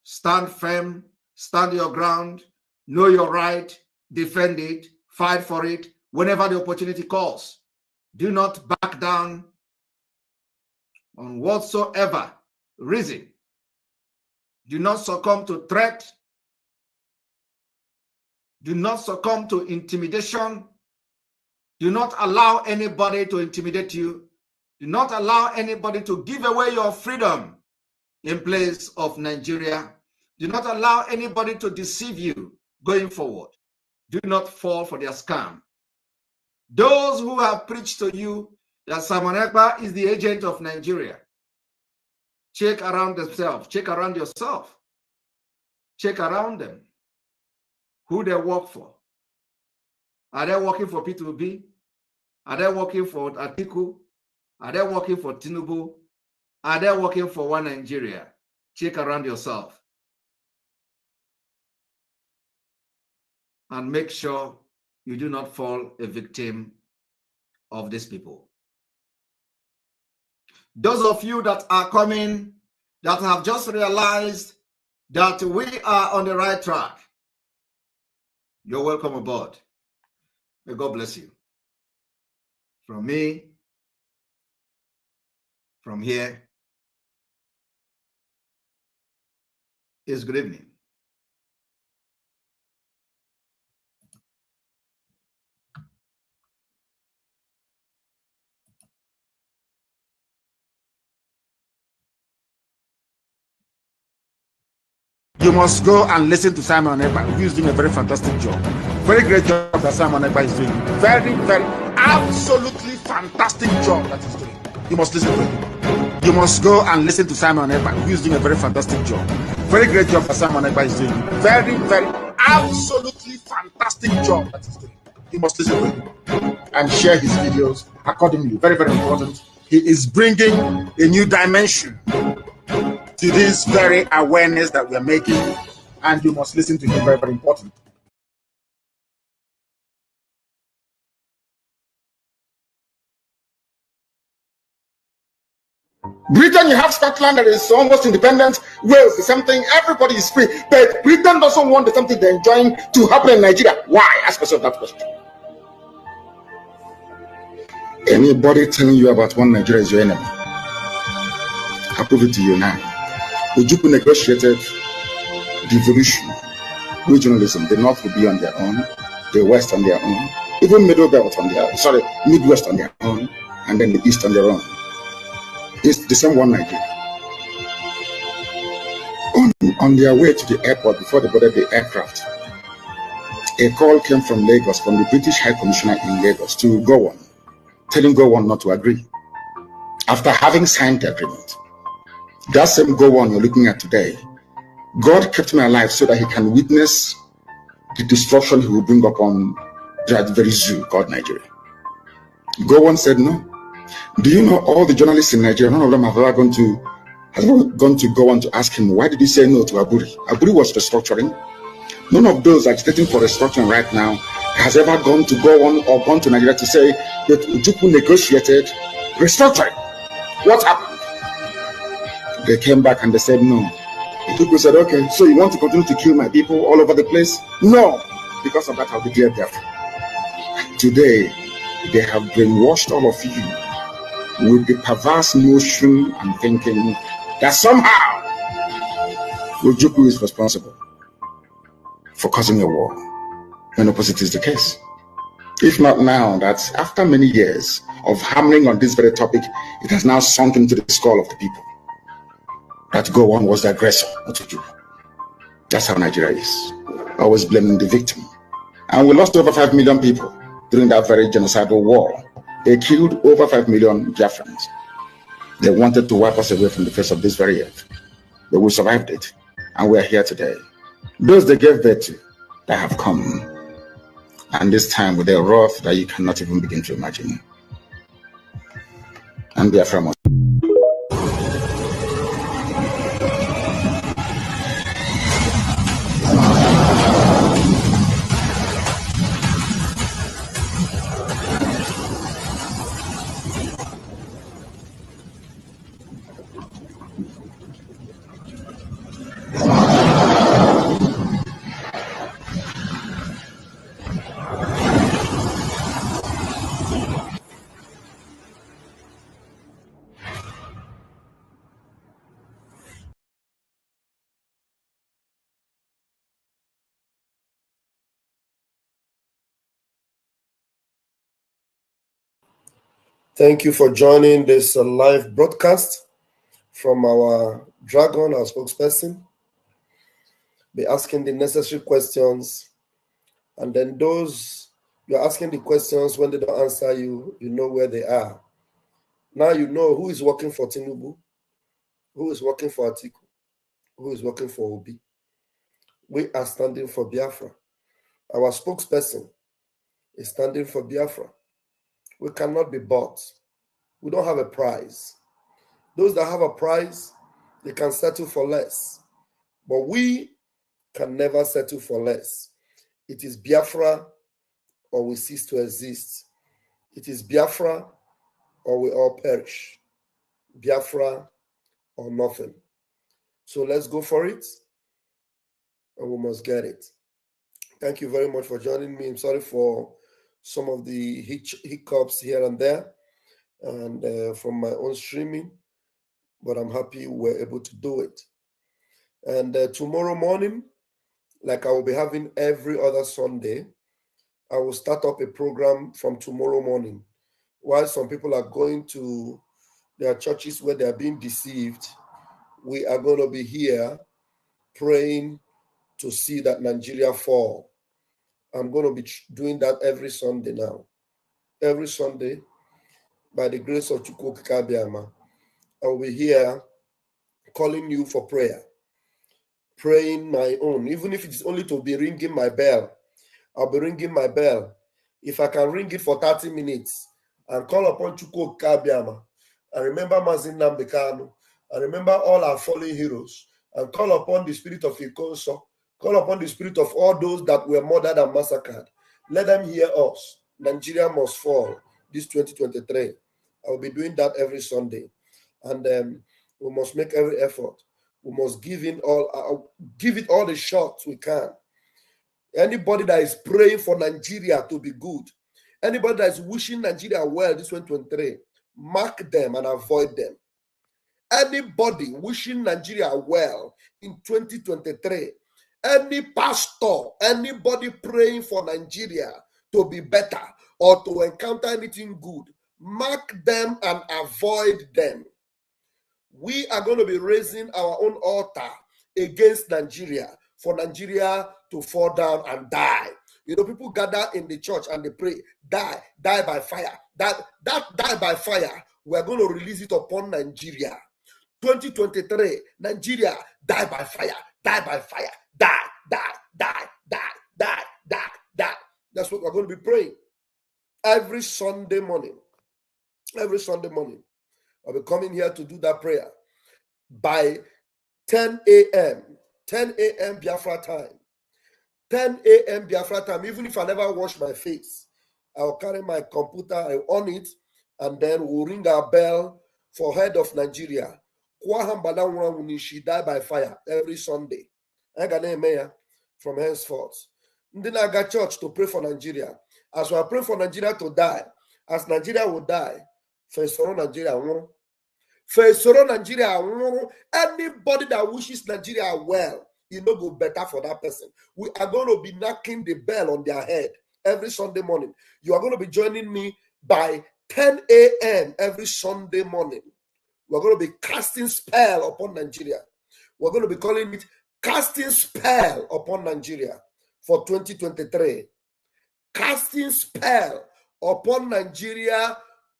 stand firm, stand your ground, know your right, defend it, fight for it whenever the opportunity calls. Do not back down on whatsoever reason. Do not succumb to threat. Do not succumb to intimidation. Do not allow anybody to intimidate you. Do not allow anybody to give away your freedom in place of Nigeria. Do not allow anybody to deceive you going forward. Do not fall for their scam. Those who have preached to you that Simon Ekpa is the agent of Nigeria, check around themselves, check around yourself, check around them, who they work for. Are they working for P2B? Are they working for Atiku? Are they working for Tinubu? Are they working for One Nigeria? Check around yourself and make sure you do not fall a victim of these people. Those of you that are coming, that have just realized that we are on the right track, you're welcome aboard. May God bless you. From me, from here, is good evening. You must go and listen to Simon Ekpa, who is doing a very fantastic job. Very great job that Simon Ekpa is doing. Very, very, absolutely fantastic job that he's doing. You must listen to him. You must go and listen to Simon Ekpa, who is doing a very fantastic job. Very great job that Simon Ekpa is doing. Very, very, absolutely fantastic job that he's doing. You must listen to him and share his videos accordingly. Very, very important. He is bringing a new dimension to this very awareness that we are making, and you must listen to him. Very, very important. Britain, you have Scotland that is almost independent. Wales, the same thing. Everybody is free, but Britain doesn't want the something they're enjoying to happen in Nigeria. Why? Ask yourself that question. Anybody telling you about one Nigeria is your enemy, I'll prove it to you now. Ojukwu negotiated devolution, regionalism. The North will be on their own, the West on their own, even Middle Belt on their own, Midwest on their own, and then the East on their own. It's the same one Nigeria. On their way to the airport, before they boarded the aircraft, a call came from Lagos, from the British High Commissioner in Lagos, to Gowon, telling Gowon not to agree. After having signed the agreement, that same Gowon you're looking at today, God kept him alive so that he can witness the destruction he will bring upon that very zoo called Nigeria. Gowon said no. Do you know all the journalists in Nigeria, none of them have ever gone to go on to ask him, why did he say no to Aburi? Aburi was restructuring. None of those agitating for restructuring right now has ever gone to go on or gone to Nigeria to say that Ojukwu negotiated restructuring. What happened? They came back and they said no. Ojukwu said, okay, so you want to continue to kill my people all over the place? No. Because of that, I'll be there. Today, they have brainwashed all of you with the perverse notion and thinking that somehow Ojukwu is responsible for causing a war, when opposite is the case. If not now, that after many years of hammering on this very topic, it has now sunk into the skull of the people that Gowon was the aggressor, not Ojukwu. That's how Nigeria is, always blaming the victim. And we lost over 5 million people during that very genocidal war. They killed over 5 million Biafrans. They wanted to wipe us away from the face of this very earth. But we survived it, and we are here today. Those they gave birth to, that have come, and this time with a wrath that you cannot even begin to imagine. And Biafra must. Thank you for joining this live broadcast from our dragon, our spokesperson. Be asking the necessary questions, and then those you're asking the questions, when they don't answer you, you know where they are. Now you know who is working for Tinubu, who is working for Atiku, who is working for Obi. We are standing for Biafra. Our spokesperson is standing for Biafra. We cannot be bought. We don't have a price. Those that have a price, they can settle for less. But we can never settle for less. It is Biafra or we cease to exist. It is Biafra or we all perish. Biafra or nothing. So let's go for it, and we must get it. Thank you very much for joining me. I'm sorry for some of the hiccups here and there, and from my own streaming, but I'm happy we're able to do it. And tomorrow morning, like I will be having every other Sunday, I will start up a program from tomorrow morning. While some people are going to their churches where they are being deceived, we are going to be here praying to see that Nigeria fall. I'm going to be doing that every Sunday now. Every Sunday, by the grace of Chukwu Kabiama, I will be here calling you for prayer, praying my own, even if it's only to be ringing my bell. I'll be ringing my bell. If I can ring it for 30 minutes and call upon Chukwu Kabiama, and remember Mazin Nnamdi Kanu, and remember all our fallen heroes, and call upon the spirit of Ikonso, call upon the spirit of all those that were murdered and massacred. Let them hear us. Nigeria must fall this 2023. I will be doing that every Sunday. And we must make every effort. We must give it all the shots we can. Anybody that is praying for Nigeria to be good, anybody that is wishing Nigeria well this 2023, mark them and avoid them. Anybody wishing Nigeria well in 2023, any pastor, anybody praying for Nigeria to be better or to encounter anything good, mark them and avoid them. We are going to be raising our own altar against Nigeria, for Nigeria to fall down and die. You know, people gather in the church and they pray, die by fire. That die by fire, we're going to release it upon Nigeria. 2023, Nigeria, die by fire, die by fire, die. That's what we're going to be praying every Sunday morning. Every Sunday morning, I'll be coming here to do that prayer by 10 a.m. 10 a.m. Biafra time. 10 a.m. Biafra time. Even if I never wash my face, I'll carry my computer, I'll on it, and then we'll ring our bell for head of Nigeria. She die by fire every Sunday. I got a from henceforth. Then I got church to pray for Nigeria. As we are praying for Nigeria to die, as Nigeria will die, Fesoro Nigeria. Anybody that wishes Nigeria well, it no go better for that person. We are going to be knocking the bell on their head every Sunday morning. You are going to be joining me by 10 a.m. every Sunday morning. We're going to be casting spell upon Nigeria. We're going to be calling it casting spell upon Nigeria for 2023. Casting spell upon Nigeria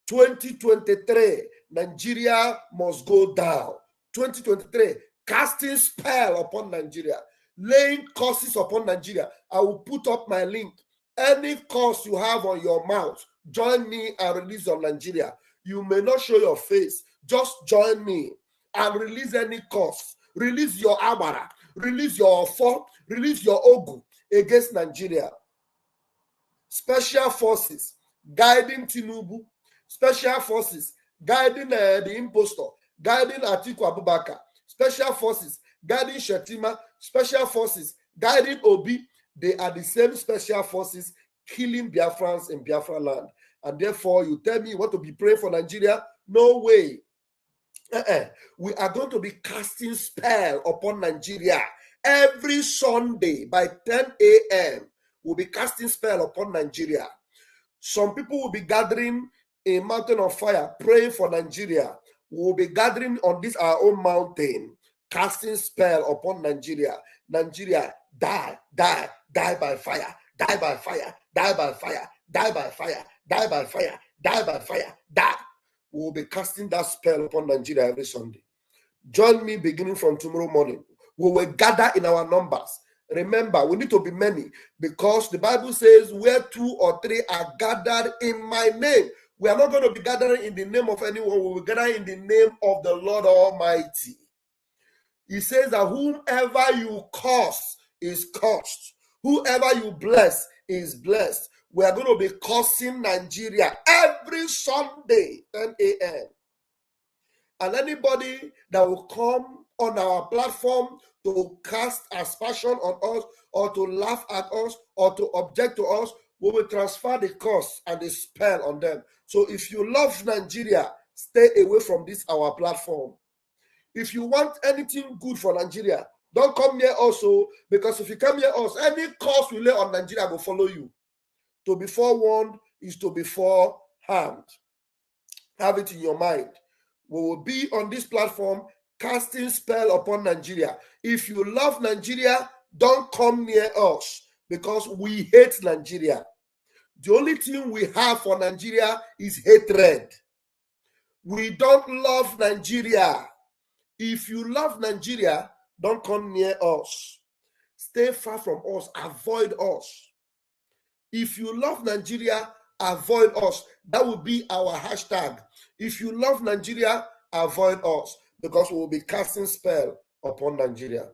2023. Nigeria must go down. 2023. Casting spell upon Nigeria. Laying curses upon Nigeria. I will put up my link. Any curse you have on your mouth, join me and release on Nigeria. You may not show your face. Just join me and release any curse. Release your Abara. Release your Ofo. Release your Ogu against Nigeria. Special forces guiding Tinubu. Special forces guiding the impostor. Guiding Atiku Abubakar. Special forces guiding Shetima. Special forces guiding Obi. They are the same special forces killing Biafrans in Biafra land. And therefore, you tell me you want to be praying for Nigeria? No way. We are going to be casting spell upon Nigeria every Sunday by 10 a.m. We'll be casting spell upon Nigeria. Some people will be gathering a mountain of fire, praying for Nigeria. We will be gathering on this our own mountain, casting spell upon Nigeria. Nigeria, die by fire, die by fire, die by fire, die by fire, die by fire, die by fire, die. We will be casting that spell upon Nigeria every Sunday. Join me beginning from tomorrow morning. We will gather in our numbers. Remember, we need to be many because the Bible says where 2 or 3 are gathered in my name. We are not going to be gathering in the name of anyone. We will gather in the name of the Lord Almighty. He says that whomever you curse is cursed. Whoever you bless is blessed. We are going to be cursing Nigeria every Sunday, 10 a.m. And anybody that will come on our platform to cast aspersion on us or to laugh at us or to object to us, we will transfer the curse and the spell on them. So if you love Nigeria, stay away from this our platform. If you want anything good for Nigeria, don't come near us, because if you come near us, any curse we lay on Nigeria will follow you. To be forewarned is to be foreharmed. Have it in your mind. We will be on this platform casting spell upon Nigeria. If you love Nigeria, don't come near us because we hate Nigeria. The only thing we have for Nigeria is hatred. We don't love Nigeria. If you love Nigeria, don't come near us. Stay far from us. Avoid us. If you love Nigeria, avoid us. That will be our hashtag. If you love Nigeria, avoid us, because we will be casting spell upon Nigeria.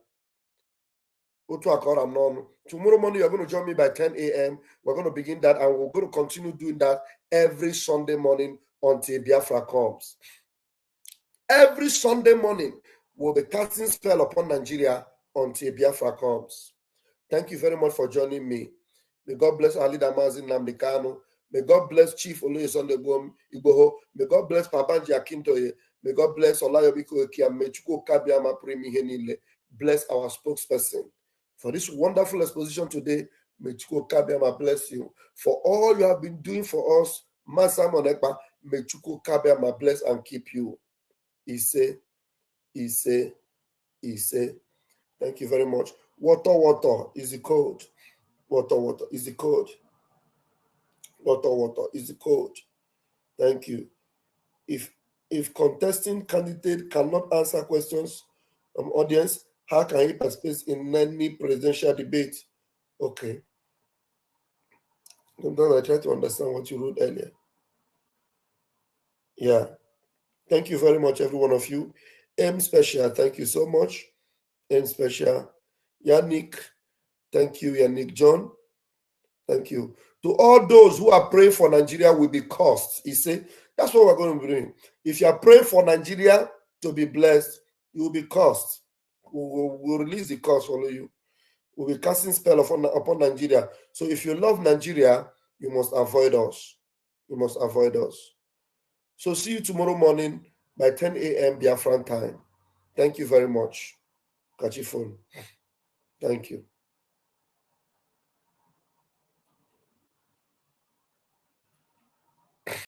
Tomorrow morning, you're going to join me by 10 a.m. We're going to begin that, and we're going to continue doing that every Sunday morning until Biafra comes. Every Sunday morning, we'll be casting spell upon Nigeria until Biafra comes. Thank you very much for joining me. May God bless our leader, Mazin Namdekano. May God bless Chief Olusegun Igboho. May God bless Pabanji Akintoye. May God bless Olayobiko Ekia. May Chukwu Kabiama Premi Henile. Bless our spokesperson. For this wonderful exposition today, may Chukwu Kabiama bless you. For all you have been doing for us, Masa Ekpa, may Chukwu Kabiama bless and keep you. Ise. Thank you very much. Water is the code. Water is the code. Water is the code. Thank you. If contesting candidate cannot answer questions from audience, how can he participate in any presidential debate? Okay. Sometimes I try to understand what you wrote earlier. Yeah. Thank you very much, every one of you. M Special, thank you so much. M Special. Yannick, thank you. Yannick John, thank you. To all those who are praying for Nigeria will be cursed. He said, that's what we're going to be doing. If you are praying for Nigeria to be blessed, you will be cursed. We'll release the curse for you. We'll be casting spell upon Nigeria. So if you love Nigeria, you must avoid us. You must avoid us. So see you tomorrow morning by 10 a.m. Biafran time. Thank you very much. Catch you phone. Thank you.